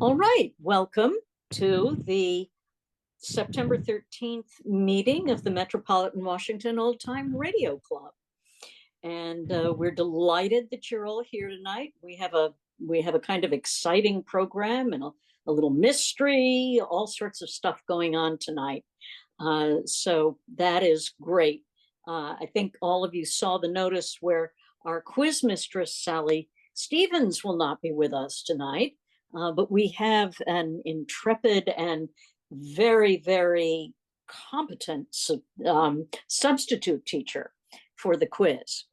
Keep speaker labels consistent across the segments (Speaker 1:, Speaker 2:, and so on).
Speaker 1: All right, welcome to the September 13th meeting of the Metropolitan Washington Old Time Radio Club. And we're delighted that you're all here tonight. We have a kind of exciting program and a little mystery, all sorts of stuff going on tonight. So that is great. I think all of you saw the notice where our quiz mistress, Sally Stevens, will not be with us tonight. But we have an intrepid and very, very competent substitute teacher for the quiz.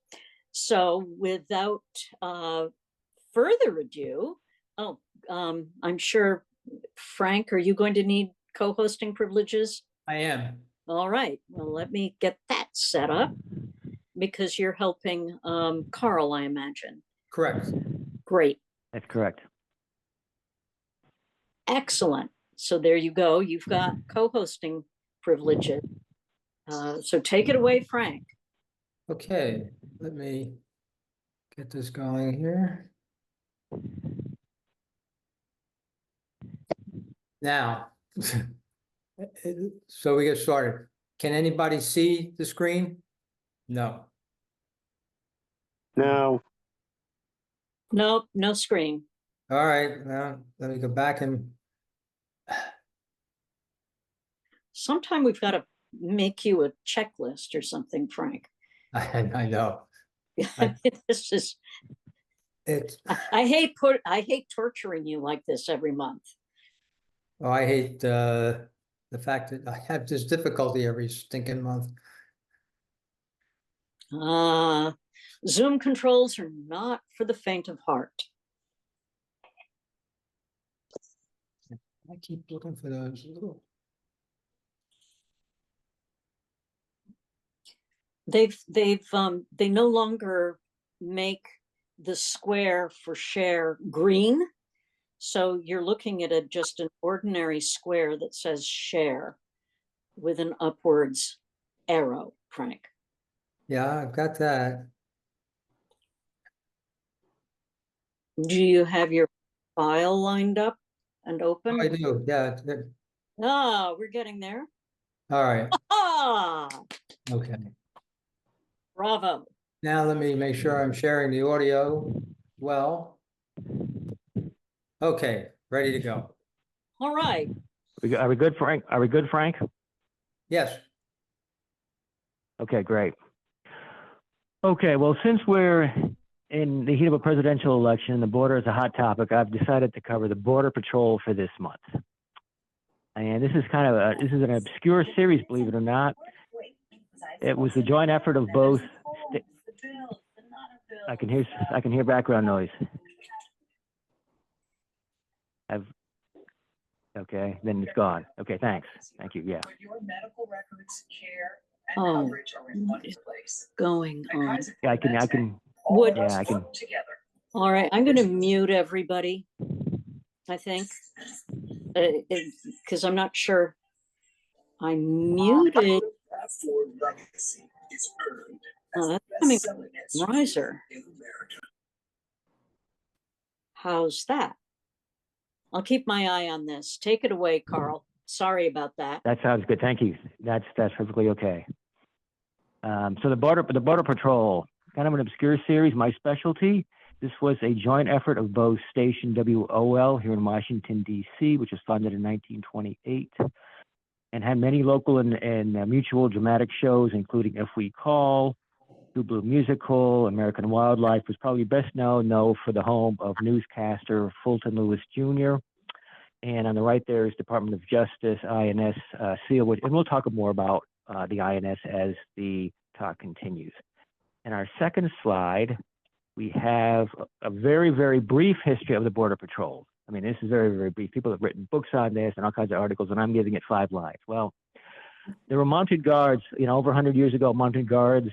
Speaker 1: So without further ado, I'm sure, Frank, are you going to need co-hosting privileges?
Speaker 2: I am.
Speaker 1: All right, well, let me get that set up because you're helping Karl, I imagine.
Speaker 2: Correct.
Speaker 1: Great.
Speaker 3: That's correct.
Speaker 1: Excellent. So there you go. You've got co-hosting privileges. So take it away, Frank.
Speaker 2: Okay, let me get this going here. Now, so we get started. Can anybody see the screen? No.
Speaker 4: No.
Speaker 1: Nope, no screen.
Speaker 2: All right, now let me go back and
Speaker 1: Sometime we've got to make you a checklist or something, Frank.
Speaker 2: I know.
Speaker 1: This is,
Speaker 2: It's
Speaker 1: I hate torturing you like this every month.
Speaker 2: oh, I hate the fact that I have this difficulty every stinking month.
Speaker 1: Zoom controls are not for the faint of heart.
Speaker 2: I keep looking for those little.
Speaker 1: They no longer make the square for share green. So you're looking at just an ordinary square that says share with an upwards arrow, Frank.
Speaker 2: Yeah, I've got that.
Speaker 1: Do you have your file lined up and open?
Speaker 2: I do, yeah.
Speaker 1: We're getting there.
Speaker 2: All right,
Speaker 1: Okay.
Speaker 2: okay.
Speaker 1: Bravo.
Speaker 2: Now let me make sure I'm sharing the audio well. Okay, ready to go.
Speaker 1: All right.
Speaker 3: Are we good, Frank? Are we good, Frank?
Speaker 2: Yes.
Speaker 3: Okay, great. Okay, well, since we're in the heat of a presidential election, the border is a hot topic, I've decided to cover the Border Patrol for this month. And this is this is an obscure series, believe it or not. It was the joint effort of both. I can hear background noise. Okay, then it's gone. Okay, thanks. Thank you. Yeah.
Speaker 5: Your medical records, care, and coverage are in one place.
Speaker 1: Going on.
Speaker 3: Yeah, I can.
Speaker 1: Would
Speaker 3: Yeah, I can.
Speaker 5: Together.
Speaker 1: All right, I'm going to mute everybody, I think, because I'm not sure. I'm muted. Oh, that's coming from Riser. How's that? I'll keep my eye on this. Take it away, Karl. Sorry about that.
Speaker 3: That sounds good. Thank you. That's perfectly okay. So the Border Patrol, kind of an obscure series, my specialty. This was a joint effort of both station WOL here in Washington, D.C., which was founded in 1928, and had many local and mutual dramatic shows, including If We Call, True Blue Musical, American Wildlife, was probably best known, though, for the home of newscaster Fulton Lewis Jr. And on the right there is Department of Justice, INS, SEAL, and we'll talk more about the INS as the talk continues. In our second slide, we have a very, very brief history of the Border Patrol. I mean, this is very, very brief. People have written books on this and all kinds of articles, and I'm giving it 5 lines. Well, there were mounted guards, over 100 years ago, mounted guards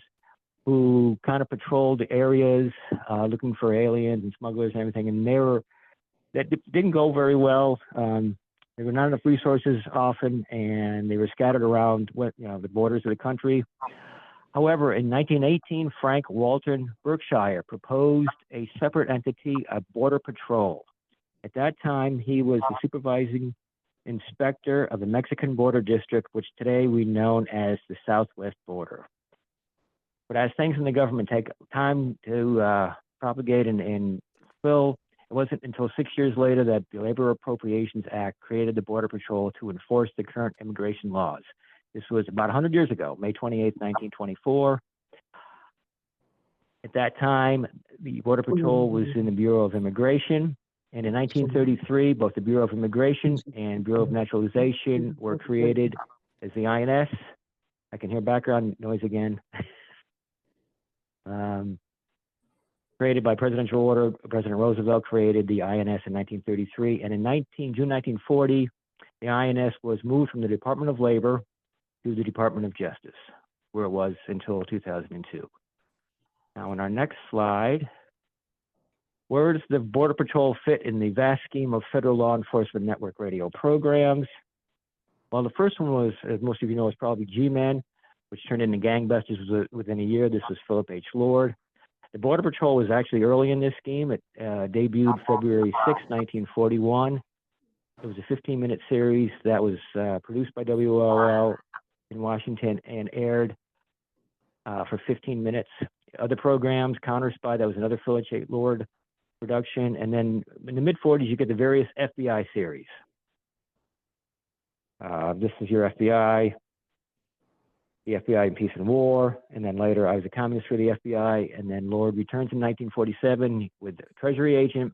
Speaker 3: who kind of patrolled the areas looking for aliens and smugglers and everything, and that didn't go very well. There were not enough resources often, and they were scattered around the borders of the country. However, in 1918, Frank Walton Berkshire proposed a separate entity, a border patrol. At that time, he was the supervising inspector of the Mexican border district, which today we know as the Southwest border. But as things in the government take time to propagate and fill, it wasn't until 6 years later that the Labor Appropriations Act created the Border Patrol to enforce the current immigration laws. This was about 100 years ago, May 28, 1924. At that time, the Border Patrol was in the Bureau of Immigration. And in 1933, both the Bureau of Immigration and Bureau of Naturalization were created as the INS. I can hear background noise again. Created by presidential order, President Roosevelt created the INS in 1933. And in June 1940, the INS was moved from the Department of Labor to the Department of Justice, where it was until 2002. Now, on our next slide, where does the Border Patrol fit in the vast scheme of federal law enforcement network radio programs? Well, the first one was, as most of you know, was probably G-Men, which turned into Gangbusters within a year. This was Philip H. Lord. The Border Patrol was actually early in this scheme. It debuted February 6, 1941. It was a 15-minute series that was produced by WOL in Washington and aired for 15 minutes. Other programs, Counter Spy, that was another Philip H. Lord production. And then in the mid-40s, you get the various FBI series. This is your FBI, the FBI in Peace and War, and then later I was a communist for the FBI, and then Lord returns in 1947 with Treasury Agent,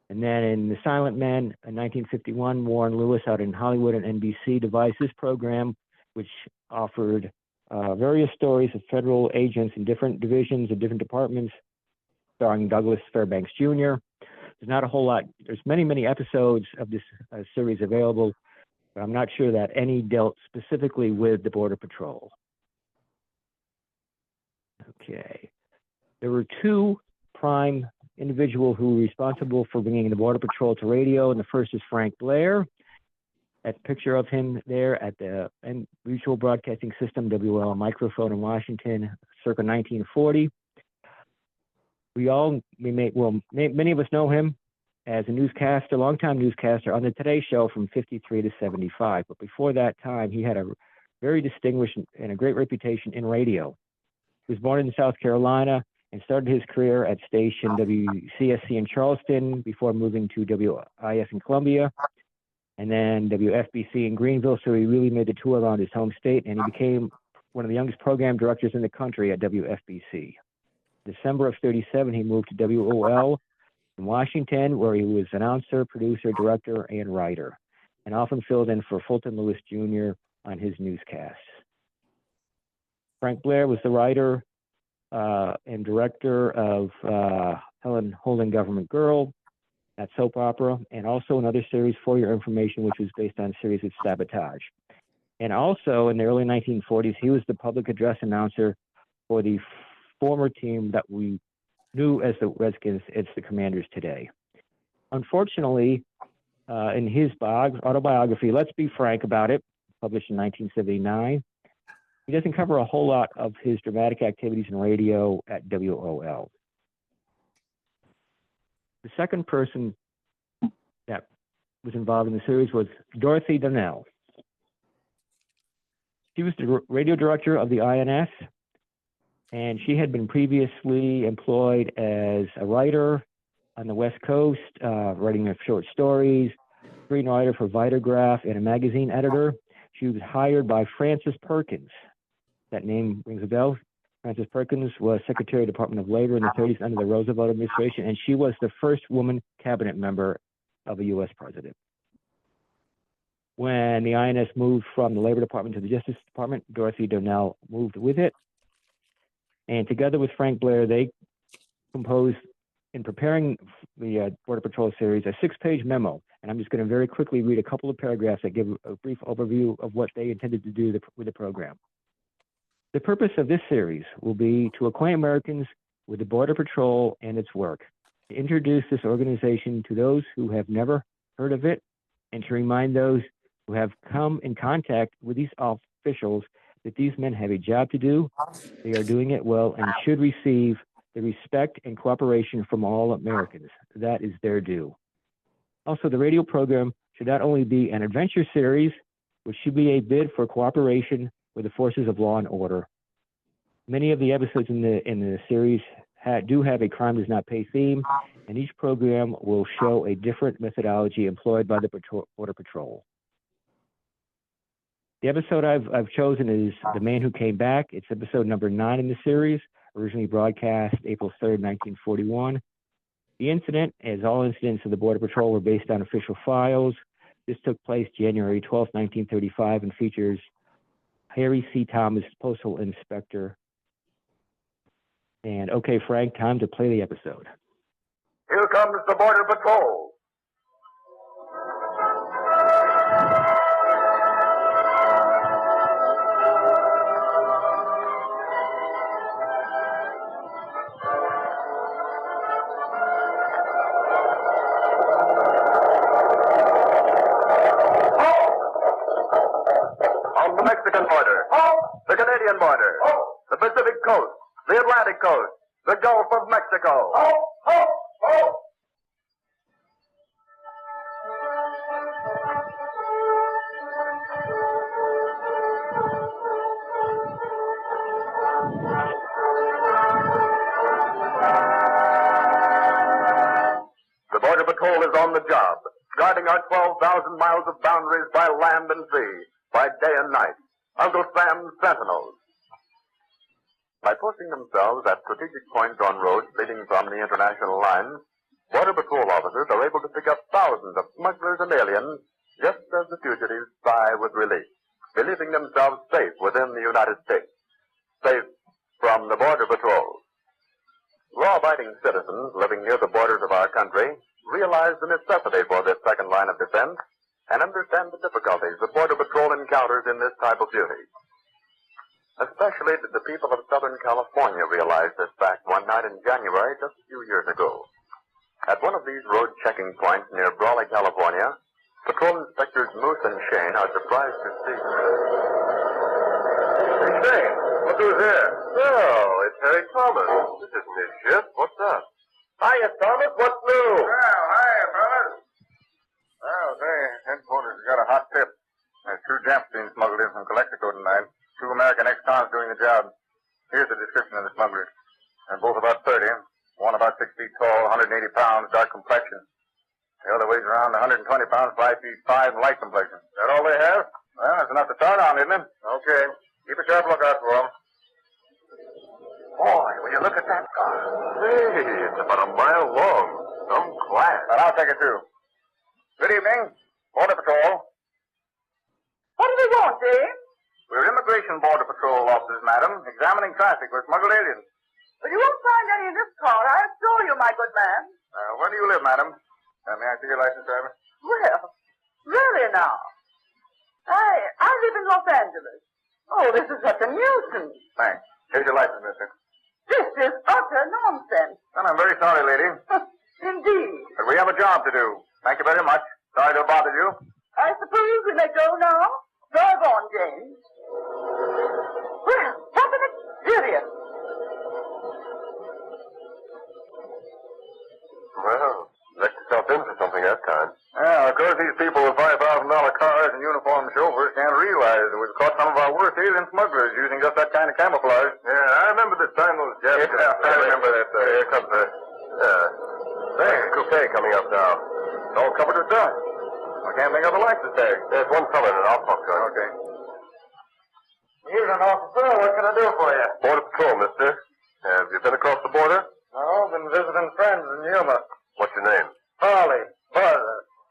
Speaker 3: and then in The Silent Men in 1951, Warren Lewis out in Hollywood and NBC devised this program, which offered various stories of federal agents in different divisions and different departments, starring Douglas Fairbanks Jr. There's not a whole lot. There's many, many episodes of this series available, but I'm not sure that any dealt specifically with the Border Patrol. Okay. There were two prime individuals who were responsible for bringing the Border Patrol to radio, and the first is Frank Blair. That's a picture of him there at the Mutual Broadcasting System, WL microphone in Washington, circa 1940. Many of us know him as a newscaster, longtime newscaster on the Today Show from 53 to 75. But before that time, he had a very distinguished and a great reputation in radio. He was born in South Carolina and started his career at station WCSC in Charleston before moving to WIS in Columbia, and then WFBC in Greenville. So he really made the tour around his home state, and he became one of the youngest program directors in the country at WFBC. December of 37, he moved to WOL in Washington, where he was announcer, producer, director, and writer, and often filled in for Fulton Lewis Jr. on his newscasts. Frank Blair was the writer and director of Helen Holding Government Girl, that soap opera, and also another series, For Your Information, which was based on a series of Sabotage. And also in the early 1940s, he was the public address announcer for the former team that we knew as the Redskins. It's the Commanders today. Unfortunately, in his autobiography, Let's Be Frank About It, published in 1979, he doesn't cover a whole lot of his dramatic activities in radio at WOL. The second person that was involved in the series was Dorothy Donnell. She was the radio director of the INS, and she had been previously employed as a writer on the West Coast, writing of short stories, screenwriter for Vitagraph, and a magazine editor. She was hired by Frances Perkins. That name rings a bell. Frances Perkins was Secretary of the Department of Labor in the 30s under the Roosevelt administration, and she was the first woman cabinet member of a U.S. president. When the INS moved from the Labor Department to the Justice Department, Dorothy Donnell moved with it. And together with Frank Blair, they composed, in preparing the Border Patrol series, a 6-page memo. And I'm just going to very quickly read a couple of paragraphs that give a brief overview of what they intended to do with the program. The purpose of this series will be to acquaint Americans with the Border Patrol and its work, to introduce this organization to those who have never heard of it, and to remind those who have come in contact with these officials that these men have a job to do. They are doing it well and should receive the respect and cooperation from all Americans. That is their due. Also, the radio program should not only be an adventure series, which should be a bid for cooperation with the forces of law and order. Many of the episodes in the series do have a crime does not pay theme, and each program will show a different methodology employed by the Border Patrol. The episode I've chosen is The Man Who Came Back. It's episode number 9 in the series, originally broadcast April 3rd, 1941. The incident, as all incidents of the Border Patrol, were based on official files. This took place January 12, 1935, and features Harry C. Thomas, Postal Inspector. And okay, Frank, time to play the episode.
Speaker 4: Here comes the Border Patrol. On the Mexican border, the Canadian border, the Pacific coast, the Atlantic coast, the Gulf of Mexico. The Border Patrol is on the job, guarding our 12,000 miles of boundaries by land and sea, by day and night. Uncle Sam's sentinels. By posting themselves at strategic points on roads leading from the international lines, Border Patrol officers are able to pick up thousands of smugglers and aliens just as the fugitives sigh with relief, believing themselves safe within the United States, safe from the Border Patrol. Law-abiding citizens living near the borders of our country realize the necessity for this second line of defense and understand the difficulties the Border Patrol encounters in this type of duty. Especially did the people of Southern California realize this fact one night in January just a few years ago. At one of these road checking points near Brawley, California, Patrol Inspectors Moose and Shane are surprised to see... Hey, Shane, look who's here. Oh, it's Harry Thomas. This isn't his ship. What's up? Hiya, Thomas. What's new?
Speaker 6: Well, hiya, fellas. Well, say, headquarters has got a hot tip. There's 2 Japs being smuggled in from Calexico tonight. 2 American ex-cons doing the job. Here's the description of the smugglers. They're both about 30. One about 6 feet tall, 180 pounds, dark complexion. The other weighs around 120 pounds, 5 feet 5, and light complexion. Is that all they have? Well, that's enough to start on, isn't it? Okay. Keep a sharp lookout for them.
Speaker 4: Boy, will you look at that car? Hey, it's about a mile long. Some class.
Speaker 6: Well, I'll take it too. Good evening. Border Patrol.
Speaker 5: What do they want, Dave?
Speaker 6: We're Immigration Border Patrol officers, madam, examining traffic with smuggled aliens.
Speaker 5: Well, you won't find any in this car, I assure you, my good man.
Speaker 6: Where do you live, madam? May I see your license, driver?
Speaker 5: Well, really now. I live in Los Angeles. Oh, this is such a nuisance.
Speaker 6: Thanks. Here's your license, mister.
Speaker 5: This is utter nonsense.
Speaker 6: Well, I'm very sorry, lady.
Speaker 5: Indeed.
Speaker 6: But we have a job to do. Thank you very much. Sorry to have bothered you.
Speaker 5: I suppose we may go now? Drive on, James. Well, what an experience.
Speaker 4: Well, let yourself in for something that time.
Speaker 6: Yeah, of course, these people with $5,000 cars and uniformed chauffeurs can't realize that we've caught some of our worst alien smugglers using just that kind of camouflage.
Speaker 4: Yeah, I remember the time those Japs...
Speaker 6: Yeah, I remember that.
Speaker 4: Here comes the... There's a coupe coming up now.
Speaker 6: It's all covered with dust. I can't think of a license tag.
Speaker 4: There's one fellow in it. I'll talk to him.
Speaker 6: Okay. Here's an officer. What can I do for you?
Speaker 4: Border Patrol, mister. Have you been across the border?
Speaker 6: No, been visiting friends in Yuma.
Speaker 4: What's your name?
Speaker 6: Farley. Buzz.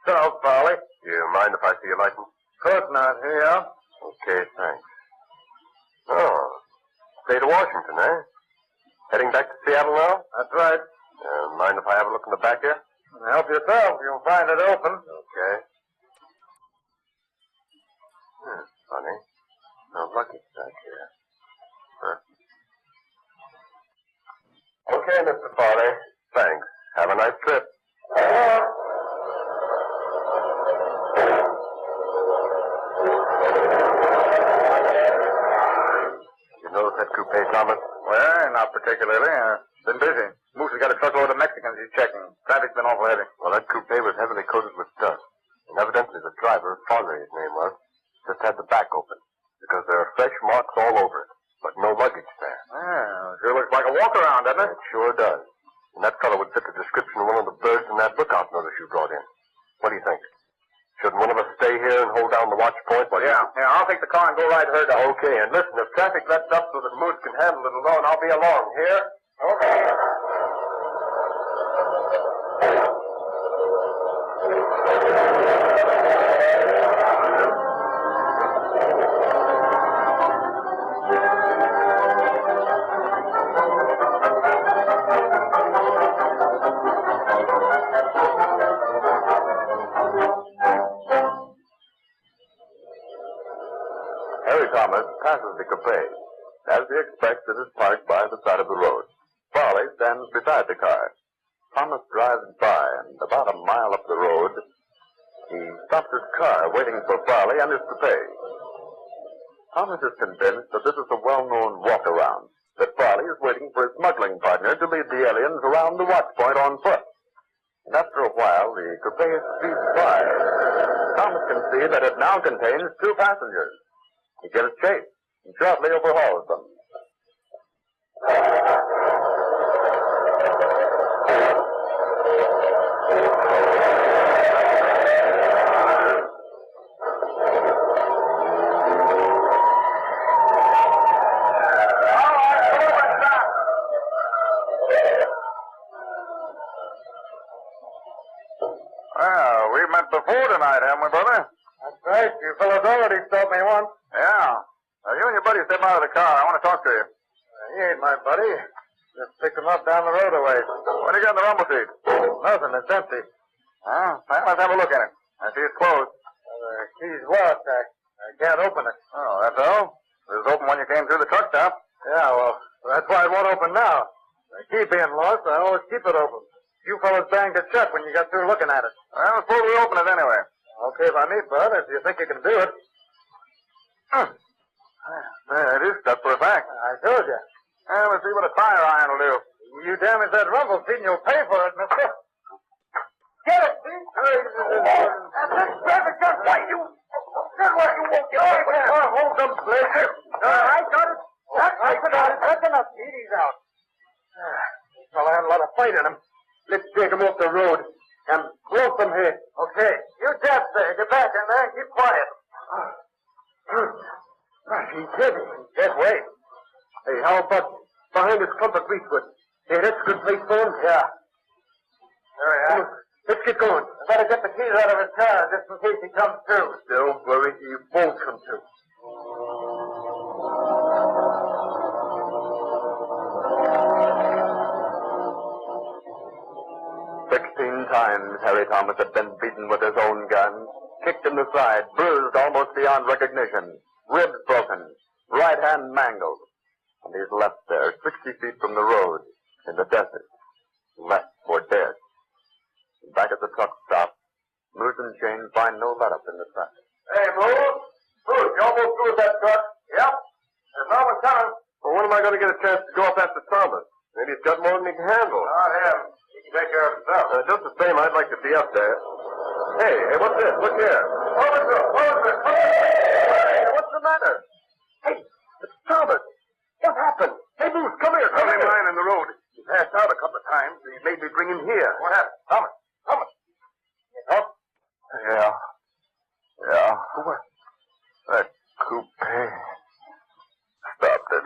Speaker 6: South Farley.
Speaker 4: Do you mind if I see your license?
Speaker 6: Of course not. Here you are.
Speaker 4: Okay, thanks. Oh, state of Washington, eh? Heading back to Seattle now?
Speaker 6: That's right.
Speaker 4: Mind if I have a look in the back here?
Speaker 6: Help yourself. You'll find it open.
Speaker 4: Okay. Funny. No luggage back here. Huh. Okay, Mr. Farley. Thanks. Have a nice trip.
Speaker 6: particularly. Been busy. Moose has got a truckload of Mexicans he's checking. Traffic's been awful heavy.
Speaker 4: Well, that coupe was heavily coated with dust. And evidently the driver, Fowler, his name was, just had the back open. Because there are fresh marks all over it. But no luggage there.
Speaker 6: Yeah, sure looks like a walk-around, doesn't it?
Speaker 4: It sure does. And that fellow would fit the description of one of the birds in that lookout notice you brought in. What do you think? Shouldn't one of us stay here and hold down the watch point?
Speaker 6: Well, yeah, I'll take the car and go ride her down.
Speaker 4: Okay, and listen, if traffic lets up so that Moose can handle it alone, I'll be along. Here?
Speaker 6: Okay.
Speaker 4: Thomas passes the coupe. As he expects, it is parked by the side of the road. Farley stands beside the car. Thomas drives by, and about a mile up the road, he stops his car, waiting for Farley and his coupe. Thomas is convinced that this is a well-known walk-around, that Farley is waiting for his smuggling partner to lead the aliens around the watch point on foot. And after a while, the coupe speeds by. Thomas can see that it now contains 2 passengers. He gives chase and shortly overhauls them.
Speaker 6: Well, we met before tonight, haven't we, brother?
Speaker 4: That's right. You fellows already stopped me once.
Speaker 6: Yeah. Now, you and your buddy step out of the car. I want to talk to you.
Speaker 4: He ain't my buddy. Just picked him up down the road a ways.
Speaker 6: What do you got in the rumble seat?
Speaker 4: Nothing. It's empty.
Speaker 6: Huh? Well, let's have a look at it. I see it's closed.
Speaker 4: Key's lost. I can't open it.
Speaker 6: Oh, that's all? It was open when you came through the truck stop.
Speaker 4: Yeah, well, that's why it won't open now. The key being lost, I always keep it open. You fellas banged it shut when you got through looking at it.
Speaker 6: Well, suppose we open it anyway.
Speaker 4: Okay by me, bud, if you think you can do it.
Speaker 6: There it is, stuck for a fact.
Speaker 4: I told you.
Speaker 6: Well, let's see what a tire iron will do.
Speaker 4: You damage that rumble seat and you'll pay for it, mister. Get it, see? That's traffic just like you. That's why you won't get away with it. Hold them, please. I got it. I got it. That's enough. He's out. Well, I had a lot of fight in him. Let's take him off the road and rope him here. Okay. You chaps there, get back in there and keep quiet. He's heavy. That way. Hey, how about behind this clump of greasewood? Hey, that's a good place for him. Yeah. There we are. Let's get going. I better get the keys out of his car just in case he comes through. Don't worry, he won't come through. 16 times Harry Thomas had been beaten with his own gun, kicked in the side, bruised almost beyond recognition, ribs broken, right hand mangled. And he's left there, 60 feet from the road, in the desert, left for dead. Back at the truck stop, Moose and Shane find no let-up in the traffic.
Speaker 6: Hey, Moose. Moose, you almost through with that truck? Yep. There's no one coming.
Speaker 4: Well, when am I going to get a chance to go up after Thomas? Maybe he's got more than he can handle.
Speaker 6: Not him. He can take care of himself.
Speaker 4: Just the same, I'd like to be up there. Hey, what's this? Look here.
Speaker 6: Hey,
Speaker 4: What's the matter? Hey, it's Thomas. What happened? Hey, Moose, come here.
Speaker 6: Come in line in the road.
Speaker 4: He passed out a couple of times, and he made me bring him here.
Speaker 6: What happened?
Speaker 4: Thomas.
Speaker 6: Huh? Yeah.
Speaker 4: What?
Speaker 6: That coupe stopped it.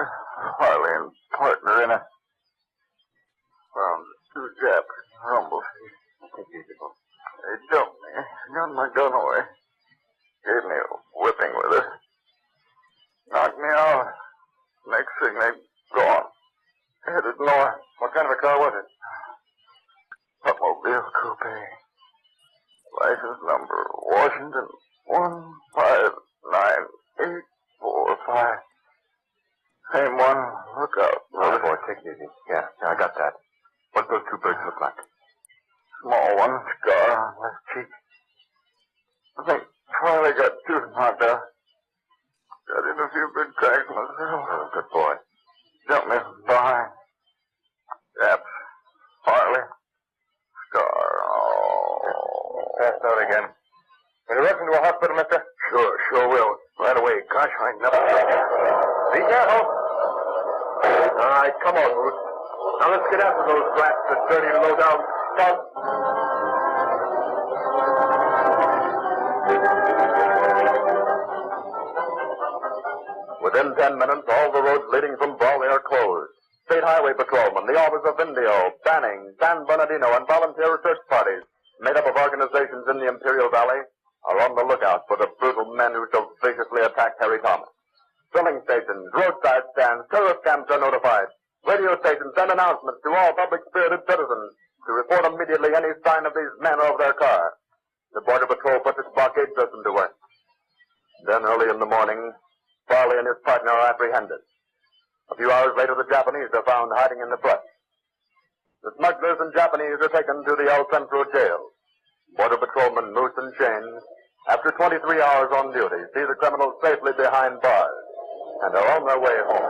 Speaker 6: Harley and partner in a... Found 2 Japs. Rumble. They jumped me. Got my gun away. Gave me a whipping with it. Knocked me out. Next thing, they gone. Headed north.
Speaker 4: What kind of a car was it?
Speaker 6: Automobile coupe. License number Washington 159-845. Same one. Look out.
Speaker 4: Oh, boy, take it easy. Yeah, I got that. What those 2 birds look like?
Speaker 6: Small one. Scar on left cheek. I think Charlie got 2 knocked out. Got in a few big cracks myself.
Speaker 4: Oh, good boy.
Speaker 6: Jumped me from behind. passed out again. Will you rush into a hospital, mister? Sure will. Right away. Gosh, I never... Be careful. All right, come on, Root. Now let's get after those rats, the dirty, low-down thugs.
Speaker 4: Within 10 minutes, all the roads leading from Brawley are closed. State Highway Patrolmen, the Office of Indio, Banning, San Bernardino, and volunteer search parties, made up of organizations in the Imperial Valley, are on the lookout for the brutal men who so viciously attacked Harry Thomas. Filling stations, roadside stands, tourist camps are notified. Radio stations send announcements to all public-spirited citizens to report immediately any sign of these men or of their car. The Border Patrol put its blockade system to work. Then early in the morning, Farley and his partner are apprehended. A few hours later, the Japanese are found hiding in the brush. The smugglers and Japanese are taken to the El Centro jail. Border Patrolmen Moose and Shane, after 23 hours on duty, see the criminals safely behind bars and are on their way home.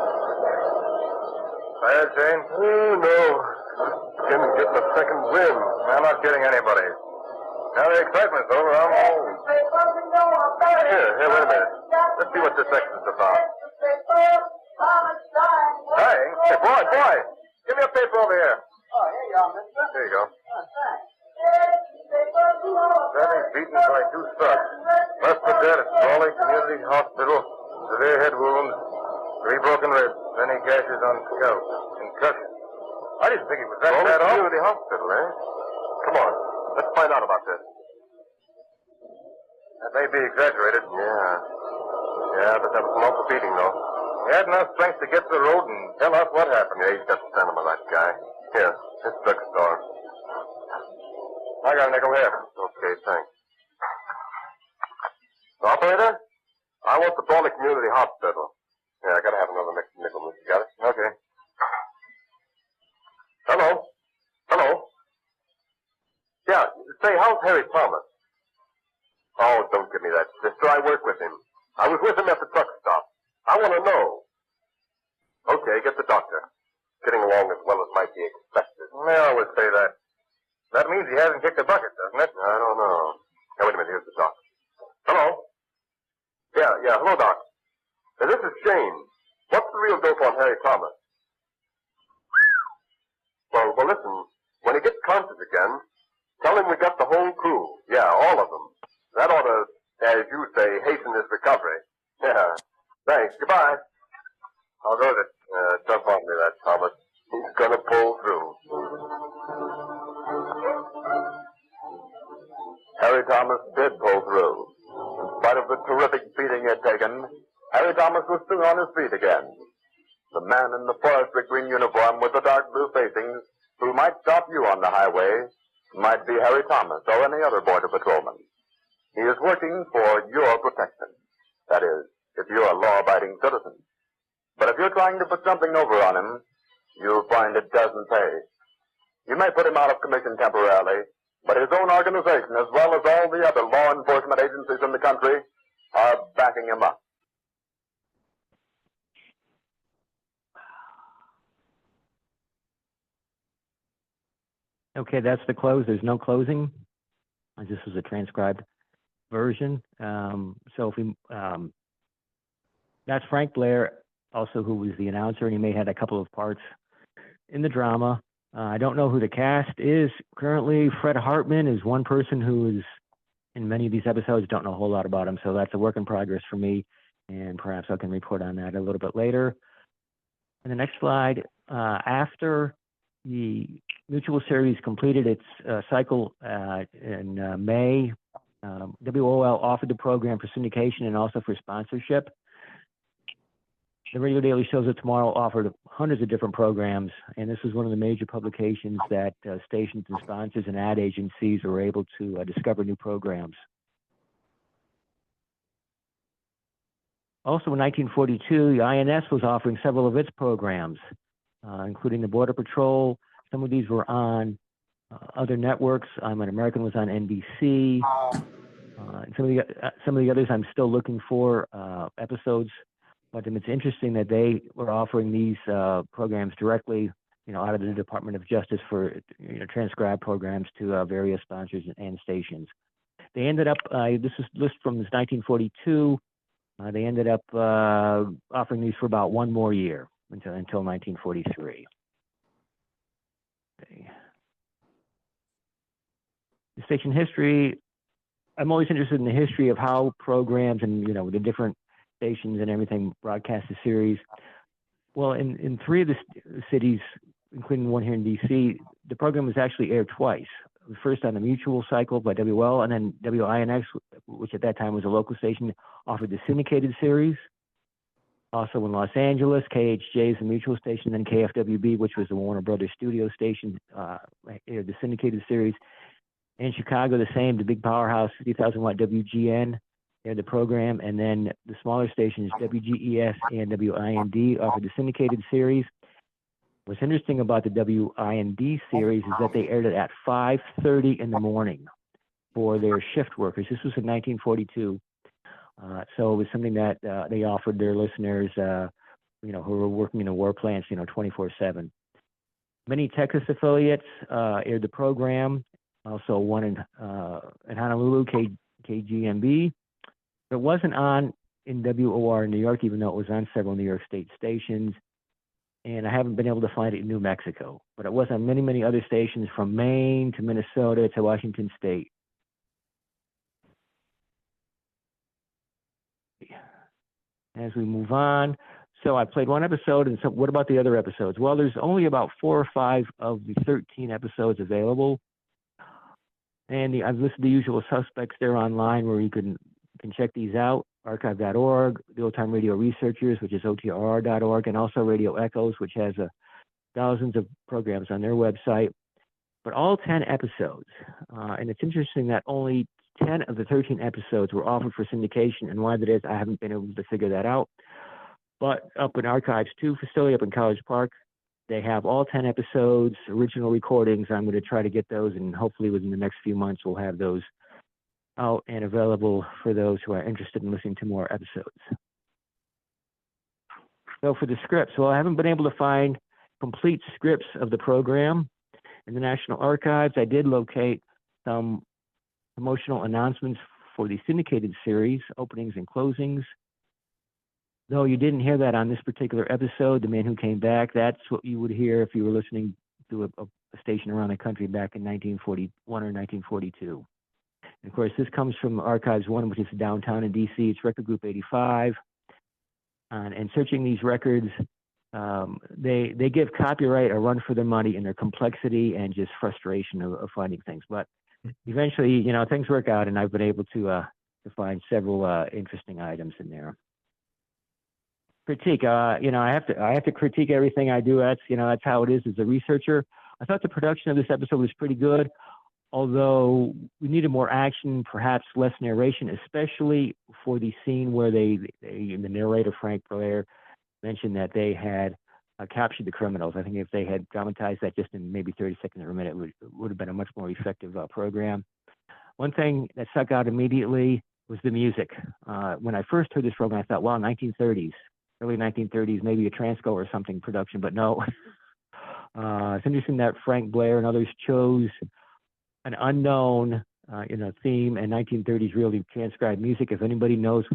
Speaker 6: Tired, Shane? Oh, no. Skin's getting a second wind. I'm not getting anybody. Now the excitement's over. I'm home. Here, wait a minute. Let's see what this section's about. Hey, boy. Give me a paper over here.
Speaker 5: Oh, here you are, mister.
Speaker 6: There you go.
Speaker 5: Oh, thanks.
Speaker 6: Danny's beaten by 2 thugs. First for dead at Brawley Community Hospital. Severe head wounds. 3 broken ribs. Many gashes on scalp. Concussion. I didn't think he was that bad off. Community Hospital, eh? Come on. Let's find out about this. That may be exaggerated. Yeah, but that was an awful beating, though. He had enough strength to get to the road and tell us what happened. Yeah, he's got the sentiment, that guy. Here, this drugstore. I got a nickel here. Okay, thanks. Operator? I want the Brawley Community Hospital. Yeah, I gotta have another nickel. You got it? Okay. Hello? Yeah, say, how's Harry Thomas? Oh, don't give me that, sister. I work with him. I was with him at the truck stop. I want to know. Okay, get the doctor. Getting along as well as might be expected. I always say that. That means he hasn't kicked a bucket, doesn't it? I don't know. Now, wait a minute. Here's the doc. Hello? Yeah. Hello, Doc. This is Shane. What's the real dope on Harry Thomas? Well, listen. When he gets conscious again, tell him we got the whole crew. Yeah, all of them. That ought to, as you say, hasten his recovery. Yeah. Thanks. Goodbye. How goes it? Dump on me that, Thomas. He's gonna pull through.
Speaker 4: Harry Thomas did pull through. In spite of the terrific beating he had taken, Harry Thomas was soon on his feet again. The man in the forestry green uniform with the dark blue facings, who might stop you on the highway, might be Harry Thomas or any other border patrolman. He is working for your protection. That is, if you're a law-abiding citizen. But if you're trying to put something over on him, you'll find it doesn't pay. You may put him out of commission temporarily, but his own organization, as well as all the other law enforcement agencies in the country, are backing him up.
Speaker 3: Okay, that's the close. There's no closing. This is a transcribed version. So if we, that's Frank Blair, also who was the announcer, and he may have had a couple of parts in the drama. I don't know who the cast is currently. Fred Hartman is one person who is in many of these episodes. Don't know a whole lot about him, so that's a work in progress for me, and perhaps I can report on that a little bit later. And the next slide, after the Mutual Series completed its cycle in May, WOL offered the program for syndication and also for sponsorship. The Radio Daily Shows of Tomorrow offered hundreds of different programs, and this was one of the major publications that stations and sponsors and ad agencies were able to discover new programs. Also in 1942, the INS was offering several of its programs, including the Border Patrol. Some of these were on other networks. An American was on NBC. And some of the others I'm still looking for episodes. But it's interesting that they were offering these programs directly, out of the Department of Justice for transcribed programs to various sponsors and stations. They ended up, this is list from 1942. They ended up offering these for about one more year until 1943. Okay. The station history, I'm always interested in the history of how programs and, the different stations and everything broadcast the series. Well, in three of the cities, including one here in D.C., the program was actually aired twice. First on the Mutual cycle by WL, and then WINX, which at that time was a local station, offered the syndicated series. Also in Los Angeles, KHJ is the Mutual station, then KFWB, which was the Warner Brothers studio station, aired the syndicated series. In Chicago, the same, the big powerhouse, 50,000 watt WGN, aired the program, and then the smaller stations, WGES and WIND, offered the syndicated series. What's interesting about the WIND series is that they aired it at 5:30 in the morning for their shift workers. This was in 1942. So it was something that they offered their listeners, who were working in the war plants, 24/7. Many Texas affiliates aired the program. Also one in Honolulu, KGMB. It wasn't on in WOR in New York, even though it was on several New York State stations. And I haven't been able to find it in New Mexico, but it was on many, many other stations from Maine to Minnesota to Washington State. As we move on, so I played one episode, and so what about the other episodes? Well, there's only about 4 or 5 of the 13 episodes available. And I've listed the usual suspects there online where you can check these out. Archive.org, the Old Time Radio Researchers, which is OTR.org, and also Radio Echoes, which has thousands of programs on their website. But all 10 episodes, and it's interesting that only 10 of the 13 episodes were offered for syndication, and why that is, I haven't been able to figure that out. But up in Archives 2 facility up in College Park, they have all 10 episodes, original recordings. I'm going to try to get those, and hopefully within the next few months we'll have those out and available for those who are interested in listening to more episodes. So for the scripts, well, I haven't been able to find complete scripts of the program. In the National Archives, I did locate some promotional announcements for the syndicated series, openings and closings. Though you didn't hear that on this particular episode, The Man Who Came Back, that's what you would hear if you were listening to a station around the country back in 1941 or 1942. And of course, this comes from Archives 1, which is downtown in D.C. It's record group 85. And searching these records, they give copyright a run for their money in their complexity and just frustration of finding things. But eventually, things work out, and I've been able to find several interesting items in there. Critique, I have to critique everything I do. That's how it is as a researcher. I thought the production of this episode was pretty good, although we needed more action, perhaps less narration, especially for the scene where the narrator, Frank Blair, mentioned that they had captured the criminals. I think if they had dramatized that just in maybe 30 seconds or a minute, it would have been a much more effective program. One thing that stuck out immediately was the music. When I first heard this program, I thought, wow, 1930s, early 1930s, maybe a Transco or something production, but no. It's interesting that Frank Blair and others chose an unknown, theme, and 1930s really transcribed music. If anybody knows,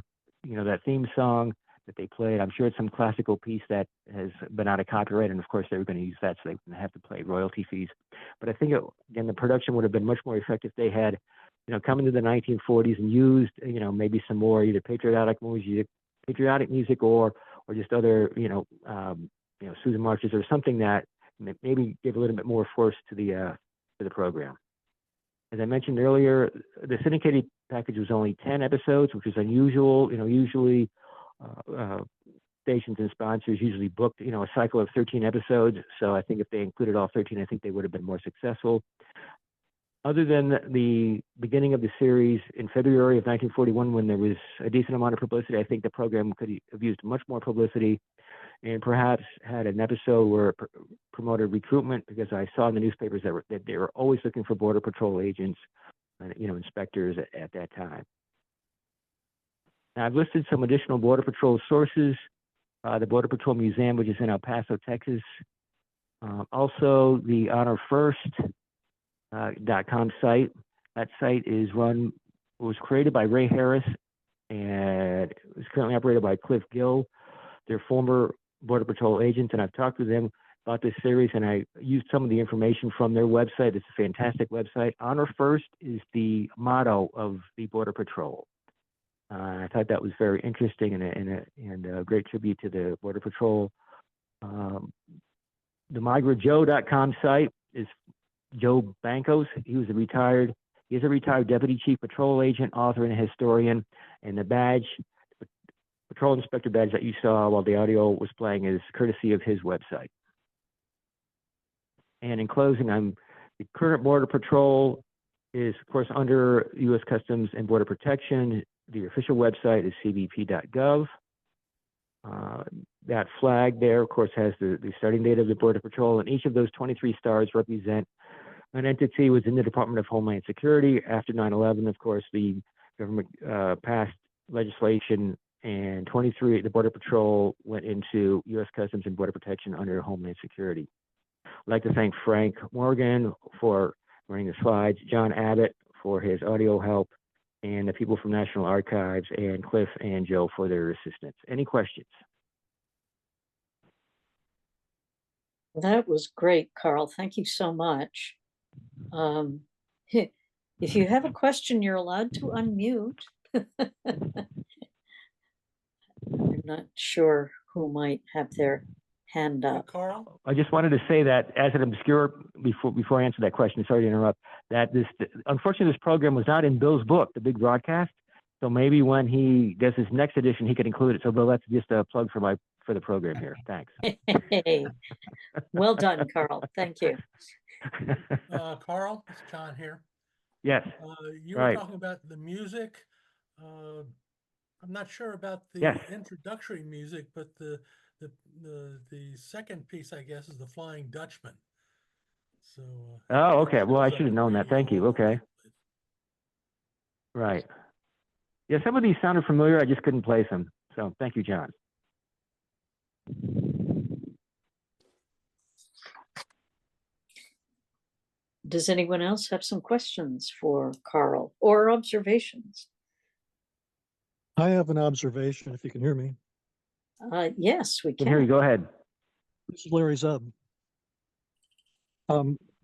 Speaker 3: that theme song that they played, I'm sure it's some classical piece that has been out of copyright, and of course they were going to use that, so they wouldn't have to pay royalty fees. But I think the production would have been much more effective if they had, come into the 1940s and used, maybe some more either patriotic music or just other, Susan marches or something that maybe give a little bit more force to the program. As I mentioned earlier, the syndicated package was only 10 episodes, which is unusual. Usually stations and sponsors usually booked, a cycle of 13 episodes. So I think if they included all 13, I think they would have been more successful. Other than the beginning of the series in February of 1941, when there was a decent amount of publicity, I think the program could have used much more publicity and perhaps had an episode where it promoted recruitment, because I saw in the newspapers that they were always looking for Border Patrol agents, inspectors at that time. Now, I've listed some additional Border Patrol sources. The Border Patrol Museum, which is in El Paso, Texas. Also, the Honor First .com site. That site is run was created by Ray Harris, and it was currently operated by Cliff Gill. They're former Border Patrol agents, and I've talked with them about this series, and I used some of the information from their website. It's a fantastic website. Honor first is the motto of the Border Patrol. I thought that was very interesting and a great tribute to the Border Patrol. The migrajoe.com site is Joe Bancos. He is a retired Deputy Chief Patrol Agent, author, and historian. And the badge, Patrol Inspector badge that you saw while the audio was playing, is courtesy of his website. And in closing, the current Border Patrol is, of course, under U.S. Customs and Border Protection. The official website is cbp.gov. That flag there, of course, has the starting date of the Border Patrol, and each of those 23 stars represent an entity within the Department of Homeland Security. After 9/11, of course, the government passed legislation, and the Border Patrol went into U.S. Customs and Border Protection under Homeland Security. I'd like to thank Frank Morgan for running the slides, John Abbott for his audio help, and the people from National Archives, and Cliff and Joe for their assistance. Any questions?
Speaker 1: That was great, Karl. Thank you so much. If you have a question, you're allowed to unmute. I'm not sure who might have their hand up.
Speaker 7: Karl?
Speaker 3: I just wanted to say that as an obscure, before I answer that question, sorry to interrupt, that unfortunately, this program was not in Bill's book, The Big Broadcast. So maybe when he does his next edition, he could include it. So Bill, that's just a plug for the program here. Thanks.
Speaker 1: Hey, well done, Karl. Thank you.
Speaker 7: Karl, it's John here.
Speaker 3: Yes.
Speaker 7: You were talking about the music. I'm not sure about the introductory music, but the second piece, I guess, is the Flying Dutchman. So.
Speaker 3: Oh, okay. Well, I should have known that. Thank you. Okay. Right. Yeah, some of these sounded familiar. I just couldn't place them. So thank you, John.
Speaker 1: Does anyone else have some questions for Karl or observations?
Speaker 8: I have an observation, if you can hear me.
Speaker 1: Yes, we can.
Speaker 3: Here you go ahead.
Speaker 8: This is Larry Zub.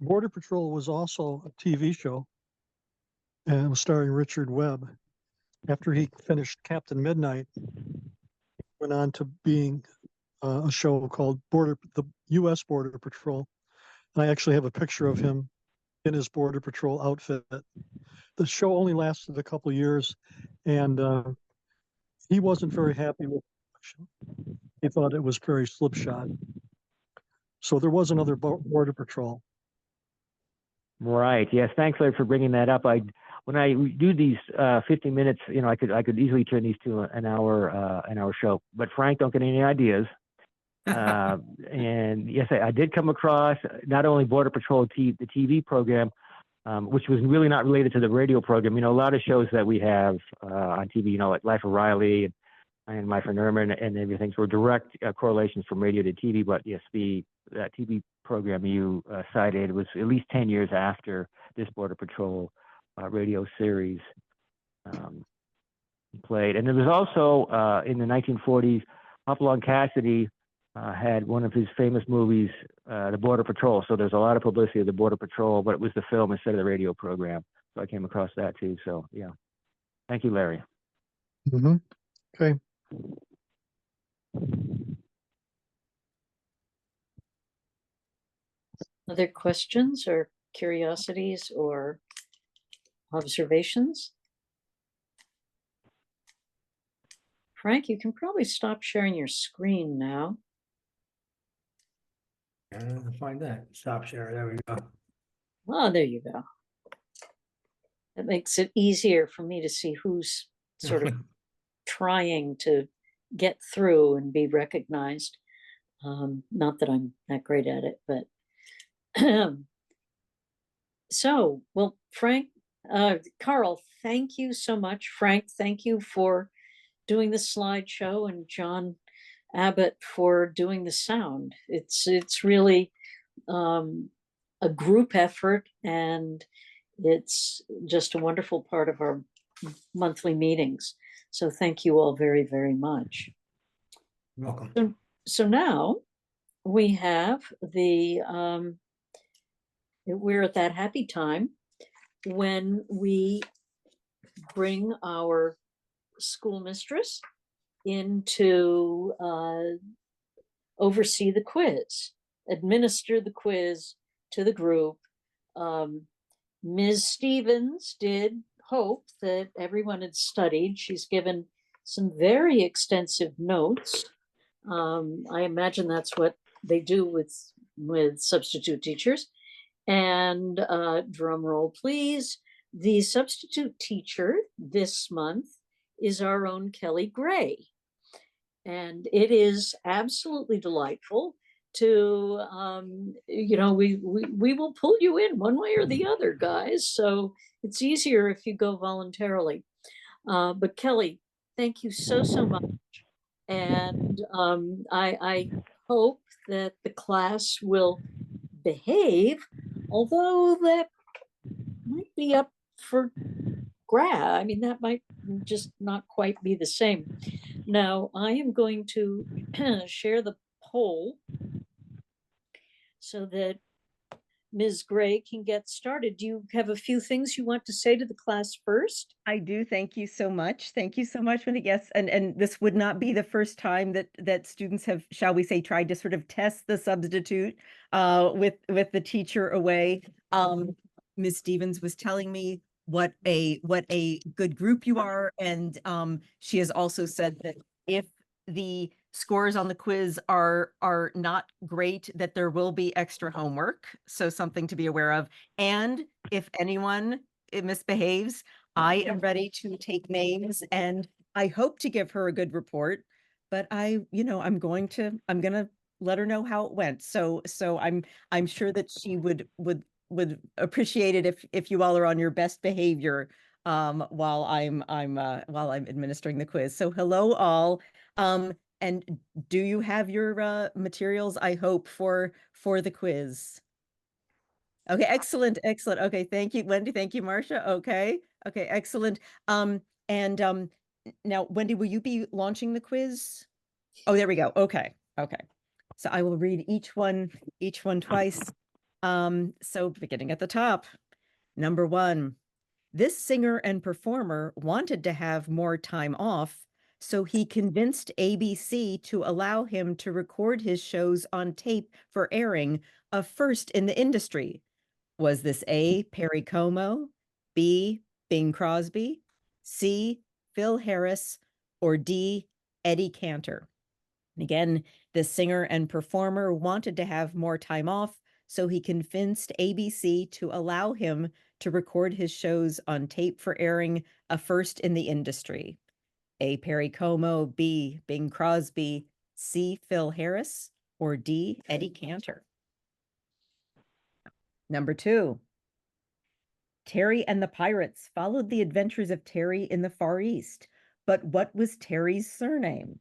Speaker 8: Border Patrol was also a TV show, and it was starring Richard Webb. After he finished Captain Midnight, he went on to being a show called the U.S. Border Patrol. And I actually have a picture of him in his Border Patrol outfit. The show only lasted a couple of years, and he wasn't very happy with it. He thought it was very slipshod. So there was another Border Patrol.
Speaker 3: Right. Yes. Thanks, Larry, for bringing that up. When I do these 50 minutes, I could easily turn these to an hour show. But Frank, don't get any ideas. And yes, I did come across not only Border Patrol, the TV program, which was really not related to the radio program. A lot of shows that we have on TV, like Life of Riley and My Friend Irma and everything, were direct correlations from radio to TV. But yes, that TV program you cited was at least 10 years after this Border Patrol radio series played. And there was also in the 1940s, Hopalong Cassidy had one of his famous movies, The Border Patrol. So there's a lot of publicity of the Border Patrol, but it was the film instead of the radio program. So I came across that too. So yeah, thank you, Larry.
Speaker 8: Mm-hmm. Okay.
Speaker 1: Other questions or curiosities or observations? Frank, you can probably stop sharing your screen now.
Speaker 2: Find that. Stop share. There we go.
Speaker 1: Oh, there you go. That makes it easier for me to see who's sort of trying to get through and be recognized. Not that I'm that great at it, but so, well, Frank, Karl, thank you so much. Frank, thank you for doing the slideshow, and John Abbott for doing the sound. It's really a group effort, and it's just a wonderful part of our monthly meetings. So thank you all very, very much.
Speaker 2: Welcome.
Speaker 1: So now we have we're at that happy time when we bring our school mistress in to oversee the quiz, administer the quiz to the group. Ms. Stevens did hope that everyone had studied. She's given some very extensive notes. I imagine that's what they do with substitute teachers. And drum roll, please. The substitute teacher this month is our own Kelly Gray. And it is absolutely delightful to, we will pull you in one way or the other, guys. So it's easier if you go voluntarily. But Kelly, thank you so, so much. And I hope that the class will behave, although that might be up for grab. I mean, that might just not quite be the same. Now, I am going to share the poll so that Ms. Gray can get started. Do you have a few things you want to say to the class first?
Speaker 9: I do. Thank you so much. Thank you so much, Wendy. Yes, and this would not be the first time that students have, shall we say, tried to sort of test the substitute with the teacher away. Ms. Stevens was telling me what a good group you are, and she has also said that if the scores on the quiz are not great, that there will be extra homework, so something to be aware of. And if anyone misbehaves, I am ready to take names, and I hope to give her a good report, but I'm gonna let her know how it went. So I'm sure that she would appreciate it if you all are on your best behavior while I'm administering the quiz. So hello all. And do you have your materials, I hope, for the quiz? Okay, excellent, excellent. Okay, thank you, Wendy. Thank you, Marcia. Okay, excellent. Now, Wendy, will you be launching the quiz? Oh, there we go. Okay. So I will read each one twice. So beginning at the top, number 1, this singer and performer wanted to have more time off, so he convinced ABC to allow him to record his shows on tape for airing, a first in the industry. Was this A, Perry Como, B, Bing Crosby, C, Phil Harris, or D, Eddie Cantor? And again, the singer and performer wanted to have more time off, so he convinced ABC to allow him to record his shows on tape for airing, a first in the industry. A, Perry Como, B, Bing Crosby, C, Phil Harris, or D, Eddie Cantor? Number 2, Terry and the Pirates followed the adventures of Terry in the Far East, but what was Terry's surname?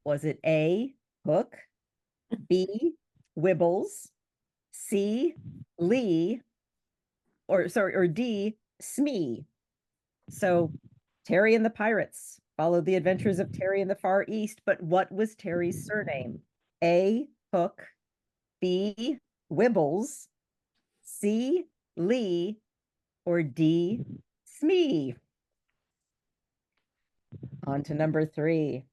Speaker 9: Was it A, Hook, B, Wibbles, C, Lee, or D, Smee? So Terry and the Pirates followed the adventures of Terry in the Far East, but what was Terry's surname? A, Hook, B, Wibbles, C, Lee, or D, Smee? On to number 3.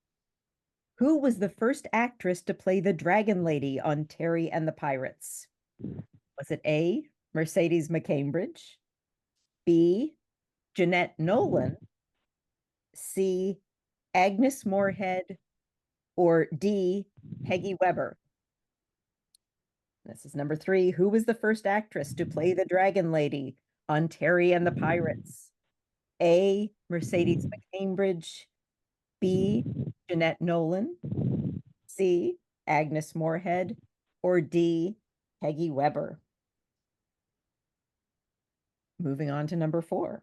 Speaker 9: Who was the first actress to play the Dragon Lady on Terry and the Pirates? Was it A, Mercedes McCambridge, B, Jeanette Nolan, C, Agnes Moorehead, or D, Peggy Webber? This is number 3. Who was the first actress to play the Dragon Lady on Terry and the Pirates? A, Mercedes McCambridge, B, Jeanette Nolan, C, Agnes Moorehead, or D, Peggy Webber? Moving on to number 4.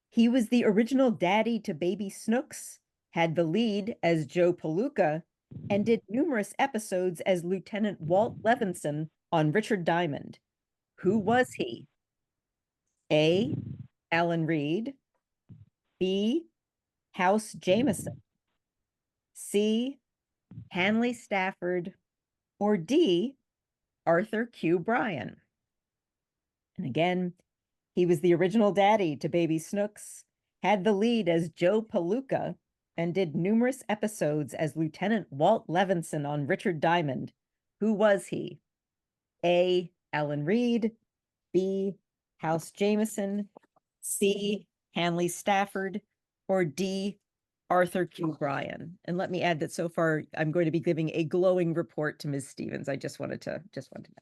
Speaker 9: He was the original daddy to Baby Snooks, had the lead as Joe Palooka, and did numerous episodes as Lieutenant Walt Levinson on Richard Diamond. Who was he? A, Alan Reed, B, House Jameson, C, Hanley Stafford, or D, Arthur Q. Bryan? And again, he was the original daddy to Baby Snooks, had the lead as Joe Palooka, and did numerous episodes as Lieutenant Walt Levinson on Richard Diamond. Who was he? A, Alan Reed, B, House Jameson, C, Hanley Stafford, or D, Arthur Q. Bryan? And let me add that so far I'm going to be giving a glowing report to Ms. Stevens. I just wanted to mention.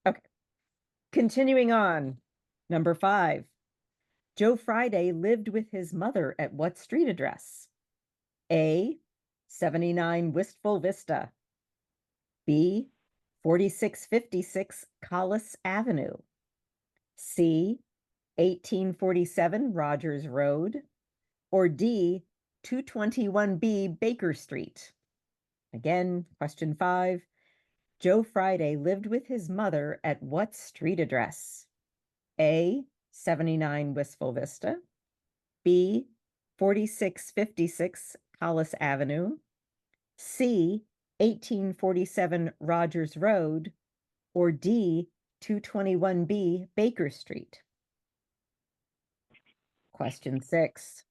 Speaker 9: Okay. Continuing on, number 5. Joe Friday lived with his mother at what street address? A, 79 Wistful Vista. B, 4656 Collis Avenue. C, 1847 Rogers Road. Or D, 221B Baker Street? Again, question 5. Joe Friday lived with his mother at what street address? A, 79 Wistful Vista. B, 4656 Collis Avenue. C, 1847 Rogers Road. Or D, 221B Baker Street? Question 6.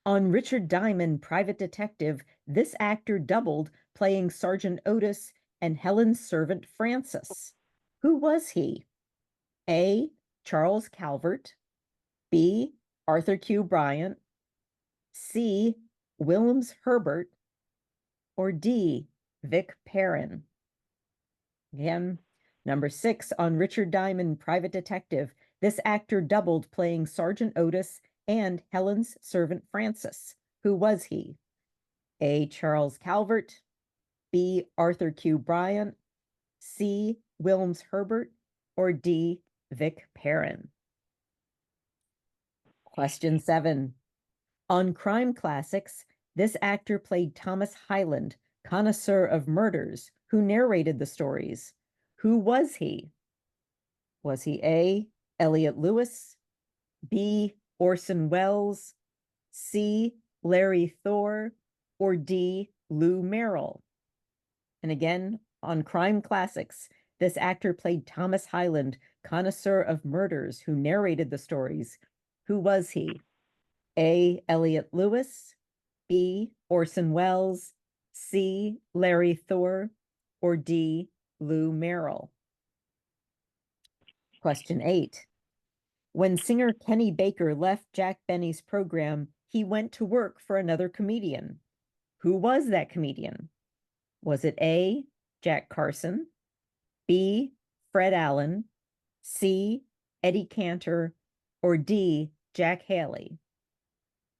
Speaker 9: On Richard Diamond, Private Detective, this actor doubled, playing Sergeant Otis and Helen's servant Francis. Who was he? A, Charles Calvert. B, Arthur Q. Bryant. C, Wilms Herbert. Or D, Vic Perrin? Again, number 6, on Richard Diamond, Private Detective, this actor doubled, playing Sergeant Otis and Helen's servant Francis. Who was he? A, Charles Calvert. B, Arthur Q. Bryant. C, Wilms Herbert. Or D, Vic Perrin? Question 7. On Crime Classics, this actor played Thomas Hyland, connoisseur of murders, who narrated the stories. Who was he? Was he A, Elliot Lewis, B, Orson Welles, C, Larry Thor, or D, Lou Merrill? And again, on Crime Classics, this actor played Thomas Hyland, connoisseur of murders, who narrated the stories. Who was he? A, Elliot Lewis, B, Orson Welles, C, Larry Thor, or D, Lou Merrill? Question 8. When singer Kenny Baker left Jack Benny's program, he went to work for another comedian. Who was that comedian? Was it A, Jack Carson, B, Fred Allen, C, Eddie Cantor, or D, Jack Haley?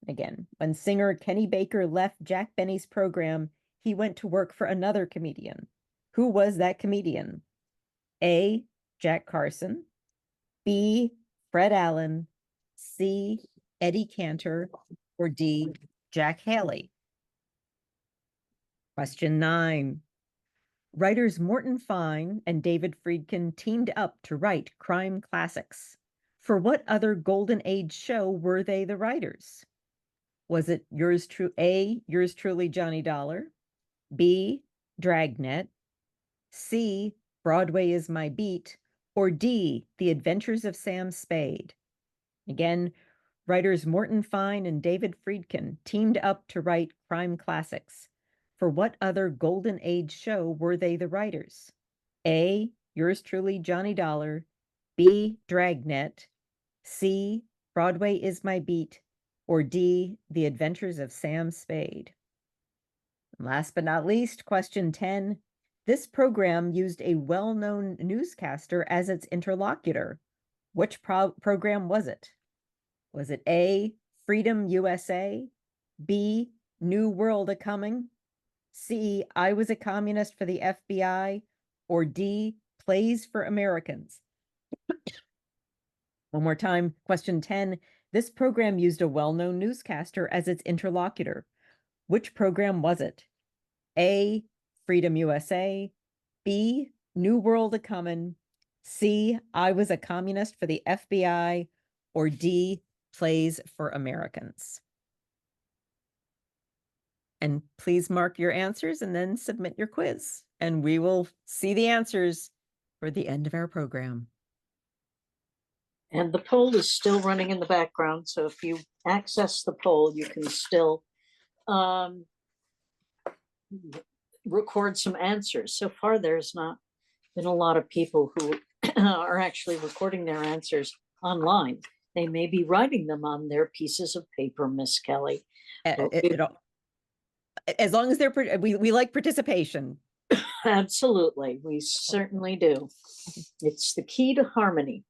Speaker 9: Again, when singer Kenny Baker left Jack Benny's program, he went to work for another comedian. Who was that comedian? A, Jack Carson, B, Fred Allen, C, Eddie Cantor, or D, Jack Haley? Question 9. Writers Morton Fine and David Friedkin teamed up to write Crime Classics. For what other Golden Age show were they the writers? Was it Yours Truly, Johnny Dollar, B, Dragnet, C, Broadway Is My Beat, or D, The Adventures of Sam Spade? Again, writers Morton Fine and David Friedkin teamed up to write Crime Classics. For what other Golden Age show were they the writers? A, Yours Truly, Johnny Dollar, B, Dragnet, C, Broadway Is My Beat, or D, The Adventures of Sam Spade? And last but not least, question 10. This program used a well-known newscaster as its interlocutor. Which program was it? Was it A, Freedom USA, B, New World A-Coming, C, I Was a Communist for the FBI, or D, Plays for Americans? One more time, question 10. This program used a well-known newscaster as its interlocutor. Which program was it? A, Freedom USA, B, New World A-Comin', C, I Was a Communist for the FBI, or D, Plays for Americans? And please mark your answers and then submit your quiz. And we will see the answers for the end of our program.
Speaker 1: And the poll is still running in the background. So if you access the poll, you can still record some answers. So far, there's not been a lot of people who are actually recording their answers online. They may be writing them on their pieces of paper, Miss Kelly.
Speaker 9: As long as we like participation.
Speaker 1: Absolutely, we certainly do. It's the key to harmony.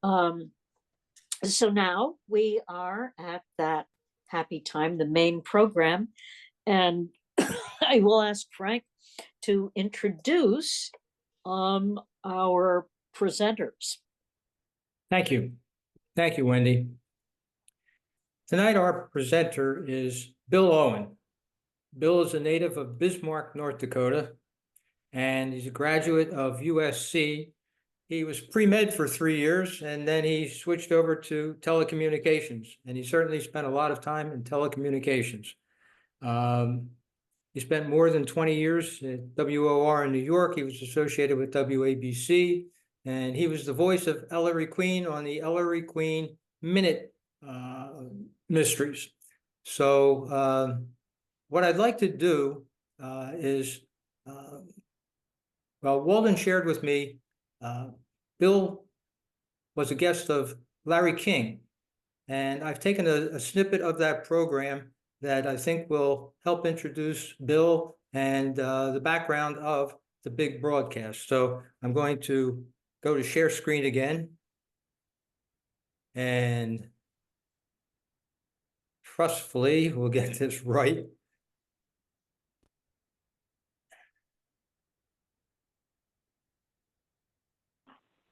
Speaker 1: So now we are at that happy time, the main program, and I will ask Frank to introduce our presenters.
Speaker 2: Thank you. Thank you, Wendy. Tonight, our presenter is Bill Owen. Bill is a native of Bismarck, North Dakota, and he's a graduate of USC. He was pre-med for 3 years, and then he switched over to telecommunications, and he certainly spent a lot of time in telecommunications. He spent more than 20 years at WOR in New York. He was associated with WABC, and he was the voice of Ellery Queen on the Ellery Queen Minute Mysteries. So what I'd like to do is, well, Waldon shared with me, Bill was a guest of Larry King, and I've taken a snippet of that program that I think will help introduce Bill and the background of the big broadcast. So I'm going to go to share screen again, and trustfully we'll get this right.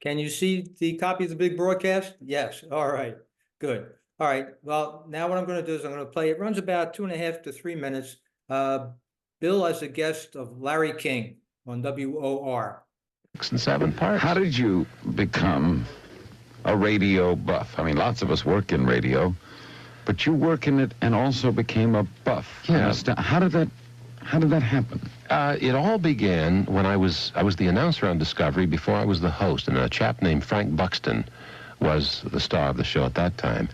Speaker 2: Can you see the copy of the big broadcast? Yes. All right. Good. All right. Well, now what I'm going to do is I'm going to play. It runs about 2.5 to 3 minutes. Bill as a guest of Larry King on WOR.
Speaker 10: 6 and 7 parts. How did you become a radio buff? I mean, lots of us work in radio, but you work in it and also became a buff.
Speaker 11: Yeah.
Speaker 10: How did that happen?
Speaker 11: It all began when I was the announcer on Discovery before I was the host, and a chap named Frank Buxton was the star of the show at that time.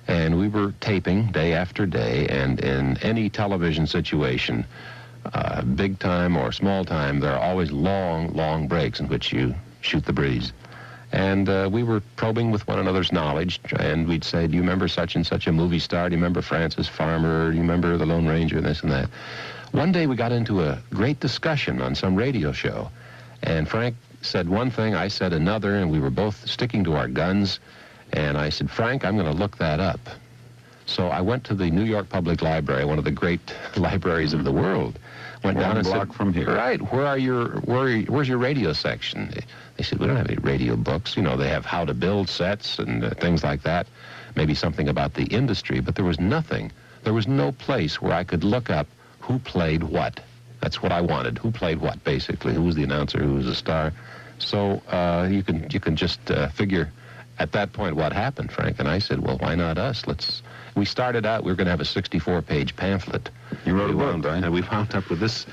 Speaker 11: And we were taping day after day, and in any television situation, big time or small time, there are always long breaks in which you shoot the breeze. And we were probing with one another's knowledge, and we'd say, do you remember such and such a movie star? Do you remember Francis Farmer? Do you remember The Lone Ranger, this and that? One day we got into a great discussion on some radio show, and Frank said one thing, I said another, and we were both sticking to our guns. And I said, Frank, I'm going to look that up. So I went to the New York Public Library, one of the great libraries of the world. Went down and
Speaker 10: block
Speaker 11: said,
Speaker 10: from here.
Speaker 11: Right, where's your radio section? They said, we don't have any radio books. You know, they have how to build sets and things like that. Maybe something about the industry, but there was nothing. There was no place where I could look up who played what. That's what I wanted. Who played what, basically? Who was the announcer? Who was the star? So you can just figure at that point what happened, Frank. And I said, well, why not us? We started out, we were going to have a 64-page pamphlet.
Speaker 10: You wrote a book, right?
Speaker 11: And we wound up with this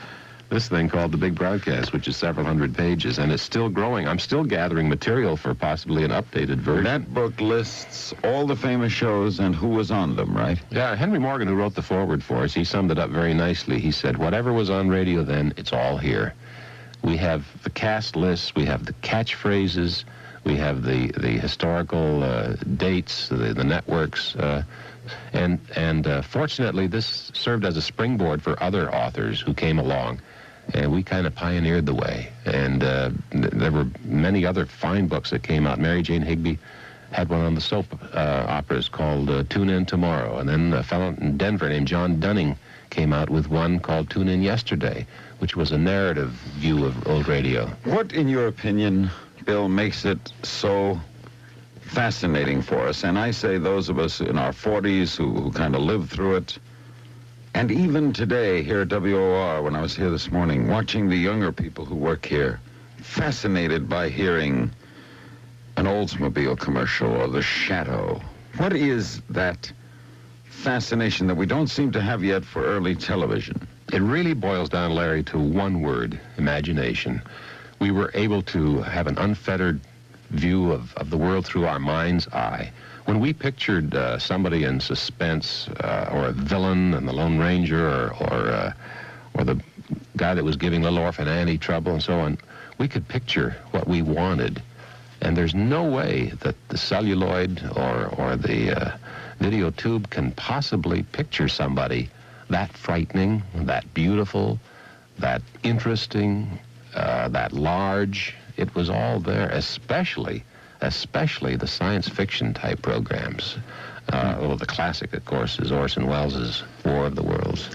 Speaker 11: thing called The Big Broadcast, which is several hundred pages, and it's still growing. I'm still gathering material for possibly an updated version.
Speaker 10: That book lists all the famous shows and who was on them, right?
Speaker 11: Yeah, Henry Morgan, who wrote the foreword for us, he summed it up very nicely. He said, whatever was on radio then, it's all here. We have the cast lists, we have the catchphrases, we have the historical dates, the networks, and fortunately this served as a springboard for other authors who came along, and we kind of pioneered the way. And there were many other fine books that came out. Mary Jane Higby had one on the soap operas called Tune In Tomorrow, and then a fellow in Denver named John Dunning came out with one called Tune In Yesterday, which was a narrative view of old radio.
Speaker 10: What, in your opinion, Bill, makes it so fascinating for us? And I say those of us in our 40s who kind of lived through it, and even today here at WOR, when I was here this morning, watching the younger people who work here, fascinated by hearing an Oldsmobile commercial or the Shadow. What is that fascination that we don't seem to have yet for early television?
Speaker 11: It really boils down, Larry, to one word: imagination. We were able to have an unfettered view of the world through our mind's eye. When we pictured somebody in suspense, or a villain and the Lone Ranger, or the guy that was giving little orphan Annie trouble and so on, we could picture what we wanted. And there's no way that the celluloid or the video tube can possibly picture somebody that frightening, that beautiful, that interesting, that large. It was all there, especially the science fiction type programs. Well, the classic, of course, is Orson Welles' War of the Worlds.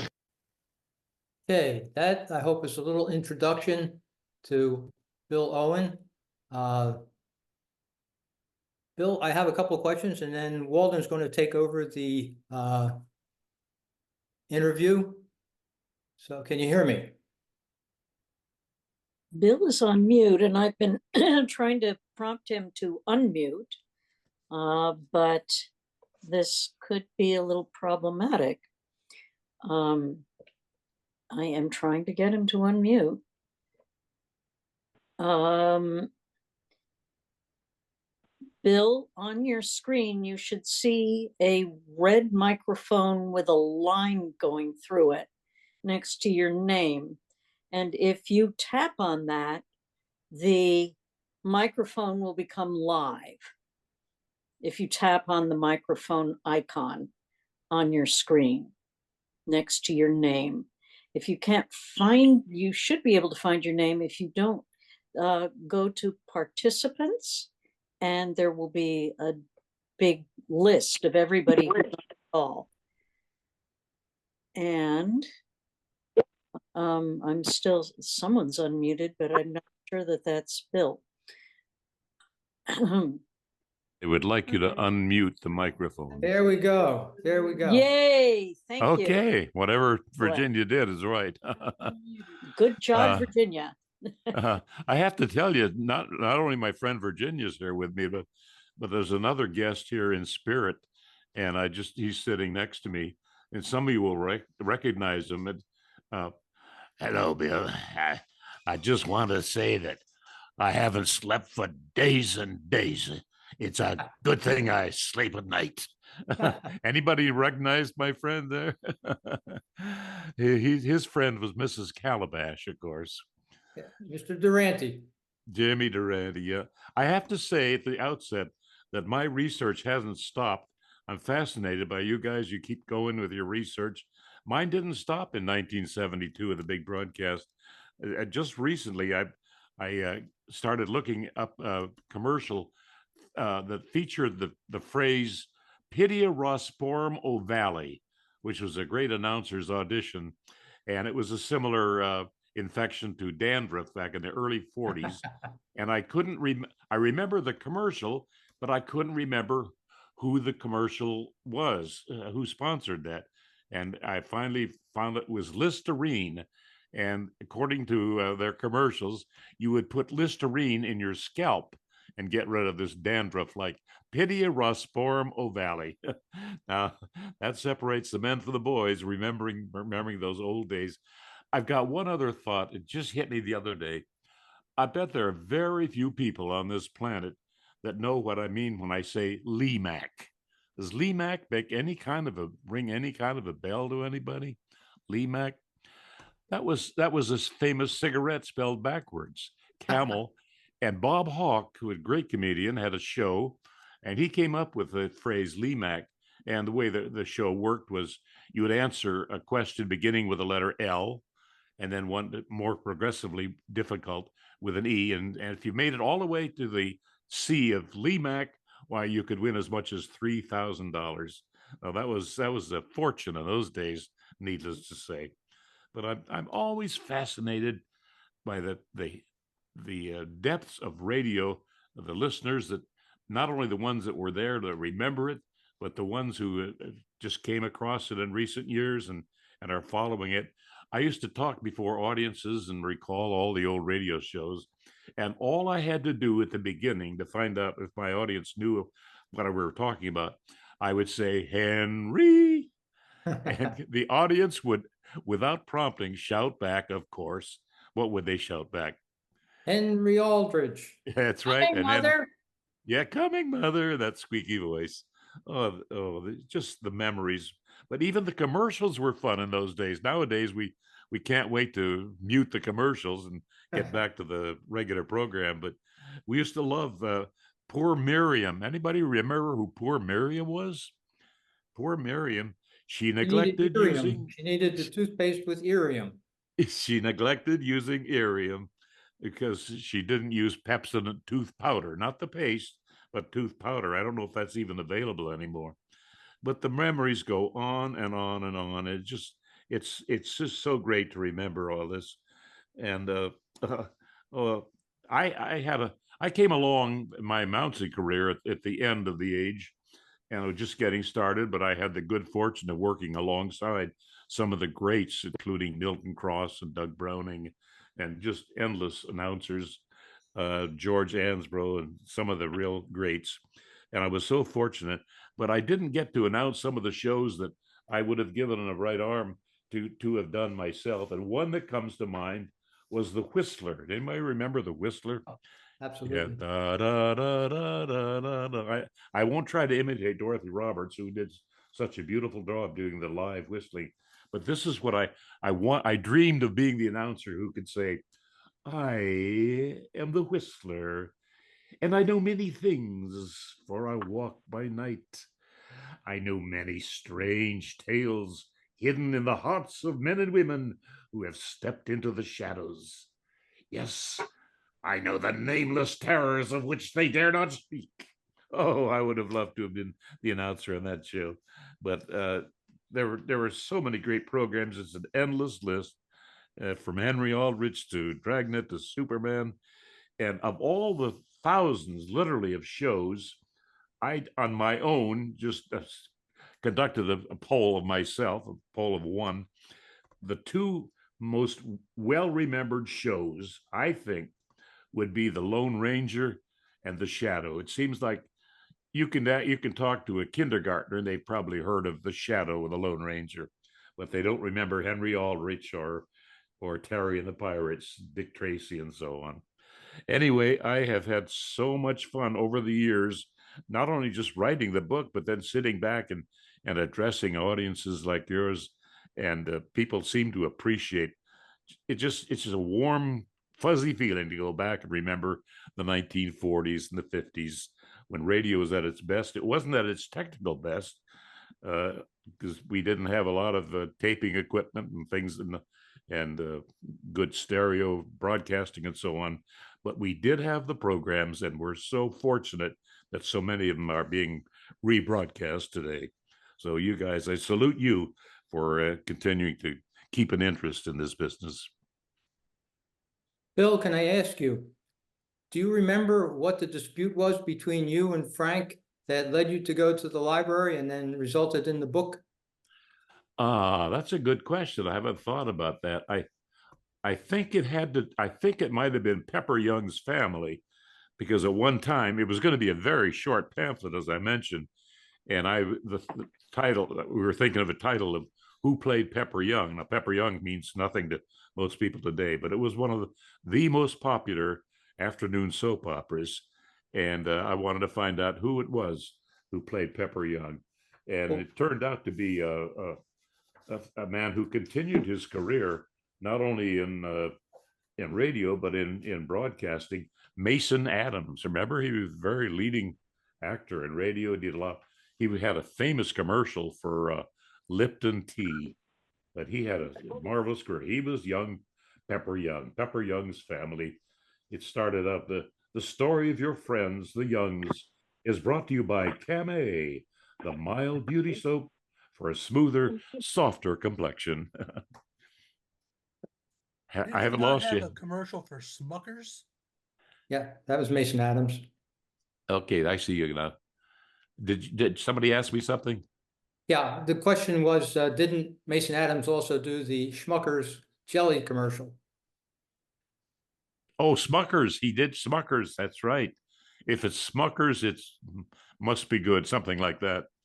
Speaker 2: Okay, that I hope is a little introduction to Bill Owen. Bill, I have a couple of questions, and then Waldon's going to take over the interview. So can you hear me?
Speaker 1: Bill is on mute, and I've been trying to prompt him to unmute, but this could be a little problematic. I am trying to get him to unmute. Bill, on your screen, you should see a red microphone with a line going through it next to your name. And if you tap on that, the microphone will become live. If you tap on the microphone icon on your screen next to your name. If you can't find, you should be able to find your name. If you don't, go to participants, and there will be a big list of everybody who's on the call. And I'm still, someone's unmuted, but I'm not sure that that's Bill.
Speaker 12: They would like you to unmute the microphone.
Speaker 2: There we go. There we go.
Speaker 1: Yay! Thank you.
Speaker 12: Okay, whatever Virginia did is right.
Speaker 1: Good job, Virginia.
Speaker 12: I have to tell you, not only my friend Virginia's here with me, but there's another guest here in spirit, and he's sitting next to me, and some of you will recognize him. Hello, Bill. I just want to say that I haven't slept for days and days. It's a good thing I sleep at night. Anybody recognize my friend there? His friend was Mrs. Calabash, of course.
Speaker 2: Mr. Durante.
Speaker 12: Jimmy Durante, yeah. I have to say at the outset that my research hasn't stopped. I'm fascinated by you guys. You keep going with your research. Mine didn't stop in 1972 with the big broadcast. Just recently, I started looking up a commercial that featured the phrase "Pitia Rosporum ovale," which was a great announcer's audition, and it was a similar infection to dandruff back in the early 40s. And I couldn't I remember the commercial, but I couldn't remember who the commercial was, who sponsored that. And I finally found it was Listerine. And according to their commercials, you would put Listerine in your scalp and get rid of this dandruff, like Pitia Rosporum ovale. Now, that separates the men from the boys, remembering those old days. I've got one other thought. It just hit me the other day. I bet there are very few people on this planet that know what I mean when I say Lee-Mac. Does Lee-Mac ring any kind of a bell to anybody? Lee-Mac? That was a famous cigarette spelled backwards, Camel. And Bob Hawke, who was a great comedian, had a show, and he came up with the phrase Lee-Mac. And the way the show worked was you would answer a question beginning with the letter L, and then one more progressively difficult with an E. And if you made it all the way to the C of Lee-Mac, why, you could win as much as $3,000. Now, that was a fortune in those days, needless to say. But I'm always fascinated by the depths of radio, the listeners, that not only the ones that were there to remember it, but the ones who just came across it in recent years and are following it. I used to talk before audiences and recall all the old radio shows. And all I had to do at the beginning to find out if my audience knew what we were talking about, I would say, Henry. And the audience would, without prompting, shout back, of course. What would they shout back?
Speaker 2: Henry Aldridge.
Speaker 12: That's right.
Speaker 1: Hey,
Speaker 12: And then,
Speaker 1: mother.
Speaker 12: yeah, coming, mother, that squeaky voice. Just the memories. But even the commercials were fun in those days. Nowadays, we can't wait to mute the commercials and get back to the regular program. But we used to love Poor Miriam. Anybody remember who Poor Miriam was? Poor Miriam. She neglected using.
Speaker 2: She needed the toothpaste with irium.
Speaker 12: She neglected using irium because she didn't use Pepsodent tooth powder, not the paste, but tooth powder. I don't know if that's even available anymore. But the memories go on and on and on. It's just so great to remember all this. And uh, uh, I came along in my announcing career at the end of the age, and I was just getting started, but I had the good fortune of working alongside some of the greats, including Milton Cross and Doug Browning, and just endless announcers, George Ansbro, and some of the real greats. And I was so fortunate, but I didn't get to announce some of the shows that I would have given a right arm to have done myself. And one that comes to mind was the Whistler. Anybody remember the Whistler?
Speaker 2: Absolutely.
Speaker 12: Yeah. Da, da, da, da, da, da, da. I won't try to imitate Dorothy Roberts, who did such a beautiful job doing the live whistling. But this is what I want. I dreamed of being the announcer who could say, I am the Whistler, and I know many things, for I walk by night. I know many strange tales hidden in the hearts of men and women who have stepped into the shadows. Yes, I know the nameless terrors of which they dare not speak. Oh, I would have loved to have been the announcer on that show. But there were so many great programs. It's an endless list, from Henry Aldrich to Dragnet to Superman. And of all the thousands, literally, of shows, I, on my own, just conducted a poll of myself, a poll of one. The two most well-remembered shows, I think, would be the Lone Ranger and the Shadow. It seems like you can talk to a kindergartner and they've probably heard of the Shadow and the Lone Ranger, but they don't remember Henry Aldrich or Terry and the Pirates, Dick Tracy, and so on. Anyway, I have had so much fun over the years, not only just writing the book, but then sitting back and addressing audiences like yours, and people seem to appreciate it's just a warm, fuzzy feeling to go back and remember the 1940s and the 50s when radio was at its best. It wasn't at its technical best because we didn't have a lot of taping equipment and things and good stereo broadcasting and so on. But we did have the programs, and we're so fortunate that so many of them are being rebroadcast today. So you guys, I salute you for continuing to keep an interest in this business.
Speaker 2: Bill, can I ask you, do you remember what the dispute was between you and Frank that led you to go to the library and then resulted in the book?
Speaker 12: That's a good question. I haven't thought about that. I think it might have been Pepper Young's family, because at one time it was going to be a very short pamphlet, as I mentioned. And the title, we were thinking of a title of Who Played Pepper Young? Now, Pepper Young means nothing to most people today, but it was one of the most popular afternoon soap operas. And I wanted to find out who it was who played Pepper Young. And it turned out to be a man who continued his career not only in radio but in broadcasting. Mason Adams, remember, he was a very leading actor in radio. Did a lot. He had a famous commercial for Lipton tea, but he had a marvelous career. He was young Pepper Young, Pepper Young's family. It started out the story of your friends, the Youngs, is brought to you by Camay, the mild beauty soap for a smoother, softer complexion. I haven't lost you.
Speaker 7: A commercial for Smuckers?
Speaker 2: Yeah, that was Mason Adams.
Speaker 12: Okay, I see you now. Did somebody ask me something?
Speaker 2: Yeah, the question was, didn't Mason Adams also do the Schmuckers jelly commercial?
Speaker 12: Oh, Smuckers. He did Smuckers. That's right. If it's Smuckers, it must be good. Something like that.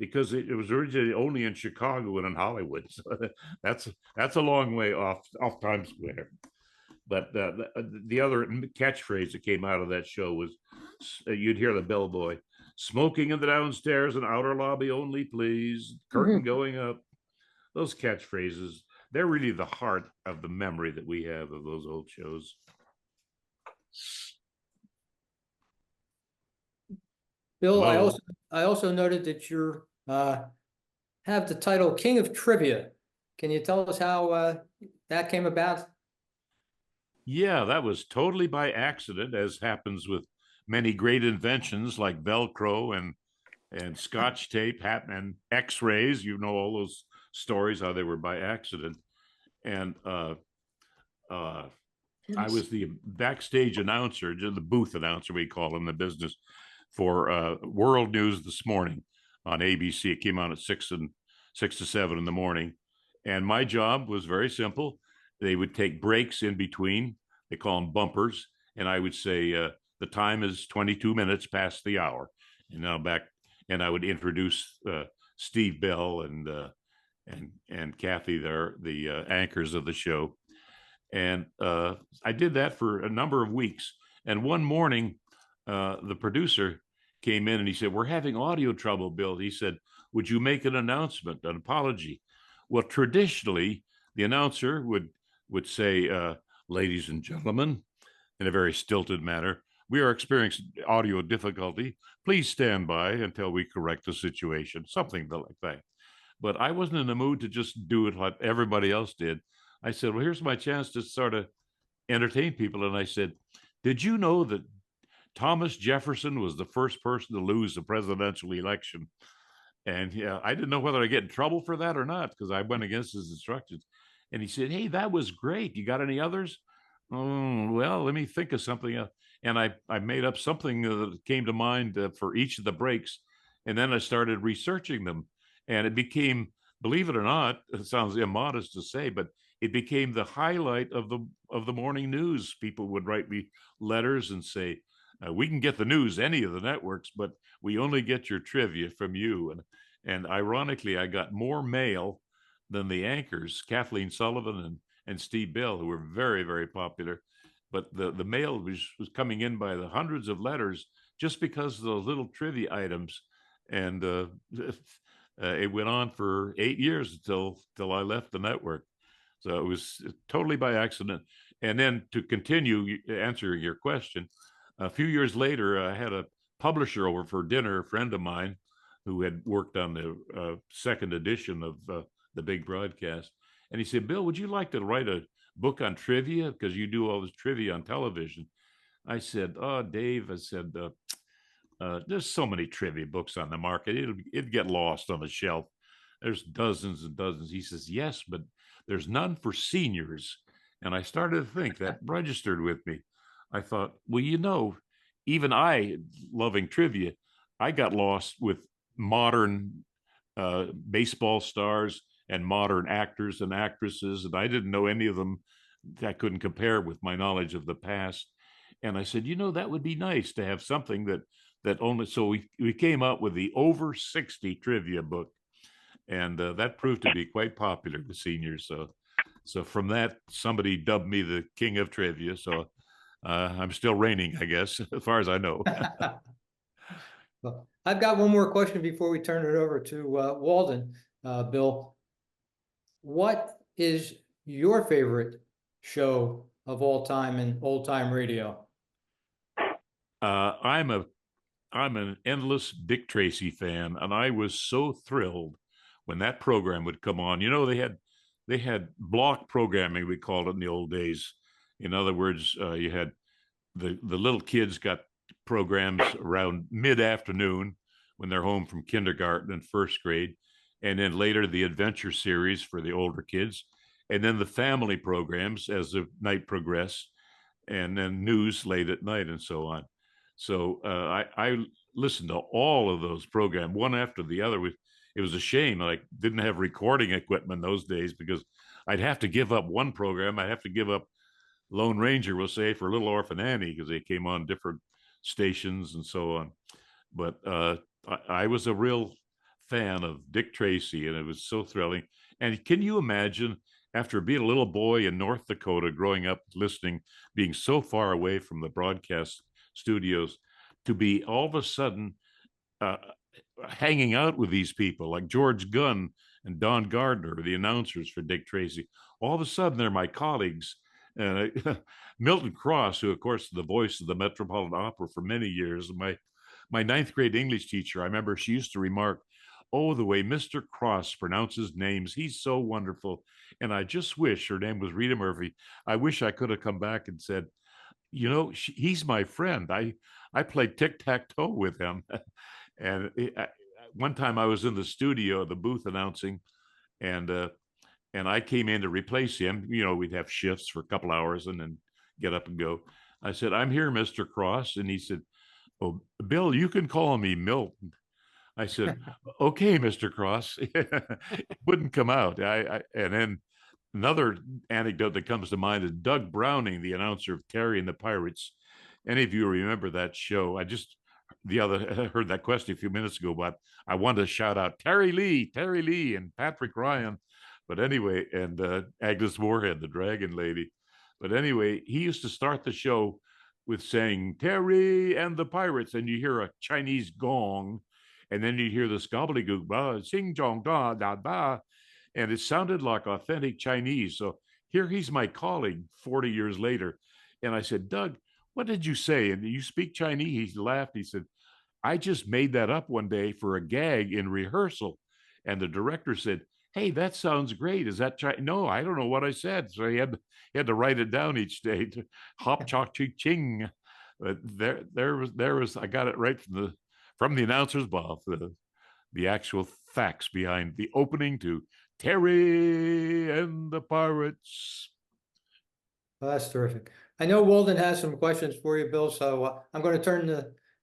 Speaker 12: because it was originally only in Chicago and in Hollywood. So that's a long way off Times Square. But the other catchphrase that came out of that show was, you'd hear the bellboy, "Smoking in the downstairs and outer lobby only, please. Curtain going up." Those catchphrases, they're really the heart of the memory that we have of those old shows.
Speaker 2: Bill,
Speaker 12: Hello?
Speaker 2: I also noted that you have the title King of Trivia. Can you tell us how that came about?
Speaker 12: Yeah, that was totally by accident, as happens with many great inventions like Velcro and Scotch tape and X-rays. You know all those stories, how they were by accident. And I was the backstage announcer, the booth announcer, we call in the business, for World News This Morning on ABC. It came on at 6 to 7 in the morning. And my job was very simple. They would take breaks in between. They call them bumpers. And I would say, the time is 22 minutes past the hour. And now back, and I would introduce Steve Bell and Kathy there, the anchors of the show. And I did that for a number of weeks. And one morning, the producer came in and he said, "We're having audio trouble, Bill." He said, "Would you make an announcement, an apology?" Well, traditionally, the announcer would say, "Ladies and gentlemen," in a very stilted manner, "we are experiencing audio difficulty. Please stand by until we correct the situation," something like that. But I wasn't in the mood to just do it like everybody else did. I said, "Well, here's my chance to sort of entertain people." And I said, "Did you know that Thomas Jefferson was the first person to lose the presidential election?" And yeah, I didn't know whether I get in trouble for that or not, because I went against his instructions. And he said, "Hey, that was great. You got any others?" "Oh, well, let me think of something else." And I made up something that came to mind for each of the breaks. And then I started researching them. And it became, believe it or not, it sounds immodest to say, but it became the highlight of the morning news. People would write me letters and say, "We can get the news any of the networks, but we only get your trivia from you." And ironically, I got more mail than the anchors, Kathleen Sullivan and Steve Bell, who were very, very popular. But the mail was coming in by the hundreds of letters just because of those little trivia items. And it went on for 8 years until I left the network. So it was totally by accident. And then to continue answering your question, a few years later, I had a publisher over for dinner, a friend of mine who had worked on the second edition of the big broadcast. And he said, "Bill, would you like to write a book on trivia? Because you do all this trivia on television." I said, "Oh, Dave," I said, "there's so many trivia books on the market. It'd get lost on the shelf. There's dozens and dozens." He says, "Yes, but there's none for seniors." And I started to think that registered with me. I thought, well, even I, loving trivia, I got lost with modern baseball stars and modern actors and actresses, and I didn't know any of them. I couldn't compare with my knowledge of the past. And I said, that would be nice to have something that only. So we came up with the Over 60 trivia book, and that proved to be quite popular with seniors. So from that, somebody dubbed me the King of Trivia. So I'm still reigning, I guess, as far as I know.
Speaker 2: Well, I've got one more question before we turn it over to Waldon. Bill, what is your favorite show of all time in old time radio?
Speaker 12: I'm an endless Dick Tracy fan, and I was so thrilled when that program would come on. They had block programming, we called it in the old days. In other words, you had the little kids got programs around mid-afternoon when they're home from kindergarten and first grade, and then later the adventure series for the older kids, and then the family programs as the night progressed, and then news late at night and so on. So I listened to all of those programs, one after the other. It was a shame I didn't have recording equipment those days, because I'd have to give up one program. I'd have to give up Lone Ranger, we'll say, for Little Orphan Annie, because they came on different stations and so on. But I was a real fan of Dick Tracy, and it was so thrilling. And can you imagine, after being a little boy in North Dakota, growing up listening, being so far away from the broadcast studios, to be all of a sudden uh, hanging out with these people like George Gunn and Don Gardner, the announcers for Dick Tracy. All of a sudden, they're my colleagues. Milton Cross, who, of course, is the voice of the Metropolitan Opera for many years, my ninth grade English teacher, I remember she used to remark, "Oh, the way Mr. Cross pronounces names, he's so wonderful." And I just wish, her name was Rita Murphy, I wish I could have come back and said, you know, he's my friend. I played tic-tac-toe with him. And one time I was in the studio, the booth announcing, and I came in to replace him. You know, we'd have shifts for a couple hours and then get up and go. I said, "I'm here, Mr. Cross." And he said, "Oh, Bill, you can call me Milton." I said, "Okay, Mr. Cross." It wouldn't come out. And then another anecdote that comes to mind is Doug Browning, the announcer of Terry and the Pirates. Any of you remember that show? I just heard that question a few minutes ago, but I wanted to shout out Terry Lee, and Patrick Ryan. But anyway, and Agnes Moorehead, the Dragon Lady. But anyway, he used to start the show with saying Terry and the Pirates, and you hear a Chinese gong, and then you hear this gobbledygook, ba, sing jong da da ba, and it sounded like authentic Chinese. So here he's my colleague 40 years later. And I said, "Doug, what did you say? And you speak Chinese?" He laughed. He said, "I just made that up one day for a gag in rehearsal." And the director said, "Hey, that sounds great. Is that Chinese?" "No, I don't know what I said." So he had to write it down each day to hop chok ching ching. But there was I got it right from the announcer's mouth, the actual facts behind the opening to Terry and the Pirates.
Speaker 2: Well, that's terrific. I know Walden has some questions for you, Bill, so I'm going to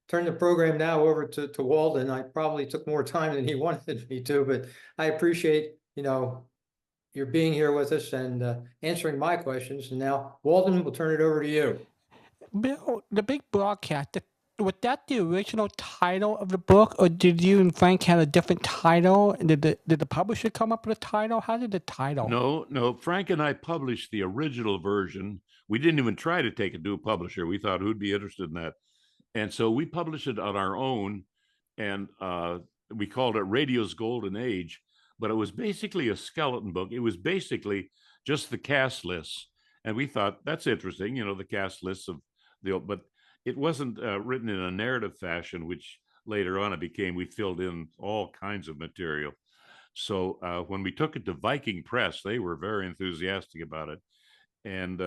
Speaker 2: turn the program now over to Walden. I probably took more time than he wanted me to, but I appreciate, your being here with us and answering my questions. And now, Walden, we'll turn it over to you.
Speaker 13: Bill, the big broadcast, was that the original title of the book, or did you and Frank have a different title? Did the publisher come up with a title? How did the title?
Speaker 12: No. Frank and I published the original version. We didn't even try to take it to a publisher. We thought, who'd be interested in that? And so we published it on our own, and we called it Radio's Golden Age. But it was basically a skeleton book. It was basically just the cast lists. And we thought, that's interesting, the cast lists of but it wasn't written in a narrative fashion, which later on it became. We filled in all kinds of material. So when we took it to Viking Press, they were very enthusiastic about it. And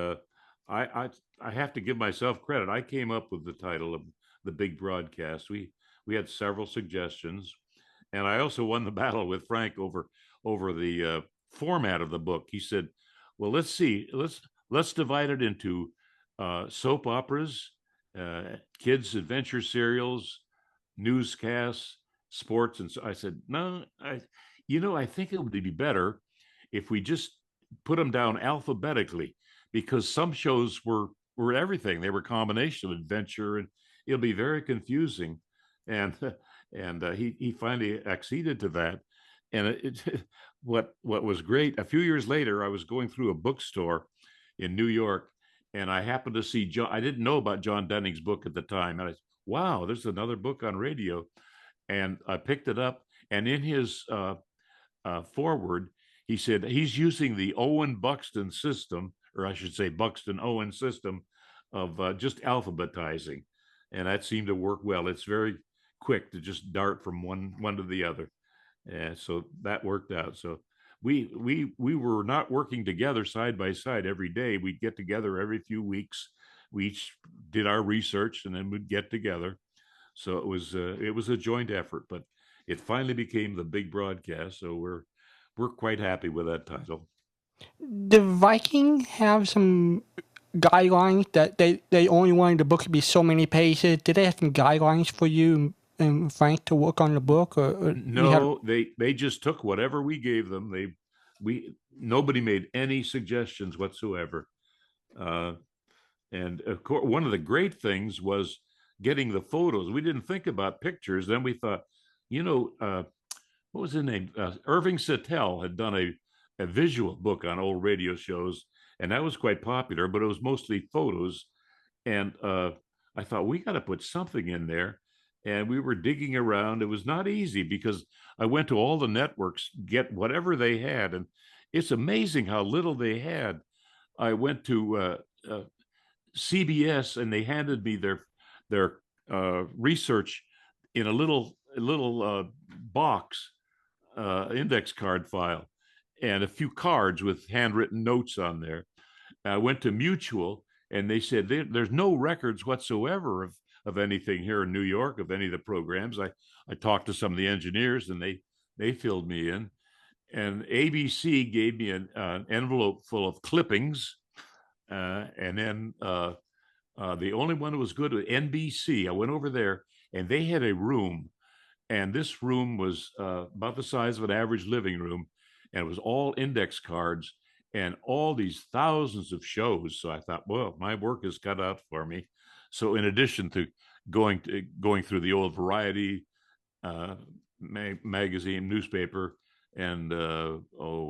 Speaker 12: I have to give myself credit. I came up with the title of the big broadcast. We had several suggestions, and I also won the battle with Frank over the format of the book. He said, "Well, let's see, let's divide it into soap operas, kids' adventure serials, newscasts, sports." And so I said, "No, I think it would be better if we just put them down alphabetically, because some shows were everything. They were a combination of adventure, and it'll be very confusing." And he finally acceded to that. And what was great, a few years later, I was going through a bookstore in New York, and I happened to see John. I didn't know about John Dunning's book at the time, and I said, "Wow, there's another book on radio." And I picked it up, and in his foreword, he said he's using the Owen Buxton system, or I should say Buxton Owen system, of just alphabetizing, and that seemed to work well. It's very quick to just dart from one to the other, and so that worked out. So we were not working together side by side every day. We'd get together every few weeks. We each did our research, and then we'd get together. So it was a joint effort, but it finally became the big broadcast. So we're quite happy with that title.
Speaker 13: Did Viking have some guidelines that they only wanted the book to be so many pages? Did they have some guidelines for you and Frank to work on the book? Or
Speaker 12: no, they just took whatever we gave them. Nobody made any suggestions whatsoever. And of course, one of the great things was getting the photos. We didn't think about pictures. Then we thought, what was his name? Irving Sittel had done a visual book on old radio shows, and that was quite popular, but it was mostly photos. And I thought, we got to put something in there. And we were digging around. It was not easy because I went to all the networks, get whatever they had. And it's amazing how little they had. I went to CBS and they handed me their research in a little box, index card file, and a few cards with handwritten notes on there. I went to Mutual, and they said there's no records whatsoever of anything here in New York, of any of the programs. I talked to some of the engineers, and they filled me in. And ABC gave me an envelope full of clippings, and then the only one that was good was NBC. I went over there, and they had a room, and this room was about the size of an average living room, and it was all index cards and all these thousands of shows. So I thought, well, my work is cut out for me. So in addition to going through the old Variety magazine, newspaper, and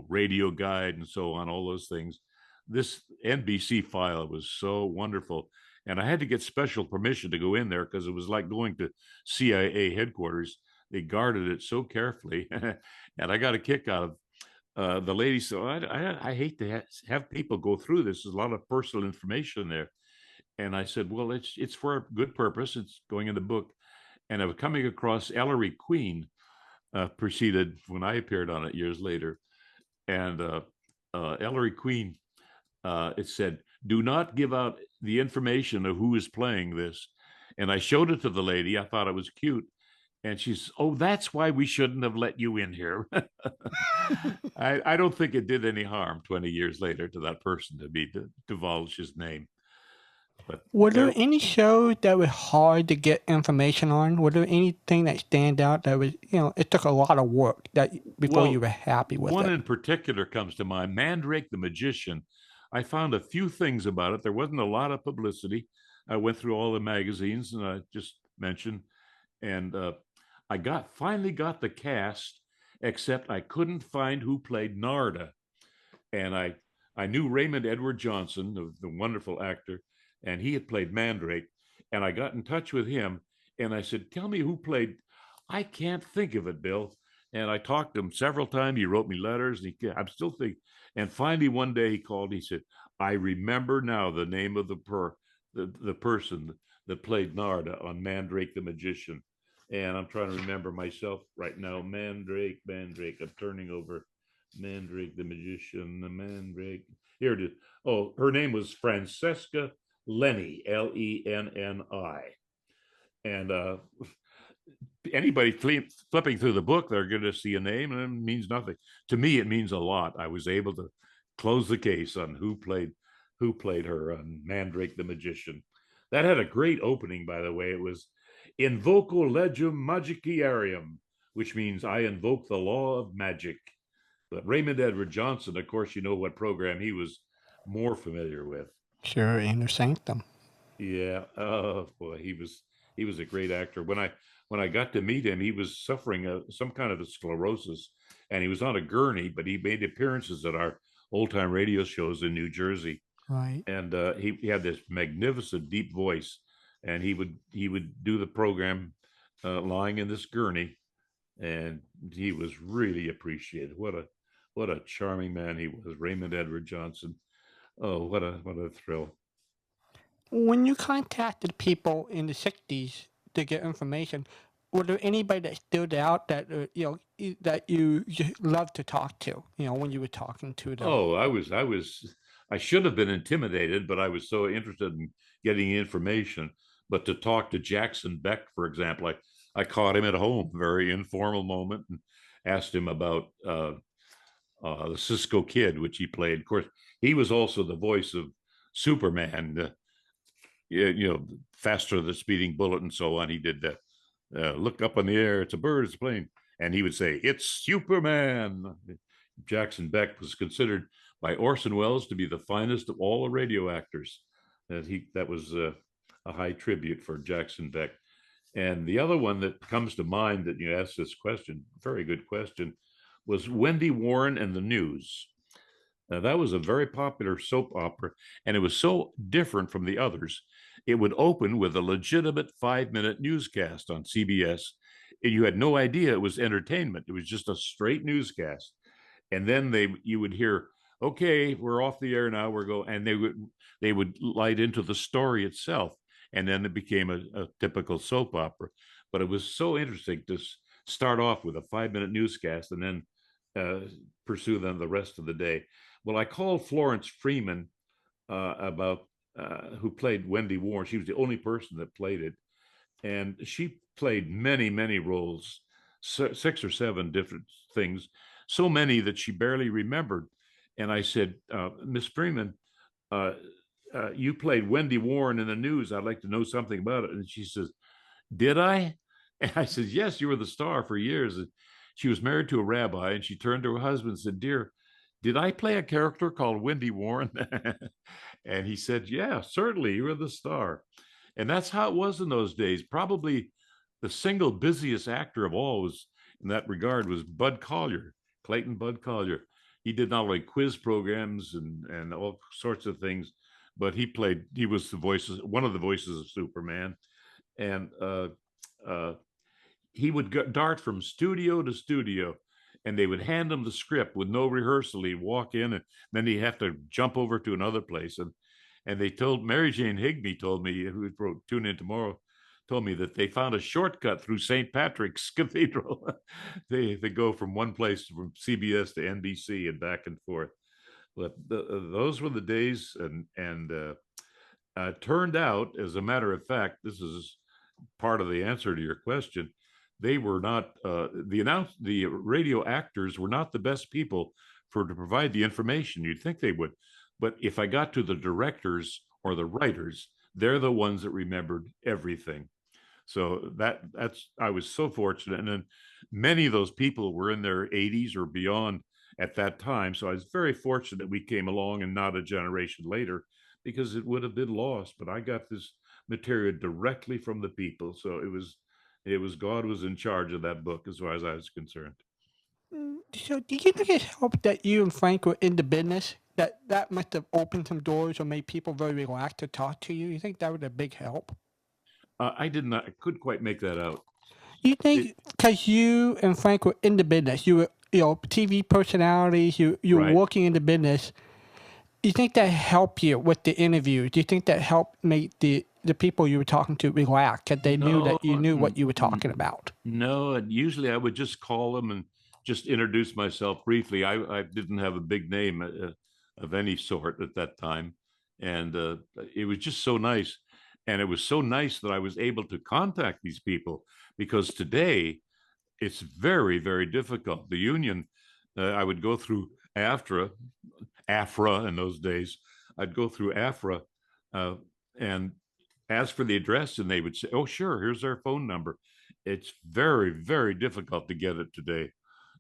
Speaker 12: radio guide, and so on, all those things, this NBC file was so wonderful. And I had to get special permission to go in there because it was like going to CIA headquarters. They guarded it so carefully. And I got a kick out of the lady. So I hate to have people go through this. There's a lot of personal information there. And I said, well, it's for a good purpose. It's going in the book. And I was coming across Ellery Queen, preceded when I appeared on it years later. And Ellery Queen, it said, do not give out the information of who is playing this. And I showed it to the lady. I thought it was cute. And she's, oh, that's why we shouldn't have let you in here. I don't think it did any harm 20 years later to that person to divulge his name. But
Speaker 13: were there any shows that were hard to get information on? Were there anything that stand out that was, it took a lot of work before you were happy with it?
Speaker 12: One in particular comes to mind, Mandrake the Magician. I found a few things about it. There wasn't a lot of publicity. I went through all the magazines and I just mentioned, and I finally got the cast, except I couldn't find who played Narda. And I knew Raymond Edward Johnson, the wonderful actor, and he had played Mandrake. And I got in touch with him and I said, tell me who played. I can't think of it, Bill. And I talked to him several times. He wrote me letters. I'm still thinking. And finally, one day he called. He said, I remember now the name of the person that played Narda on Mandrake the Magician. And I'm trying to remember myself right now. Mandrake. I'm turning over. Mandrake the Magician. The Mandrake. Here it is. Oh, her name was Francesca Lenny, Lenni. And anybody flipping through the book, they're going to see a name, and it means nothing. To me, it means a lot. I was able to close the case on who played her on Mandrake the Magician. That had a great opening, by the way. It was Invoco Legum Magiciarium, which means I invoke the law of magic. But Raymond Edward Johnson, of course, you know what program he was more familiar with.
Speaker 13: Sure, Inner Sanctum.
Speaker 12: Yeah. Oh boy, he was a great actor. When I got to meet him, he was suffering some kind of a sclerosis, and he was on a gurney, but he made appearances at our old time radio shows in New Jersey.
Speaker 13: Right.
Speaker 12: And he had this magnificent deep voice, and he would do the program lying in this gurney, and he was really appreciated. What a charming man he was, Raymond Edward Johnson. Oh, what a thrill.
Speaker 13: When you contacted people in the 60s to get information, were there anybody that stood out that that you loved to talk to, when you were talking to them?
Speaker 12: Oh, I should have been intimidated, but I was so interested in getting information. But to talk to Jackson Beck, for example, I caught him at home, very informal moment, and asked him about the Cisco Kid, which he played. Of course, he was also the voice of Superman, faster than speeding bullet and so on. He did that. Look up in the air, it's a bird, it's a plane. And he would say, it's Superman. Jackson Beck was considered by Orson Welles to be the finest of all the radio actors. That was a high tribute for Jackson Beck. And the other one that comes to mind that you asked this question, very good question, was Wendy Warren and the News. Now, that was a very popular soap opera, and it was so different from the others. It would open with a legitimate 5-minute newscast on CBS, and you had no idea it was entertainment. It was just a straight newscast. And then you would hear, okay, we're off the air now, we're going, and they would light into the story itself. And then it became a typical soap opera. But it was so interesting to start off with a 5-minute newscast and then pursue them the rest of the day. Well, I called Florence Freeman who played Wendy Warren. She was the only person that played it. And she played many, many roles, 6 or 7 different things, so many that she barely remembered. And I said, Miss Freeman, you played Wendy Warren in the News. I'd like to know something about it. And she says, did I? And I said, yes, you were the star for years. And she was married to a rabbi, and she turned to her husband and said, dear, did I play a character called Wendy Warren? And he said, yeah, certainly, you were the star. And that's how it was in those days. Probably the single busiest actor of all was, in that regard, was Bud Collyer, Clayton Bud Collyer. He did not only quiz programs and all sorts of things, but he was one of the voices of Superman. And he would dart from studio to studio, and they would hand him the script with no rehearsal. He'd walk in, and then he'd have to jump over to another place. And they told, Mary Jane Higbee told me, who wrote Tune In Tomorrow, told me that they found a shortcut through St. Patrick's Cathedral. They go from one place, from CBS to NBC and back and forth. But those were the days, and turned out, as a matter of fact, this is part of the answer to your question, they were not, the radio actors were not the best people to provide the information. You'd think they would. But if I got to the directors or the writers, they're the ones that remembered everything. So I was so fortunate. And then many of those people were in their 80s or beyond at that time. So I was very fortunate we came along and not a generation later, because it would have been lost. But I got this material directly from the people. So it was God was in charge of that book as far as I was concerned.
Speaker 13: So do you think it helped that you and Frank were in the business? That must have opened some doors or made people very relaxed to talk to you? You think that was a big help?
Speaker 12: I couldn't quite make that out.
Speaker 13: You think because you and Frank were in the business, you were TV personalities, you were
Speaker 12: Right.
Speaker 13: working in the business, you think that helped you with the interview? Do you think that helped make the people you were talking to relax, that they knew that you knew what you were talking about?
Speaker 12: No, and usually I would just call them and just introduce myself briefly. I didn't have a big name of any sort at that time. And it was just so nice. And it was so nice that I was able to contact these people, because today it's very, very difficult. The union, I would go through AFRA in those days. I'd go through AFRA and ask for the address, and they would say, oh, sure, here's our phone number. It's very, very difficult to get it today.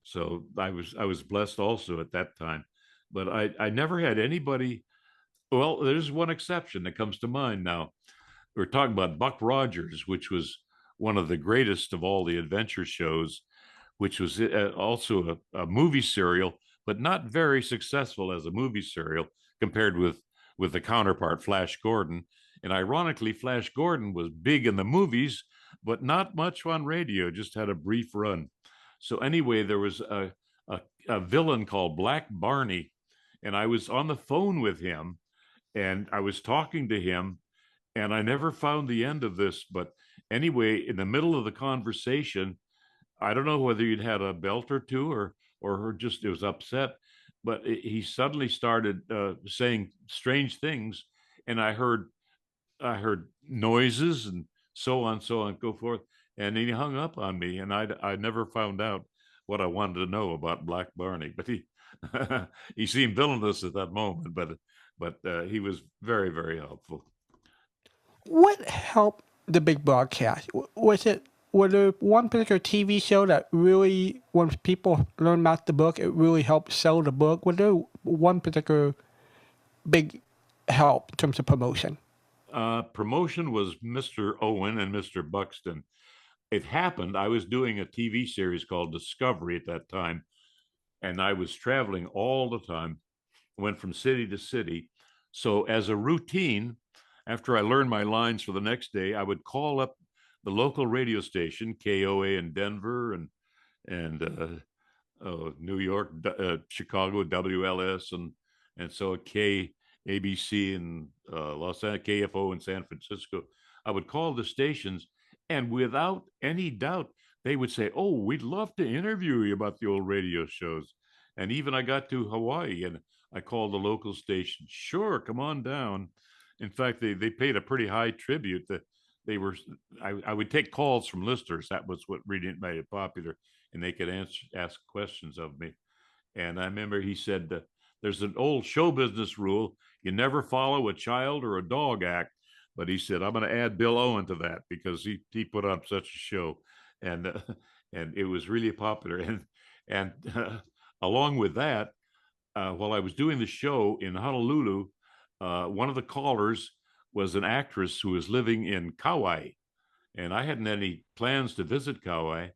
Speaker 12: So I was blessed also at that time. But I never had anybody. Well, there's one exception that comes to mind now. We're talking about Buck Rogers, which was one of the greatest of all the adventure shows, which was also a movie serial, but not very successful as a movie serial compared with the counterpart, Flash Gordon. And ironically, Flash Gordon was big in the movies, but not much on radio, just had a brief run. So anyway, there was a villain called Black Barney, and I was on the phone with him, and I was talking to him, and I never found the end of this. But anyway, in the middle of the conversation, I don't know whether he'd had a belt or two or just it was upset, but he suddenly started saying strange things, and I heard noises and so on, go forth. And he hung up on me, and I never found out what I wanted to know about Black Barney. But he seemed villainous at that moment, but he was very, very helpful.
Speaker 13: What helped the big broadcast? Was there one particular TV show that really, when people learned about the book, it really helped sell the book? Was there one particular big help in terms of promotion?
Speaker 12: Promotion was Mr. Owen and Mr. Buxton. It happened, I was doing a TV series called Discovery at that time, and I was traveling all the time, went from city to city. So as a routine, after I learned my lines for the next day, I would call up the local radio station, KOA in Denver and New York, Chicago, WLS, and so KABC in Los Angeles, KFO in San Francisco. I would call the stations, and without any doubt, they would say, "Oh, we'd love to interview you about the old radio shows." And even I got to Hawaii, and I called the local station. Sure, come on down. In fact, they paid a pretty high tribute. That they were, I would take calls from listeners. That was what really made it popular, and they could ask questions of me. And I remember he said, there's an old show business rule. You never follow a child or a dog act. But he said, I'm going to add Bill Owen to that because he put on such a show. And it was really popular. And along with that, while I was doing the show in Honolulu, one of the callers was an actress who was living in Kauai. And I hadn't any plans to visit Kauai,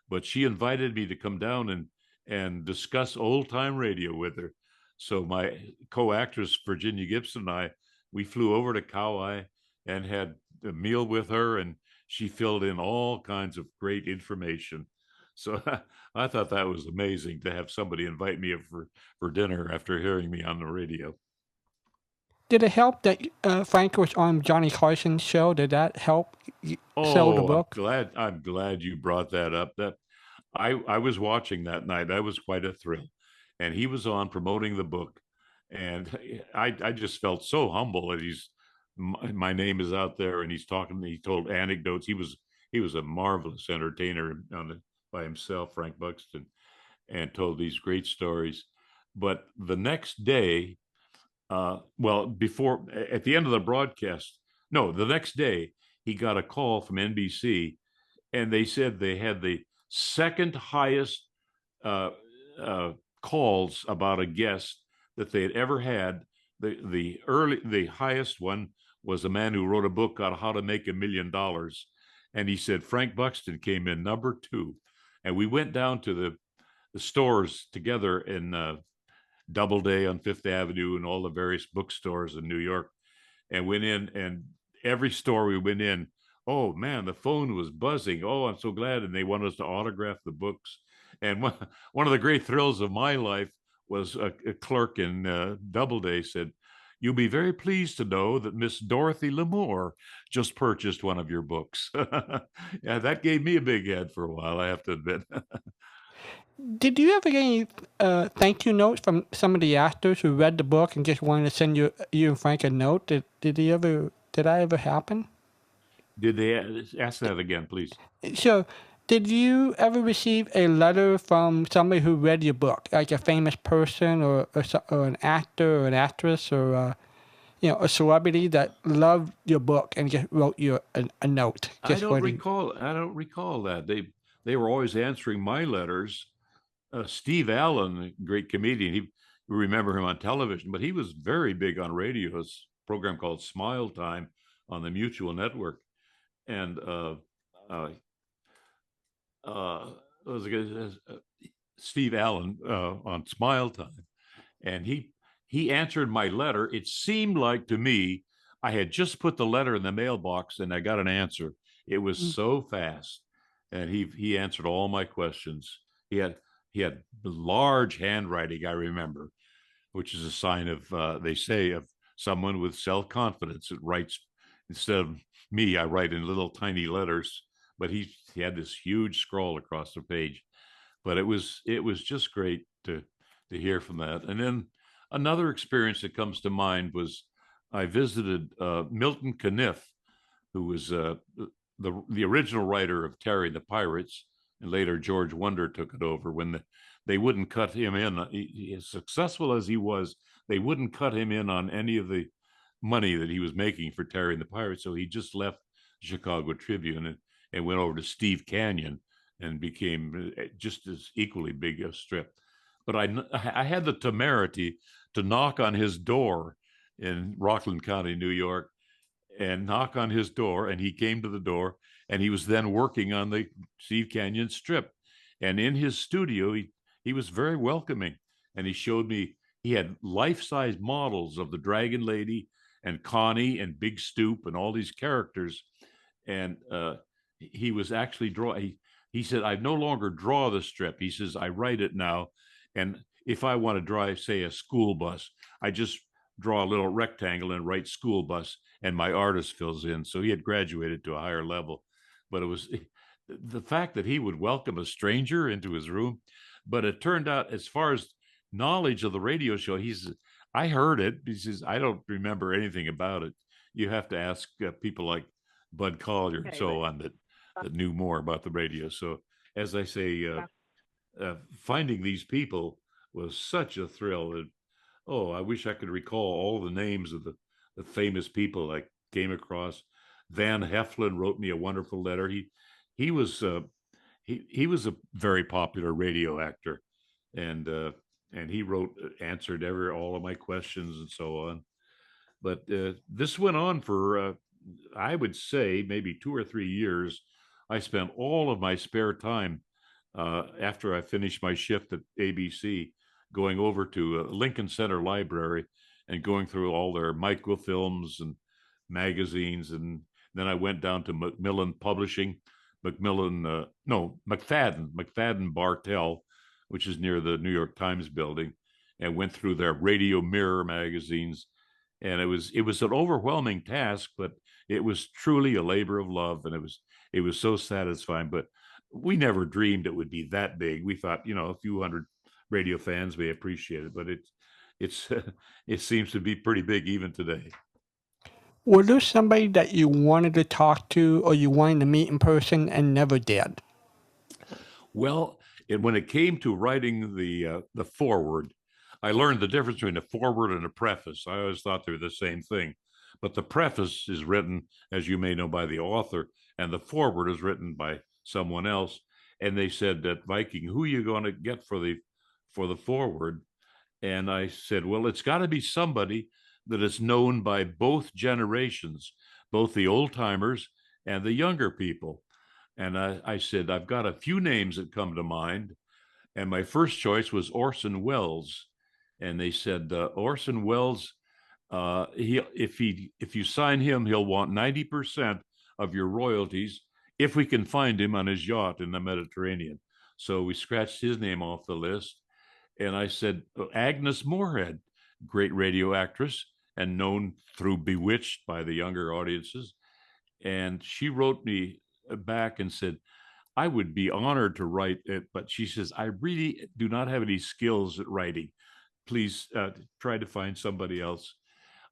Speaker 12: but she invited me to come down and discuss old time radio with her. So my co-actress, Virginia Gibson, and I, we flew over to Kauai and had a meal with her, and she filled in all kinds of great information. So I thought that was amazing to have somebody invite me for dinner after hearing me on the radio.
Speaker 13: Did it help that Frank was on Johnny Carson's show? Did that help sell the book?
Speaker 12: I'm glad you brought that up. That I was watching that night. That was quite a thrill. And he was on promoting the book. And I just felt so humble that my name is out there and he's talking. He told anecdotes. He was a marvelous entertainer by himself, Frank Buxton, and told these great stories. But the next day, before at the end of the broadcast, no, the next day he got a call from NBC, and they said they had the second highest calls about a guest that they had ever had. The highest one was a man who wrote a book on how to make $1 million, and he said Frank Buxton came in number 2, and we went down to the stores together in Doubleday on Fifth Avenue and all the various bookstores in New York, and went in, and every store we went in, oh man, the phone was buzzing. Oh, I'm so glad. And they wanted us to autograph the books. And one of the great thrills of my life was a clerk in Doubleday said, "You'll be very pleased to know that Miss Dorothy Lamour just purchased one of your books." Yeah, that gave me a big head for a while, I have to admit.
Speaker 13: Did you ever get any thank you notes from some of the actors who read the book and just wanted to send you and Frank a note? Did that ever happen?
Speaker 12: Did they ask that again, please?
Speaker 13: So, did you ever receive a letter from somebody who read your book, like a famous person or an actor or an actress or a celebrity that loved your book and just wrote you a note?
Speaker 12: I don't recall that. They were always answering my letters. Steve Allen, great comedian, we remember him on television, but he was very big on radio. His program called Smile Time on the Mutual Network, and Steve Allen on Smile Time, and he answered my letter. It seemed like to me I had just put the letter in the mailbox and I got an answer. It was so fast, and he answered all my questions. He had large handwriting, I remember, which is a sign of, they say, of someone with self-confidence. It writes, instead of me, I write in little tiny letters, but he had this huge scroll across the page. But it was just great to hear from that. And then another experience that comes to mind was I visited Milton Caniff, who was the original writer of Terry the Pirates, and later George Wonder took it over when they wouldn't cut him in. As successful as he was, they wouldn't cut him in on any of the money that he was making for Terry and the Pirates. So he just left the Chicago Tribune and went over to Steve Canyon and became just as equally big a strip. But I had the temerity to knock on his door in Rockland County, New York, and knock on his door, and he came to the door, and he was then working on the Steve Canyon strip. And in his studio, he was very welcoming, and he showed me, he had life-size models of the Dragon Lady and Connie and Big Stoop and all these characters. And he was actually he said, I no longer draw the strip. He says, I write it now. And if I want to draw, say, a school bus, I just draw a little rectangle and write school bus, and my artist fills in. So he had graduated to a higher level. But it was the fact that he would welcome a stranger into his room. But it turned out, as far as knowledge of the radio show, I heard it. He says, I don't remember anything about it. You have to ask people like Bud Collier and so on that knew more about the radio. So as I say, finding these people was such a thrill. And, I wish I could recall all the names of the famous people I came across. Van Heflin wrote me a wonderful letter. He was he was a very popular radio actor, and he answered all of my questions and so on. But this went on for I would say maybe 2 or 3 years. I spent all of my spare time after I finished my shift at ABC, going over to Lincoln Center Library and going through all their microfilms and magazines. And then I went down to Macmillan Publishing, McFadden Bartell, which is near the New York Times building, and went through their Radio Mirror magazines. And it was an overwhelming task, but it was truly a labor of love, and it was so satisfying. But we never dreamed it would be that big. We thought, a few hundred radio fans may appreciate it, but it seems to be pretty big even today.
Speaker 13: Was there somebody that you wanted to talk to or you wanted to meet in person and never did?
Speaker 12: Well, when it came to writing the foreword, I learned the difference between a foreword and a preface. I always thought they were the same thing. But the preface is written, as you may know, by the author, and the foreword is written by someone else. And they said that, Viking, who are you going to get for the foreword? And I said, well, it's got to be somebody that is known by both generations, both the old timers and the younger people. And I said, I've got a few names that come to mind. And my first choice was Orson Welles. And they said, Orson Welles, if you sign him, he'll want 90% of your royalties if we can find him on his yacht in the Mediterranean. So we scratched his name off the list. And I said, Agnes Moorehead, great radio actress and known through Bewitched by the younger audiences. And she wrote me back and said, I would be honored to write it, but she says, I really do not have any skills at writing. Please try to find somebody else.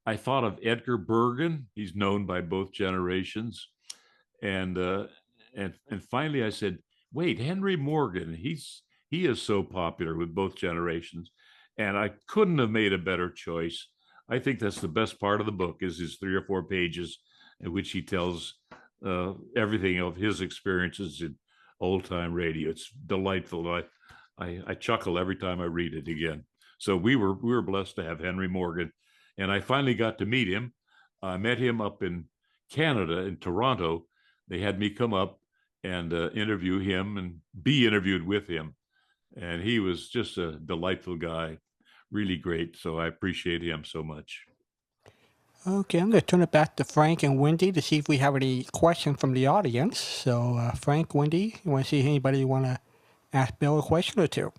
Speaker 12: I thought of Edgar Bergen. He's known by both generations. And finally I said, wait, Henry Morgan, he is so popular with both generations. And I couldn't have made a better choice. I think that's the best part of the book, is his 3 or 4 pages in which he tells everything of his experiences in old-time radio. It's delightful. I chuckle every time I read it again. So we were blessed to have Henry Morgan, and I finally got to meet him. I met him up in Canada, in Toronto. They had me come up and interview him and be interviewed with him. And he was just a delightful guy, really great. So I appreciate him so much.
Speaker 13: Okay, I'm going to turn it back to Frank and Wendy to see if we have any questions from the audience. So Frank, Wendy, you want to see if anybody want to ask Bill a question or two?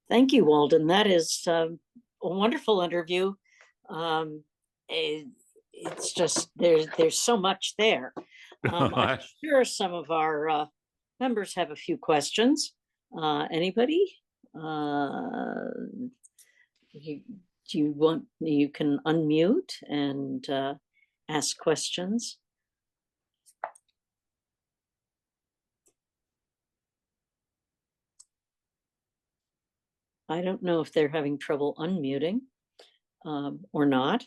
Speaker 1: Thank you, Waldon. That is a wonderful interview. It's just there's so much there. I'm sure some of our members have a few questions. Anybody? You can unmute and ask questions. I don't know if they're having trouble unmuting or not,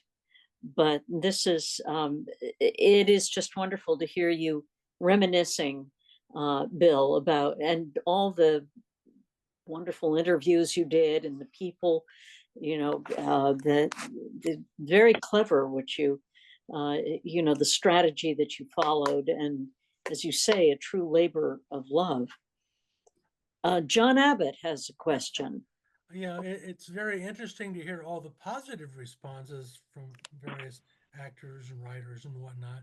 Speaker 1: but this is, it is just wonderful to hear you reminiscing, Bill, about, and all the wonderful interviews you did and the people the very clever, which the strategy that you followed, and as you say, a true labor of love. John Abbott has a question.
Speaker 7: Yeah, it's very interesting to hear all the positive responses from various actors and writers and whatnot.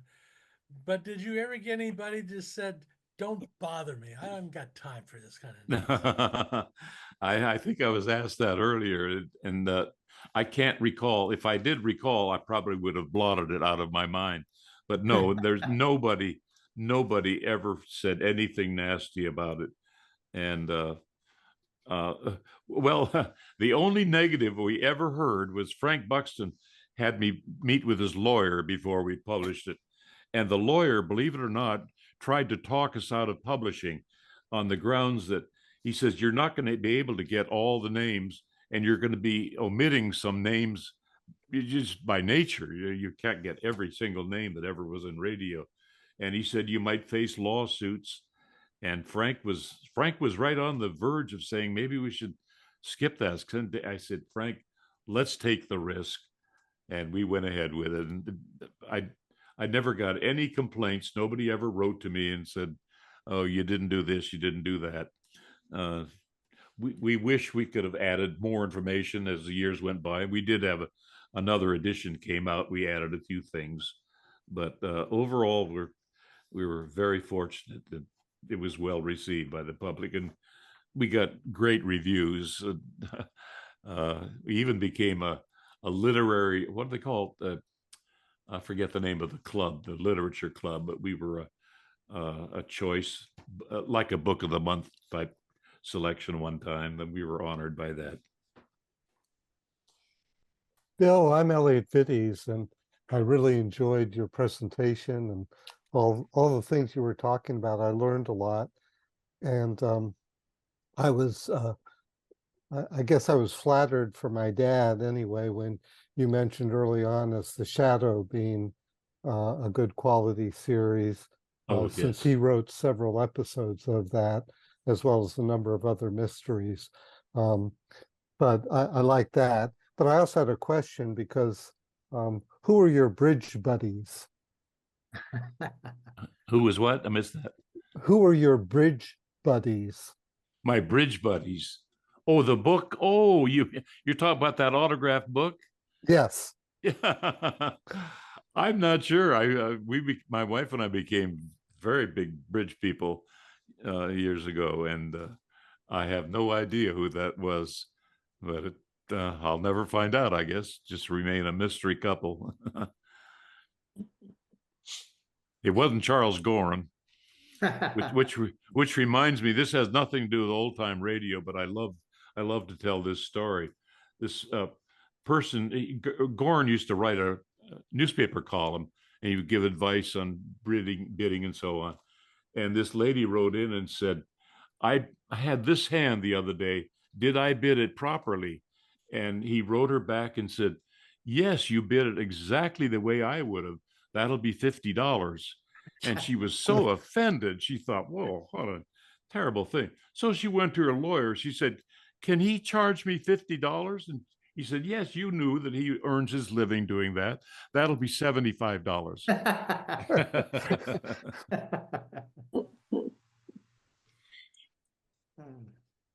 Speaker 7: But did you ever get anybody just said, "Don't bother me. I haven't got time for this kind of nonsense"?
Speaker 12: I think I was asked that earlier, and I can't recall. If I did recall, I probably would have blotted it out of my mind. But no, there's nobody ever said anything nasty about it. And well, the only negative we ever heard was Frank Buxton had me meet with his lawyer before we published it. And the lawyer, believe it or not, tried to talk us out of publishing on the grounds that he says, you're not going to be able to get all the names and you're going to be omitting some names just by nature. You can't get every single name that ever was in radio. And he said, you might face lawsuits. And Frank was right on the verge of saying, maybe we should skip that. I said, Frank, let's take the risk. And we went ahead with it. And I never got any complaints. Nobody ever wrote to me and said, oh, you didn't do this, you didn't do that. We wish we could have added more information as the years went by. We did have another edition came out. We added a few things. But overall, we were very fortunate that it was well received by the public. And we got great reviews. We even became a literary, what do they call it? I forget the name of the club, the literature club, but we were a choice, like a book of the month type selection one time, and we were honored by that.
Speaker 14: Bill, I'm Elliot Vittes, and I really enjoyed your presentation and all the things you were talking about. I learned a lot, and I was, I guess I was flattered for my dad anyway when you mentioned early on as The Shadow being a good quality series, since he wrote several episodes of that, as well as a number of other mysteries. But I like that. But I also had a question because who are your bridge buddies?
Speaker 12: Who was what? I missed that.
Speaker 14: Who are your bridge buddies?
Speaker 12: My bridge buddies. Oh, the book. Oh, you're talking about that autographed book?
Speaker 14: Yes.
Speaker 12: Yeah. I'm not sure. My wife and I became very big bridge people years ago, and I have no idea who that was, but I'll never find out, I guess. Just remain a mystery couple. It wasn't Charles Gorin, which reminds me, this has nothing to do with old time radio, but I love to tell this story. This person, Gorin used to write a newspaper column, and he would give advice on bidding and so on. And this lady wrote in and said, I had this hand the other day. Did I bid it properly? And he wrote her back and said, yes, you bid it exactly the way I would have. That'll be $50. And she was so offended. She thought, whoa, what a terrible thing. So she went to her lawyer. She said, can he charge me $50? And he said, yes, you knew that he earns his living doing that. That'll be $75.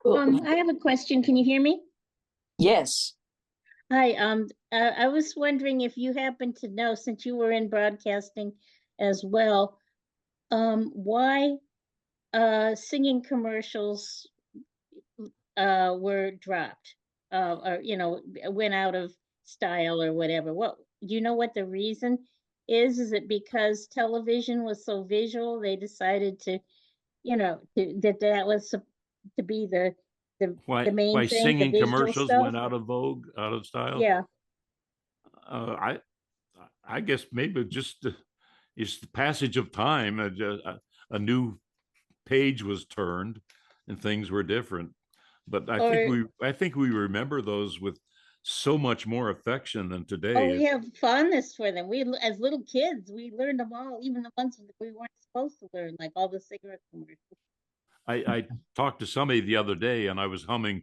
Speaker 15: I have a question. Can you hear me?
Speaker 1: Yes.
Speaker 15: Hi. I was wondering if you happen to know, since you were in broadcasting as well, why singing commercials were dropped, or went out of style or whatever. What do you know what the reason is? Is it because television was so visual they decided to, that was to be the main
Speaker 12: why
Speaker 15: thing,
Speaker 12: singing
Speaker 15: the visual
Speaker 12: commercials
Speaker 15: stuff?
Speaker 12: went out of vogue, out of style?
Speaker 15: Yeah.
Speaker 12: I guess maybe just it's the passage of time. A new page was turned, and things were different. But I think we remember those with so much more affection than today.
Speaker 15: Oh, we have fondness for them. We, as little kids, we learned them all, even the ones that we weren't supposed to learn, like all the cigarette commercials.
Speaker 12: I talked to somebody the other day, and I was humming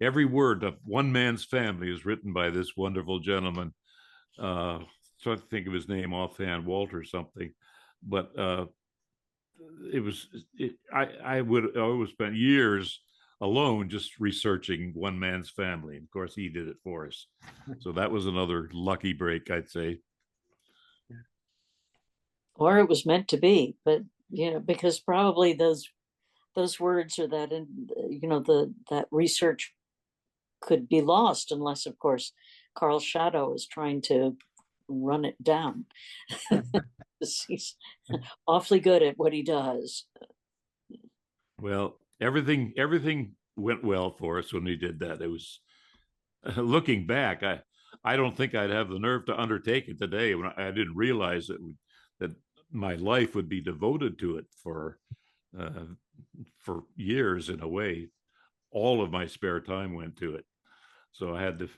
Speaker 12: every word of One Man's Family is written by this wonderful gentleman. Trying to think of his name offhand, Walter something, but I would spend years alone just researching One Man's Family. Of course, he did it for us. So that was another lucky break, I'd say.
Speaker 1: Or it was meant to be, but because probably those words or that that research could be lost unless, of course, Karl Schadow is trying to run it down. He's awfully good at what he does.
Speaker 12: Well, everything went well for us when we did that. It was looking back, I don't think I'd have the nerve to undertake it today when I didn't realize that my life would be devoted to it for years. In a way, all of my spare time went to it. So I had to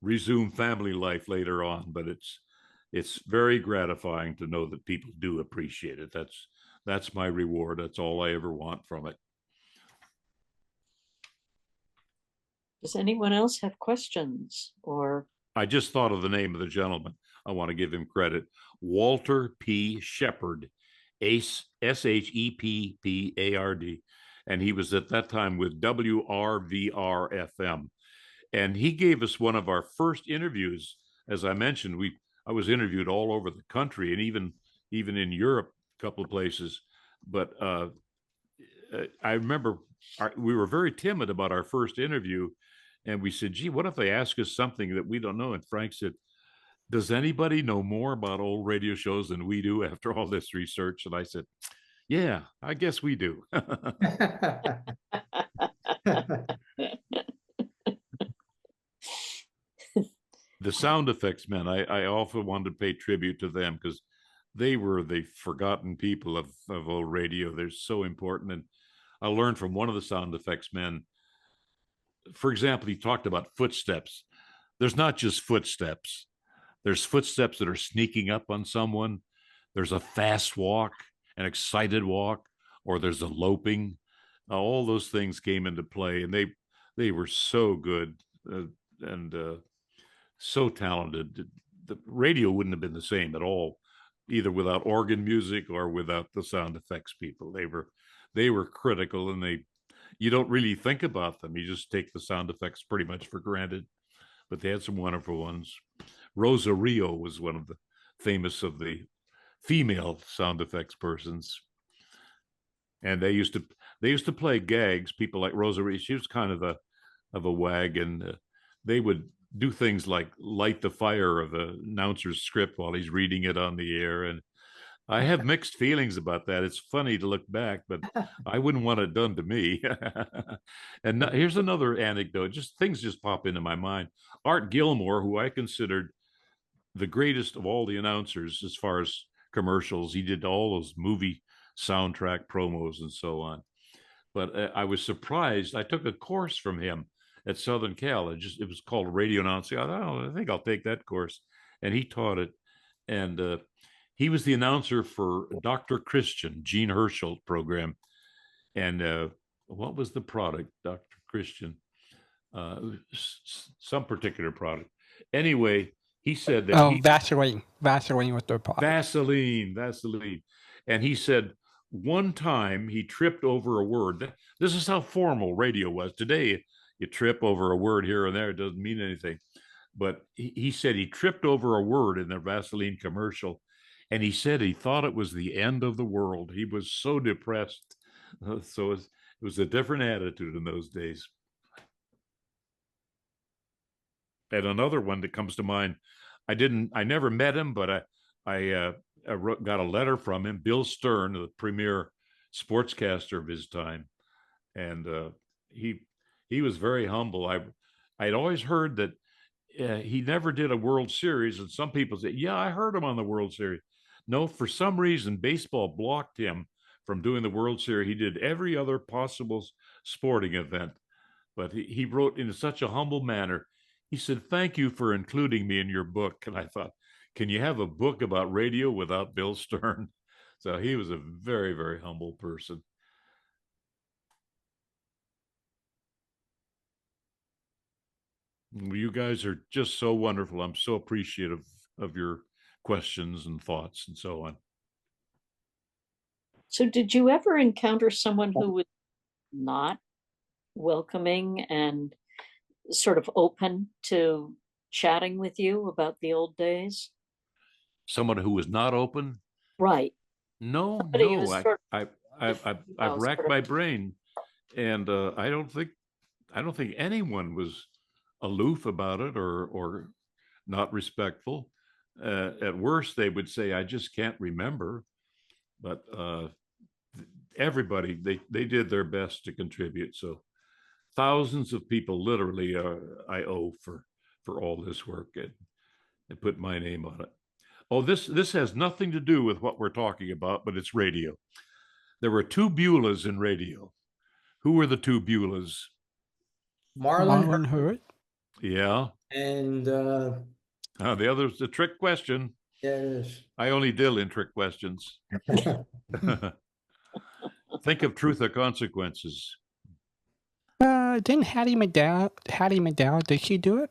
Speaker 12: resume family life later on, but it's very gratifying to know that people do appreciate it. That's my reward. That's all I ever want from it.
Speaker 1: Does anyone else have questions? Or
Speaker 12: I just thought of the name of the gentleman. I want to give him credit. Walter P. Shepard, SHEPPARD. And he was at that time with WRVR-FM. And he gave us one of our first interviews. As I mentioned, I was interviewed all over the country and even in Europe, a couple of places. But I remember we were very timid about our first interview. And we said, gee, what if they ask us something that we don't know? And Frank said, does anybody know more about old radio shows than we do after all this research? And I said, yeah, I guess we do. The sound effects men, I often wanted to pay tribute to them because they were the forgotten people of old radio. They're so important. And I learned from one of the sound effects men. For example, he talked about footsteps. There's not just footsteps. There's footsteps that are sneaking up on someone. There's a fast walk, an excited walk, or there's a loping. All those things came into play, and they were so good and so talented. The radio wouldn't have been the same at all, either without organ music or without the sound effects people. They were critical, and you don't really think about them. You just take the sound effects pretty much for granted, but they had some wonderful ones. Rosa Rio was one of the famous of the female sound effects persons. And they used to play gags. People like Rosa Rio, she was kind of a wag, and they would do things like light the fire of an announcer's script while he's reading it on the air. And I have mixed feelings about that. It's funny to look back, but I wouldn't want it done to me. And here's another anecdote. Things just pop into my mind. Art Gilmore, who I considered the greatest of all the announcers as far as commercials, he did all those movie soundtrack promos and so on. But I was surprised. I took a course from him at Southern Cal. It was called radio announcing. I think I'll take that course. And he taught it. And he was the announcer for Dr. Christian, Gene Herschel program. And what was the product, Dr. Christian? Some particular product. Anyway, he said that
Speaker 13: Vaseline was the product.
Speaker 12: Vaseline. And he said one time he tripped over a word. This is how formal radio was. Today, you trip over a word here and there, it doesn't mean anything. But he said he tripped over a word in the Vaseline commercial, and he said he thought it was the end of the world. He was so depressed. So it was a different attitude in those days. And another one that comes to mind, I never met him, but I got a letter from him, Bill Stern, the premier sportscaster of his time. And he was very humble. I'd always heard that he never did a World Series. And some people say, yeah, I heard him on the World Series. No, for some reason, baseball blocked him from doing the World Series. He did every other possible sporting event. But he wrote in such a humble manner. He said, thank you for including me in your book. And I thought, can you have a book about radio without Bill Stern? So he was a very, very humble person. You guys are just so wonderful. I'm so appreciative of your questions and thoughts and so on.
Speaker 1: So did you ever encounter someone who was not welcoming and sort of open to chatting with you about the old days?
Speaker 12: Someone who was not open?
Speaker 1: Right.
Speaker 12: No,
Speaker 1: Somebody who
Speaker 12: no.
Speaker 1: was sort
Speaker 12: I've racked
Speaker 1: sort of-
Speaker 12: my brain, and I don't think anyone was aloof about it or not respectful. At worst, they would say, "I just can't remember." But everybody, they did their best to contribute. So thousands of people, literally, I owe for all this work, and put my name on it. Oh, this has nothing to do with what we're talking about, but it's radio. There were two Beulahs in radio. Who were the two Beulahs?
Speaker 2: Marlon
Speaker 13: Hurt.
Speaker 12: Yeah.
Speaker 2: and
Speaker 12: The other's a trick question.
Speaker 2: yeah, it is.
Speaker 12: I only deal in trick questions. Think of truth or consequences.
Speaker 13: Didn't Hattie McDowell, did she do it?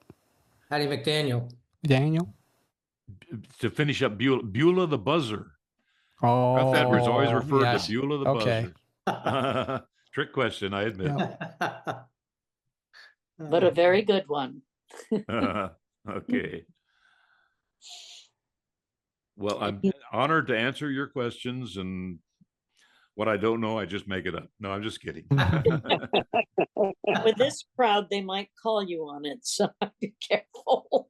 Speaker 2: Hattie McDaniel.
Speaker 13: Daniel?
Speaker 12: To finish up, Beulah the buzzer.
Speaker 13: Oh,
Speaker 12: Ralph Edwards always referred
Speaker 13: yes.
Speaker 12: to Beulah the
Speaker 13: Okay.
Speaker 12: buzzer. Trick question, I admit.
Speaker 1: But a very good one.
Speaker 12: Okay. Well, I'm honored to answer your questions, and what I don't know, I just make it up. No, I'm just kidding.
Speaker 1: With this crowd, they might call you on it, so be careful.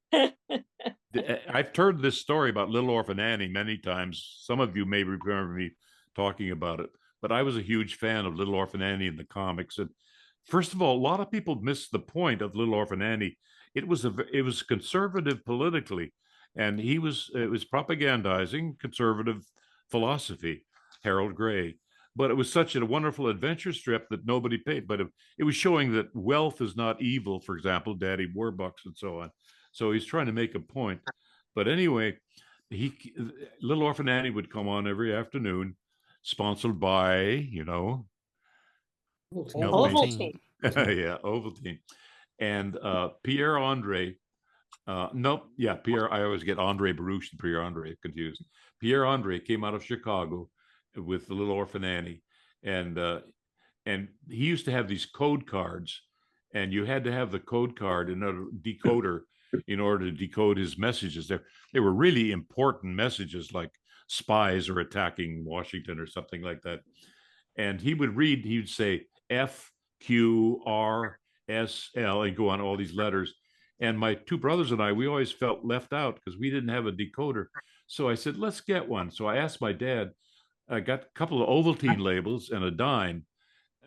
Speaker 12: I've heard this story about Little Orphan Annie many times. Some of you may remember me talking about it, but I was a huge fan of Little Orphan Annie in the comics. And first of all, a lot of people miss the point of Little Orphan Annie. It was conservative politically, and it was propagandizing conservative philosophy, Harold Gray. But it was such a wonderful adventure strip that nobody paid. But it was showing that wealth is not evil, for example, Daddy Warbucks and so on. So he's trying to make a point. But anyway, Little Orphan Annie would come on every afternoon, sponsored by,
Speaker 1: Ovaltine.
Speaker 12: Yeah, Ovaltine. And Pierre Andre, Pierre, I always get Andre Baruch and Pierre Andre confused. Pierre Andre came out of Chicago with the Little Orphan Annie, and he used to have these code cards, and you had to have the code card in a decoder in order to decode his messages. They were really important messages, like spies are attacking Washington or something like that. And he would say F, Q, R, S, L, and go on all these letters. And my two brothers and I, we always felt left out because we didn't have a decoder. So I said, let's get one. So I asked my dad, I got a couple of Ovaltine labels and a dime.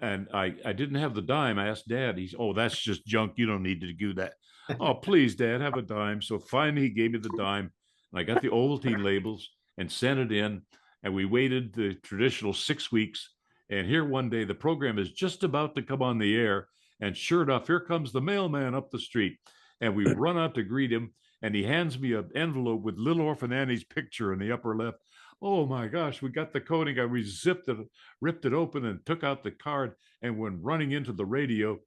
Speaker 12: And I didn't have the dime. I asked Dad. He's, oh, that's just junk. You don't need to do that. Oh, please, Dad, have a dime. So finally, he gave me the dime. And I got the Ovaltine labels and sent it in. And we waited the traditional 6 weeks. And here one day, the program is just about to come on the air. And sure enough, here comes the mailman up the street. And we run out to greet him. And he hands me an envelope with Little Orphan Annie's picture in the upper left. Oh my gosh, we got the coding. We zipped it, ripped it open, and took out the card and went running into the radio.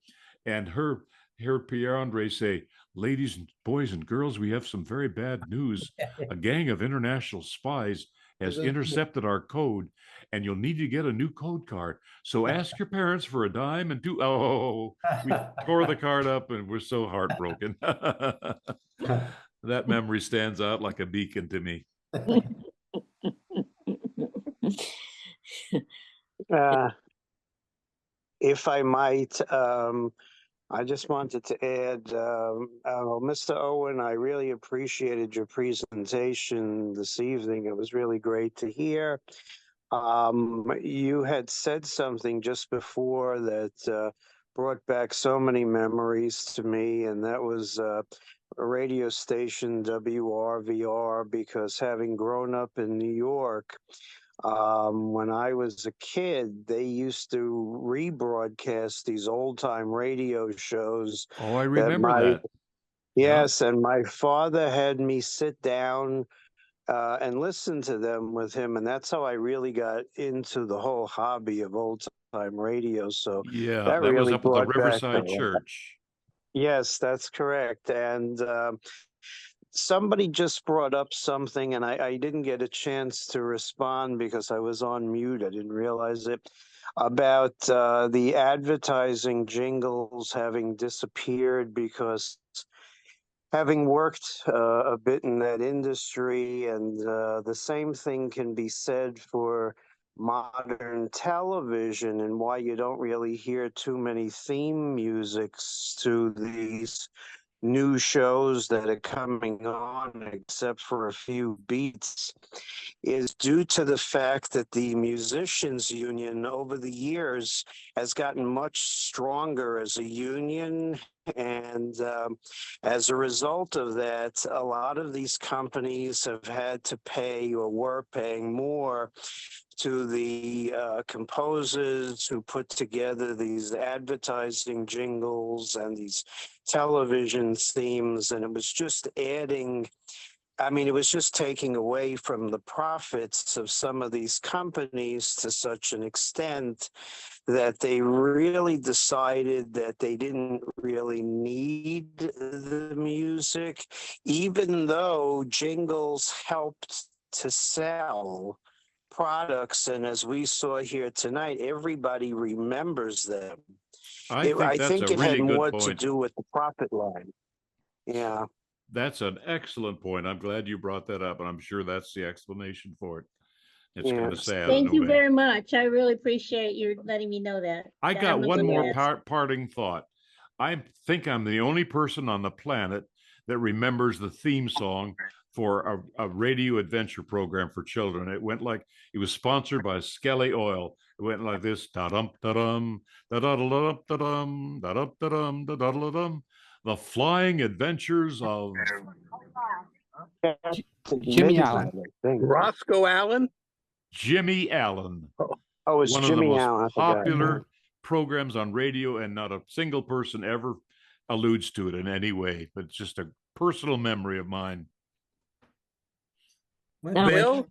Speaker 12: And heard Pierre Andre say, ladies and boys and girls, we have some very bad news. A gang of international spies has intercepted our code, and you'll need to get a new code card. So ask your parents for a dime and we tore the card up, and we're so heartbroken. That memory stands out like a beacon to me.
Speaker 16: If I might, I just wanted to add, Mr. Owen, I really appreciated your presentation this evening. It was really great to hear. You had said something just before that brought back so many memories to me, and that was a radio station, WRVR, because having grown up in New York, when I was a kid, they used to rebroadcast these old-time radio shows.
Speaker 12: Oh, I remember that.
Speaker 16: Yes, and my father had me sit down and listen to them with him, and that's how I really got into the whole hobby of old-time radio. So
Speaker 12: yeah,
Speaker 16: that
Speaker 12: was
Speaker 16: really
Speaker 12: up at the
Speaker 16: brought back
Speaker 12: Riverside Church.
Speaker 16: Yes, that's correct. And somebody just brought up something, and I didn't get a chance to respond because I was on mute. I didn't realize it. About the advertising jingles having disappeared because having worked a bit in that industry, and the same thing can be said for modern television and why you don't really hear too many theme musics to these new shows that are coming on, except for a few beats, is due to the fact that the musicians union over the years has gotten much stronger as a union. And as a result of that, a lot of these companies have had to pay, or were paying more to the composers who put together these advertising jingles and these television themes. And it was just adding, I mean, it was just taking away from the profits of some of these companies to such an extent that they really decided that they didn't really need the music, even though jingles helped to sell products. And as we saw here tonight, everybody remembers them.
Speaker 12: I think that's
Speaker 16: think
Speaker 12: a
Speaker 16: it had
Speaker 12: really good
Speaker 16: more to
Speaker 12: point.
Speaker 16: do with the profit line. Yeah.
Speaker 12: That's an excellent point. I'm glad you brought that up, and I'm sure that's the explanation for it. It's
Speaker 16: Yeah.
Speaker 12: kind of sad.
Speaker 15: Thank
Speaker 12: in a
Speaker 15: you
Speaker 12: way.
Speaker 15: very much. I really appreciate you letting me know that.
Speaker 12: I got
Speaker 15: I'm
Speaker 12: one more
Speaker 15: aware.
Speaker 12: parting thought. I think I'm the only person on the planet that remembers the theme song for a radio adventure program for children. It went like, it was sponsored by Skelly Oil. It went like this: da-dum, da-dum, da-da-da-dum, da-dum, da-dum, da-dum, da-da-da-dum. The Flying Adventures of
Speaker 13: Jimmy Allen.
Speaker 17: Roscoe Allen?
Speaker 12: Jimmy Allen.
Speaker 16: Oh, it's
Speaker 12: One
Speaker 16: Jimmy
Speaker 12: of the most
Speaker 16: Allen. I forgot.
Speaker 12: popular programs on radio, and not a single person ever alludes to it in any way, but it's just a personal memory of mine.
Speaker 17: Bill,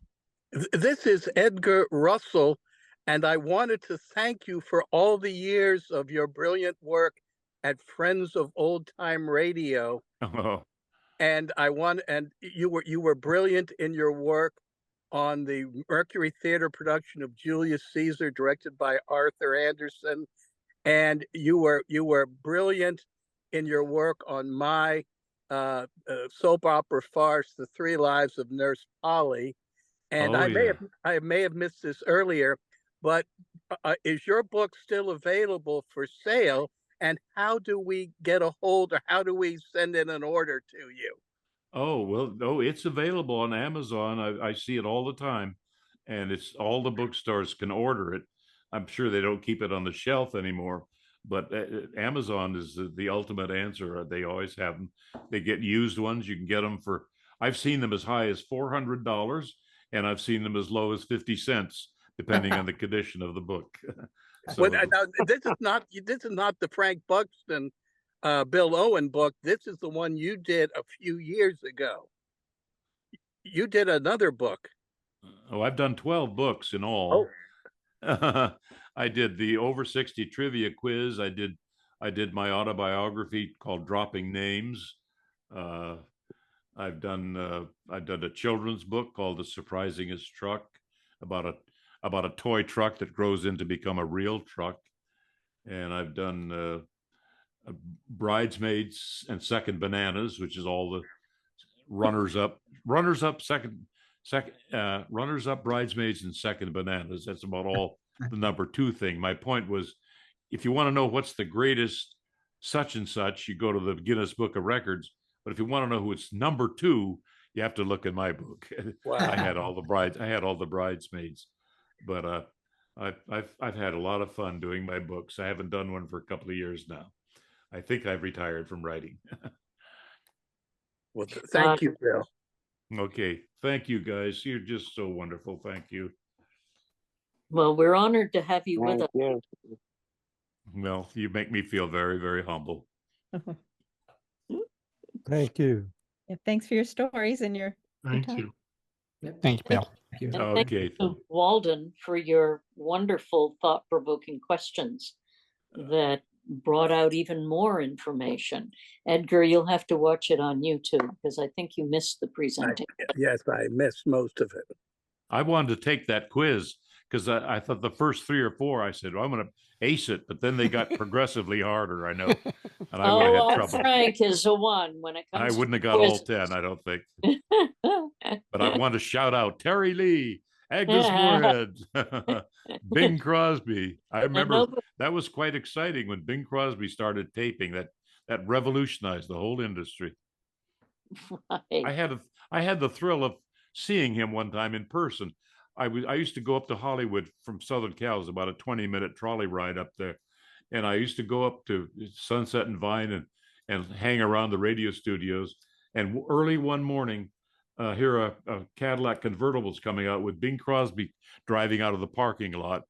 Speaker 17: this is Edgar Russell, and I wanted to thank you for all the years of your brilliant work at Friends of Old Time Radio.
Speaker 12: Oh.
Speaker 17: And you were brilliant in your work on the Mercury Theater production of Julius Caesar, directed by Arthur Anderson, and you were brilliant in your work on my soap opera farce, The Three Lives of Nurse Polly. And I may have missed this earlier, but is your book still available for sale? And how do we get a hold, or how do we send in an order to you?
Speaker 12: Oh, well, no, it's available on Amazon. I see it all the time, and it's all the bookstores can order it. I'm sure they don't keep it on the shelf anymore, but Amazon is the ultimate answer. They always have them. They get used ones. You can get them for, I've seen them as high as $400, and I've seen them as low as 50 cents, depending on the condition of the book.
Speaker 17: So, well, now, this is not the Frank Buxton Bill Owen book. This is the one you did a few years ago. You did another book.
Speaker 12: Oh, I've done 12 books in all. Oh. I did the over 60 trivia quiz. I did my autobiography called Dropping Names. I've done a children's book called The Surprisingest Truck, about a toy truck that grows into become a real truck. And I've done Bridesmaids and Second Bananas, which is all the runners up, Bridesmaids and Second Bananas. That's about all the number 2 thing. My point was, if you want to know what's the greatest such and such, you go to the Guinness Book of Records. But if you want to know who it's number 2, you have to look in my book. Wow. I had all the bridesmaids, but I've had a lot of fun doing my books. I haven't done one for a couple of years now. I think I've retired from writing.
Speaker 17: Well, thank you, Bill.
Speaker 12: Okay. Thank you, guys. You're just so wonderful. Thank you.
Speaker 1: Well, we're honored to have you with us.
Speaker 12: Well, you make me feel very, very humble.
Speaker 14: Thank you.
Speaker 9: Yeah, thanks for your stories and your
Speaker 2: Thank
Speaker 9: time.
Speaker 2: you. Yep.
Speaker 13: Thanks, Bill.
Speaker 2: Thank you.
Speaker 1: And
Speaker 12: Okay.
Speaker 1: thank you to Waldon for your wonderful, thought-provoking questions that brought out even more information. Edgar, you'll have to watch it on YouTube because I think you missed the presentation.
Speaker 17: Yes, I missed most of it.
Speaker 12: I wanted to take that quiz because I thought the first 3 or 4, I said, well, I'm going to ace it, but then they got progressively harder, I know. And I would have had trouble.
Speaker 1: Frank is a 1 when it comes
Speaker 12: I wouldn't have
Speaker 1: to
Speaker 12: got all
Speaker 1: quizzes.
Speaker 12: 10, I don't think. But I want to shout out Terry Lee, Agnes Moorehead, Bing Crosby. I remember that was quite exciting when Bing Crosby started taping. That revolutionized the whole industry.
Speaker 1: Right.
Speaker 12: I had the thrill of seeing him one time in person. I used to go up to Hollywood from Southern Cal. It was about a 20-minute trolley ride up there. And I used to go up to Sunset and Vine and hang around the radio studios. And early one morning, hear a Cadillac convertible's coming out with Bing Crosby driving out of the parking lot.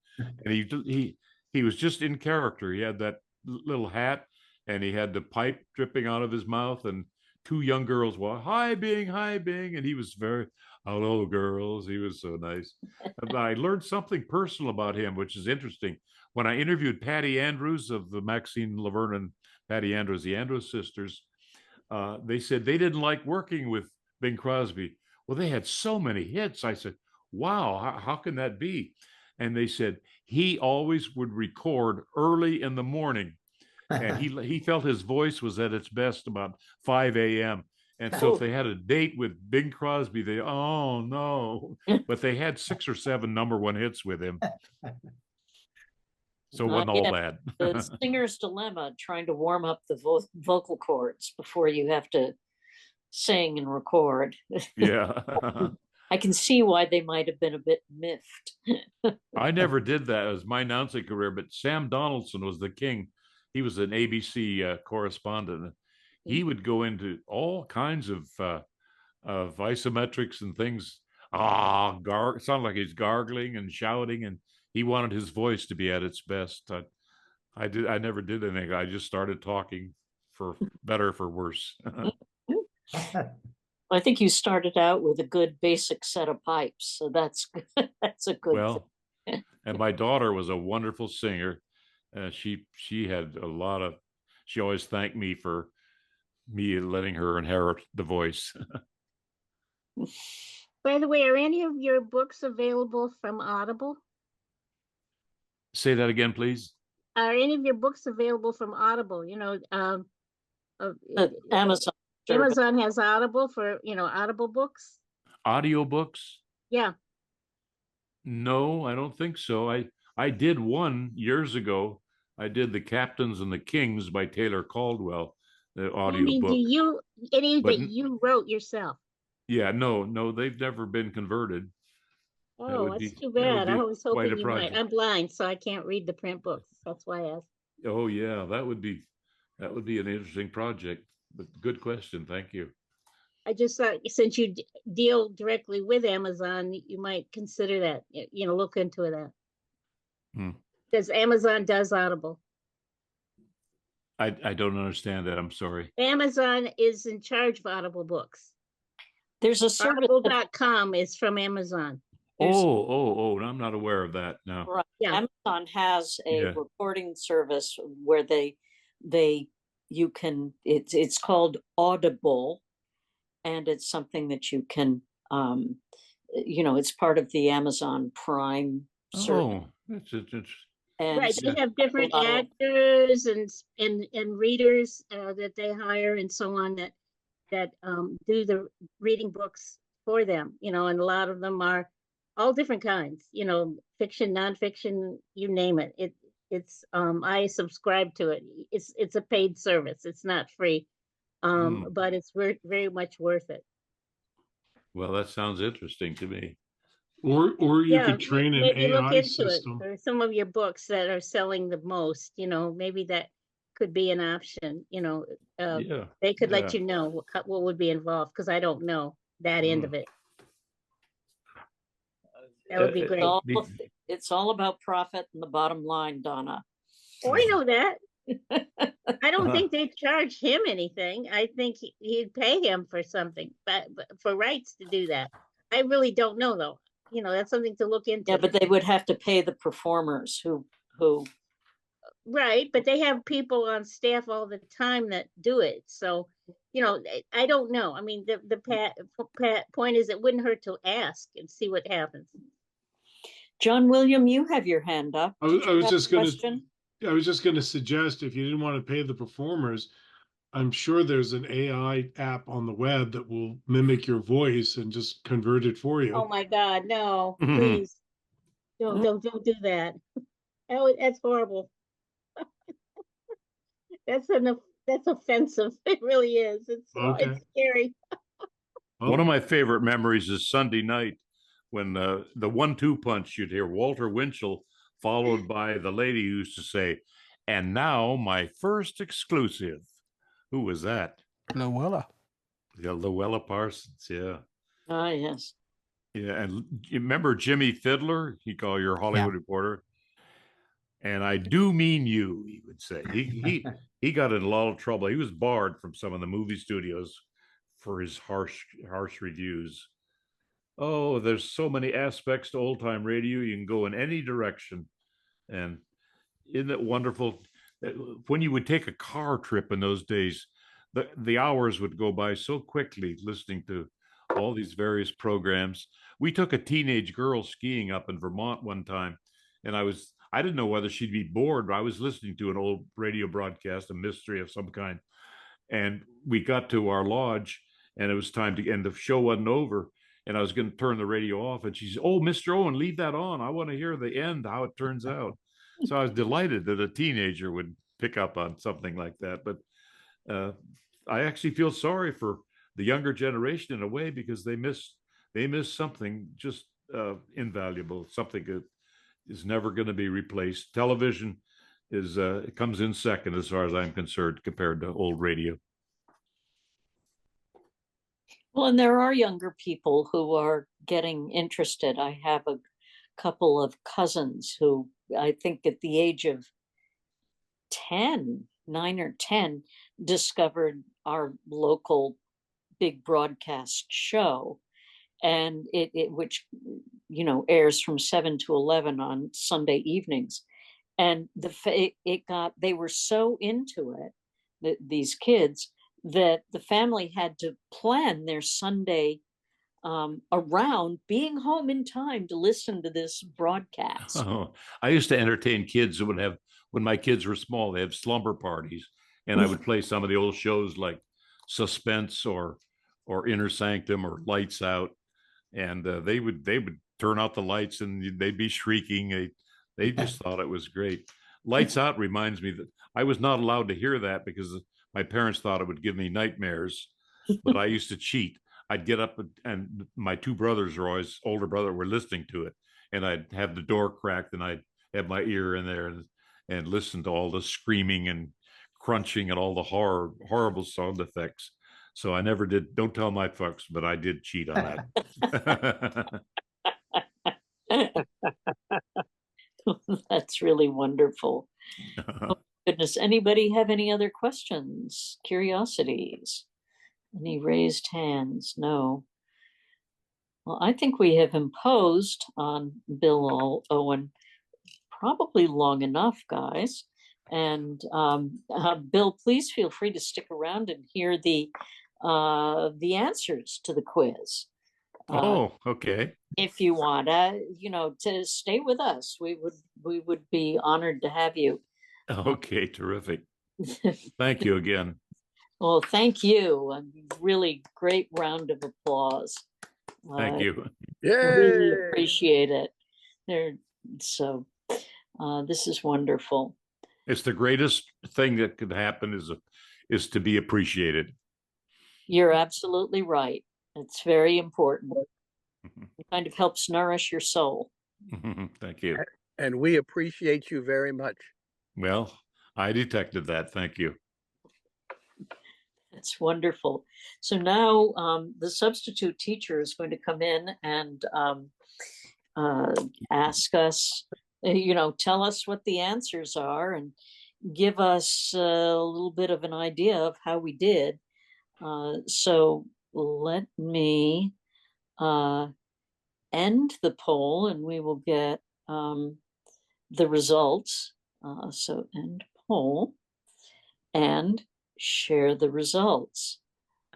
Speaker 12: And he was just in character. He had that little hat and he had the pipe dripping out of his mouth, and 2 young girls walked, hi Bing, and he was very, hello girls. He was so nice. But I learned something personal about him, which is interesting. When I interviewed Patty Andrews of the Maxine Laverne and Patty Andrews, the Andrews sisters, they said they didn't like working with Bing Crosby. Well, they had so many hits. I said, wow, how can that be? And they said he always would record early in the morning. And he felt his voice was at its best about 5 a.m. And so if they had a date with Bing Crosby, oh no, but they had 6 or 7 #1 hits with him. So it wasn't all bad.
Speaker 1: The singer's dilemma, trying to warm up the vocal cords before you have to sing and record.
Speaker 12: Yeah.
Speaker 1: I can see why they might have been a bit miffed.
Speaker 12: I never did that as my announcing career, but Sam Donaldson was the king. He was an ABC correspondent. He would go into all kinds of isometrics and things. Sound like he's gargling and shouting, and he wanted his voice to be at its best. I never did anything. I just started talking, for better, for worse.
Speaker 1: I think you started out with a good basic set of pipes, so that's a good thing.
Speaker 12: And my daughter was a wonderful singer. She had she always thanked me for me letting her inherit the voice.
Speaker 15: By the way, are any of your books available from Audible?
Speaker 12: Say that again, please.
Speaker 15: Are any of your books available from Audible?
Speaker 1: Amazon.
Speaker 15: Amazon has Audible for, Audible books.
Speaker 12: Audio books?
Speaker 15: Yeah.
Speaker 12: No, I don't think so. I did one years ago. I did The Captains and the Kings by Taylor Caldwell, the audio book.
Speaker 15: Any that you wrote yourself?
Speaker 12: Yeah, no, they've never been converted.
Speaker 15: Oh, that's too bad. I was hoping you might. I'm blind, so I can't read the print books. That's why I asked.
Speaker 12: Oh yeah, that would be an interesting project. But good question. Thank you.
Speaker 15: I just thought since you deal directly with Amazon, you might consider that. Look into that. Because Amazon does Audible.
Speaker 12: I don't understand that. I'm sorry.
Speaker 15: Amazon is in charge of Audible books.
Speaker 1: There's a service.
Speaker 15: Audible.com is from Amazon.
Speaker 12: Oh, I'm not aware of that. No.
Speaker 1: Right. Yeah. Amazon has a recording service where it's called Audible, and it's something that you can, it's part of the Amazon Prime service.
Speaker 15: Right, they have different actors and readers that they hire and so on that do the reading books for them, and a lot of them are all different kinds, fiction, nonfiction, you name it. It's I subscribe to it. It's a paid service. It's not free, but it's very much worth it.
Speaker 12: Well, that sounds interesting to me.
Speaker 18: Or you could train an AI system.
Speaker 15: For some of your books that are selling the most, maybe that could be an option. They could let you know what would be involved, because I don't know that end of it. That would be great.
Speaker 1: It's all about profit and the bottom line, Donna.
Speaker 15: Oh, I know that. I don't think they'd charge him anything. I think he'd pay him for something, but for rights to do that. I really don't know, though. That's something to look into.
Speaker 1: Yeah, but they would have to pay the performers who.
Speaker 15: Right, but they have people on staff all the time that do it. So, I don't know. I mean, the point is, it wouldn't hurt to ask and see what happens.
Speaker 1: John William, you have your hand up.
Speaker 18: I was just going
Speaker 1: question?
Speaker 18: I was just going to suggest, if you didn't want to pay the performers, I'm sure there's an AI app on the web that will mimic your voice and just convert it for you.
Speaker 15: Oh my God, no, please. Don't do that. That's horrible. That's offensive. It really is. It's scary.
Speaker 12: One of my favorite memories is Sunday night when the 1-2 punch, you'd hear Walter Winchell followed by the lady who used to say, "And now my first exclusive." Who was that?
Speaker 13: Luella.
Speaker 12: Yeah, Luella Parsons. Yeah.
Speaker 1: Ah, yes.
Speaker 12: Yeah, and you remember Jimmy Fiddler? He called your Hollywood reporter. And I do mean you, he would say. He got in a lot of trouble. He was barred from some of the movie studios for his harsh reviews. Oh, there's so many aspects to old time radio. You can go in any direction. And isn't it wonderful? When you would take a car trip in those days, the hours would go by so quickly listening to all these various programs. We took a teenage girl skiing up in Vermont one time, and I didn't know whether she'd be bored, but I was listening to an old radio broadcast, a mystery of some kind. And we got to our lodge, and it was time to end. The show wasn't over, and I was going to turn the radio off. And she said, "Oh, Mr. Owen, leave that on. I want to hear the end, how it turns out." So I was delighted that a teenager would pick up on something like that. But I actually feel sorry for the younger generation in a way, because they miss something just invaluable, something that is never going to be replaced. Television it comes in second as far as I'm concerned compared to old radio.
Speaker 1: Well, and there are younger people who are getting interested. I have a couple of cousins who, I think at the age of 9 or 10, discovered our local big broadcast show, and which airs from 7 to 11 on Sunday evenings. And they were so into it, these kids, that the family had to plan their Sunday around being home in time to listen to this broadcast.
Speaker 12: Oh, I used to entertain kids who would have, when my kids were small, they have slumber parties, and I would play some of the old shows like Suspense or Inner Sanctum or Lights Out, and they would turn out the lights and they'd be shrieking. They just thought it was great. Lights Out reminds me that I was not allowed to hear that because my parents thought it would give me nightmares, but I used to cheat. I'd get up and my two brothers older brother were listening to it, and I'd have the door cracked and I'd have my ear in there and listen to all the screaming and crunching and all the horrible sound effects. So I never did. Don't tell my folks, but I did cheat on that.
Speaker 1: That's really wonderful. Oh, goodness. Anybody have any other questions, curiosities? Any raised hands? No. Well, I think we have imposed on Bill Owen probably long enough, guys. And Bill, please feel free to stick around and hear the answers to the quiz.
Speaker 12: Oh, okay.
Speaker 1: If you want, to stay with us, we would be honored to have you.
Speaker 12: Okay, terrific. Thank you again.
Speaker 1: Well, thank you. A really great round of applause.
Speaker 12: Thank you.
Speaker 1: Really appreciate it. This is wonderful.
Speaker 12: It's the greatest thing that could happen is to be appreciated.
Speaker 1: You're absolutely right. It's very important. It kind of helps nourish your soul.
Speaker 12: Thank you.
Speaker 17: And we appreciate you very much.
Speaker 12: Well, I detected that. Thank you.
Speaker 1: It's wonderful. So now the substitute teacher is going to come in and ask us, tell us what the answers are and give us a little bit of an idea of how we did. So let me end the poll and we will get the results. So end poll and share the results.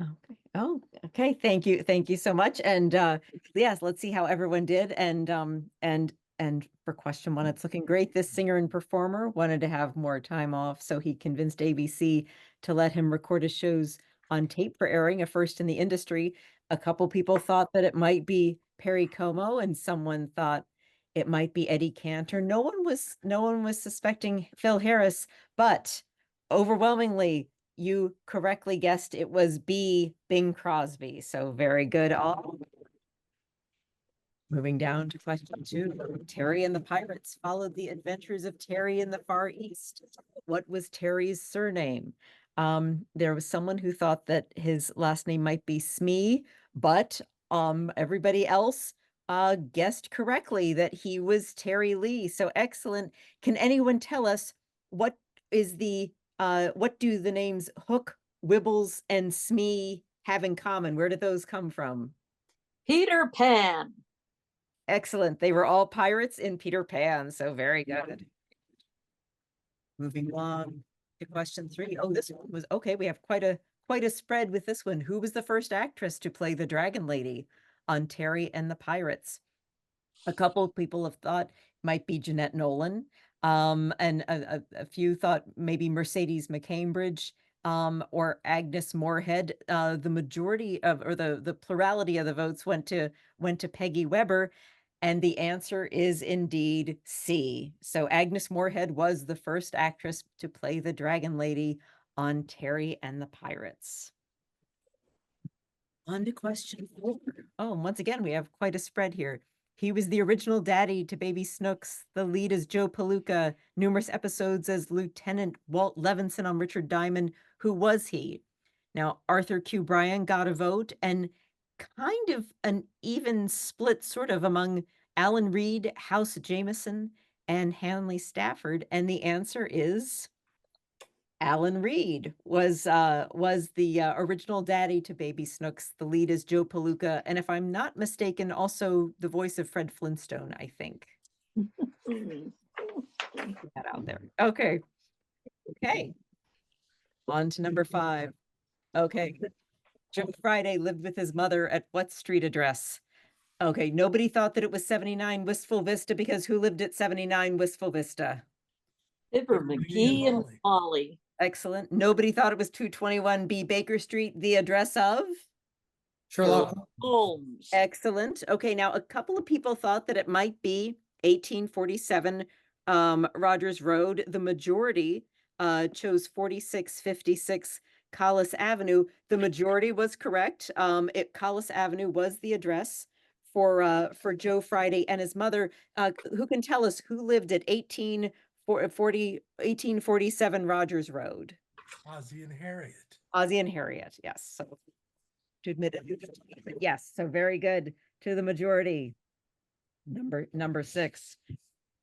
Speaker 9: Okay. Oh, okay. Thank you. Thank you so much. And yes, let's see how everyone did. And for question one, it's looking great. This singer and performer wanted to have more time off, so he convinced ABC to let him record his shows on tape for airing, a first in the industry. A couple people thought that it might be Perry Como, and someone thought it might be Eddie Cantor. No one was suspecting Phil Harris, but overwhelmingly you correctly guessed it was B, Bing Crosby. So very good. All moving down to question 2. Terry and the Pirates followed the adventures of Terry in the Far East. What was Terry's surname? There was someone who thought that his last name might be Smee, but everybody else guessed correctly that he was Terry Lee. So excellent. Can anyone tell us what do the names Hook, Wibbles, and Smee have in common? Where did those come from?
Speaker 1: Peter Pan.
Speaker 9: Excellent. They were all pirates in Peter Pan, so very good. Moving along to question 3. Oh, this one was okay. We have quite a spread with this one. Who was the first actress to play the Dragon Lady on Terry and the Pirates? A couple of people have thought might be Jeanette Nolan, and a few thought maybe Mercedes McCambridge, or Agnes Moorehead. The majority of, or the plurality of the votes went to Peggy Weber, and the answer is indeed C. So Agnes Moorehead was the first actress to play the Dragon Lady on Terry and the Pirates. On to question 4. Oh, and once again, we have quite a spread here. He was the original daddy to Baby Snooks, the lead as Joe Palooka, numerous episodes as Lieutenant Walt Levinson on Richard Diamond. Who was he? Now, Arthur Q. Bryan got a vote, and kind of an even split sort of among Alan Reed, House Jameson, and Hanley Stafford. And the answer is Alan Reed was the original daddy to Baby Snooks. The lead is Joe Palooka, and if I'm not mistaken, also the voice of Fred Flintstone, I think. Put that out there. Okay. On to number 5. Okay. Joe Friday lived with his mother at what street address? Okay, nobody thought that it was 79 Wistful Vista, because who lived at 79 Wistful Vista?
Speaker 1: Fibber McGee and Folly.
Speaker 9: Excellent. Nobody thought it was 221 B Baker Street, the address of?
Speaker 2: Sherlock
Speaker 1: Holmes.
Speaker 9: Excellent. Okay, now a couple of people thought that it might be 1847 Rogers Road. The majority chose 4656 Collis Avenue. The majority was correct. Collis Avenue was the address for Joe Friday and his mother. Who can tell us who lived at 1847 Rogers Road?
Speaker 7: Ozzie and Harriet.
Speaker 9: Ozzie and Harriet, yes. So to admit it, but yes, so very good to the majority. Number 6.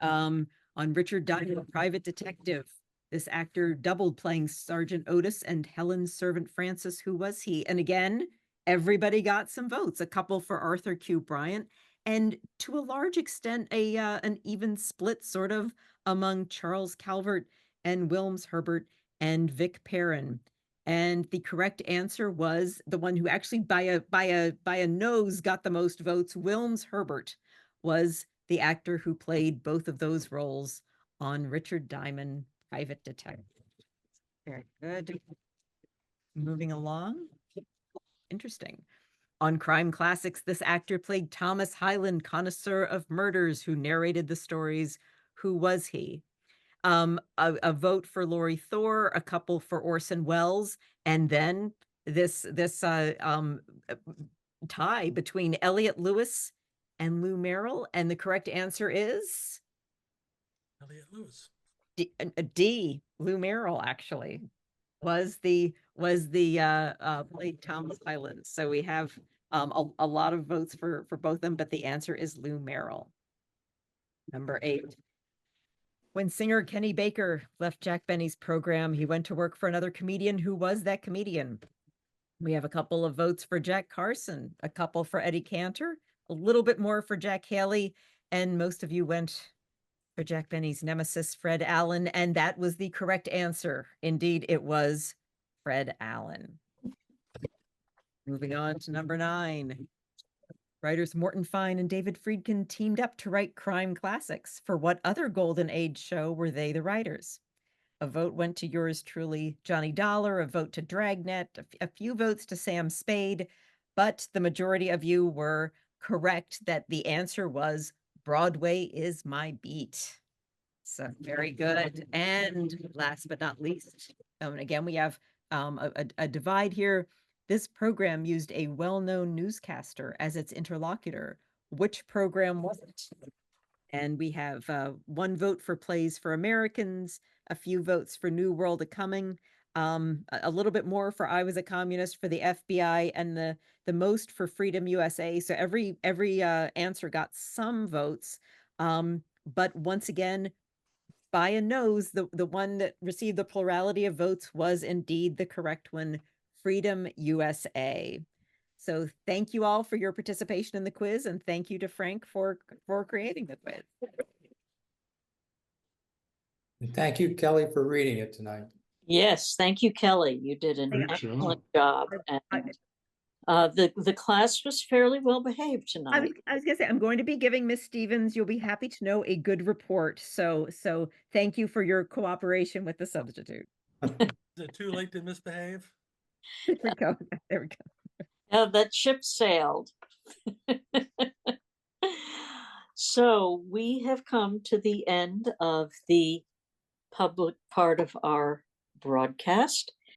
Speaker 9: On Richard Diamond, Private Detective, this actor doubled playing Sergeant Otis and Helen's servant Francis. Who was he? And again, everybody got some votes. A couple for Arthur Q. Bryant, and to a large extent, an even split sort of among Charles Calvert and Wilms Herbert and Vic Perrin. And the correct answer was the one who actually by a nose got the most votes. Wilms Herbert was the actor who played both of those roles on Richard Diamond, Private Detective. Very good. Moving along. Interesting. On Crime Classics, this actor played Thomas Hyland, connoisseur of murders, who narrated the stories. Who was he? A vote for Laurie Thor, a couple for Orson Welles, and then this tie between Elliot Lewis and Lou Merrill, and the correct answer is
Speaker 7: Elliot Lewis.
Speaker 9: D. Lou Merrill actually was the played Thomas Hyland. So we have a lot of votes for both of them, but the answer is Lou Merrill. Number 8. When singer Kenny Baker left Jack Benny's program, he went to work for another comedian. Who was that comedian? We have a couple of votes for Jack Carson, a couple for Eddie Cantor, a little bit more for Jack Haley, and most of you went for Jack Benny's nemesis, Fred Allen, and that was the correct answer. Indeed, it was Fred Allen. Moving on to number 9. Writers Morton Fine and David Friedkin teamed up to write crime classics. For what other Golden Age show were they the writers? A vote went to yours truly, Johnny Dollar, a vote to Dragnet, a few votes to Sam Spade, but the majority of you were correct that the answer was Broadway is My Beat. So very good. And last but not least, again, we have a divide here. This program used a well-known newscaster as its interlocutor. Which program was it? And we have 1 vote for Plays for Americans, a few votes for New World A-Coming, a little bit more for I Was a Communist for the FBI, and the most for Freedom USA. So every answer got some votes. But once again, by a nose, the one that received the plurality of votes was indeed the correct one, Freedom USA. So thank you all for your participation in the quiz, and thank you to Frank for creating the quiz.
Speaker 2: And thank you, Kelly, for reading it tonight.
Speaker 1: Yes, thank you, Kelly. You did an
Speaker 18: Great
Speaker 1: excellent job. And the class was fairly well behaved tonight.
Speaker 9: I was gonna say, I'm going to be giving Miss Stevens, you'll be happy to know, a good report. So thank you for your cooperation with the substitute.
Speaker 7: Is it too late to misbehave?
Speaker 9: There we go. There we go.
Speaker 1: That ship sailed. So we have come to the end of the public part of our broadcast.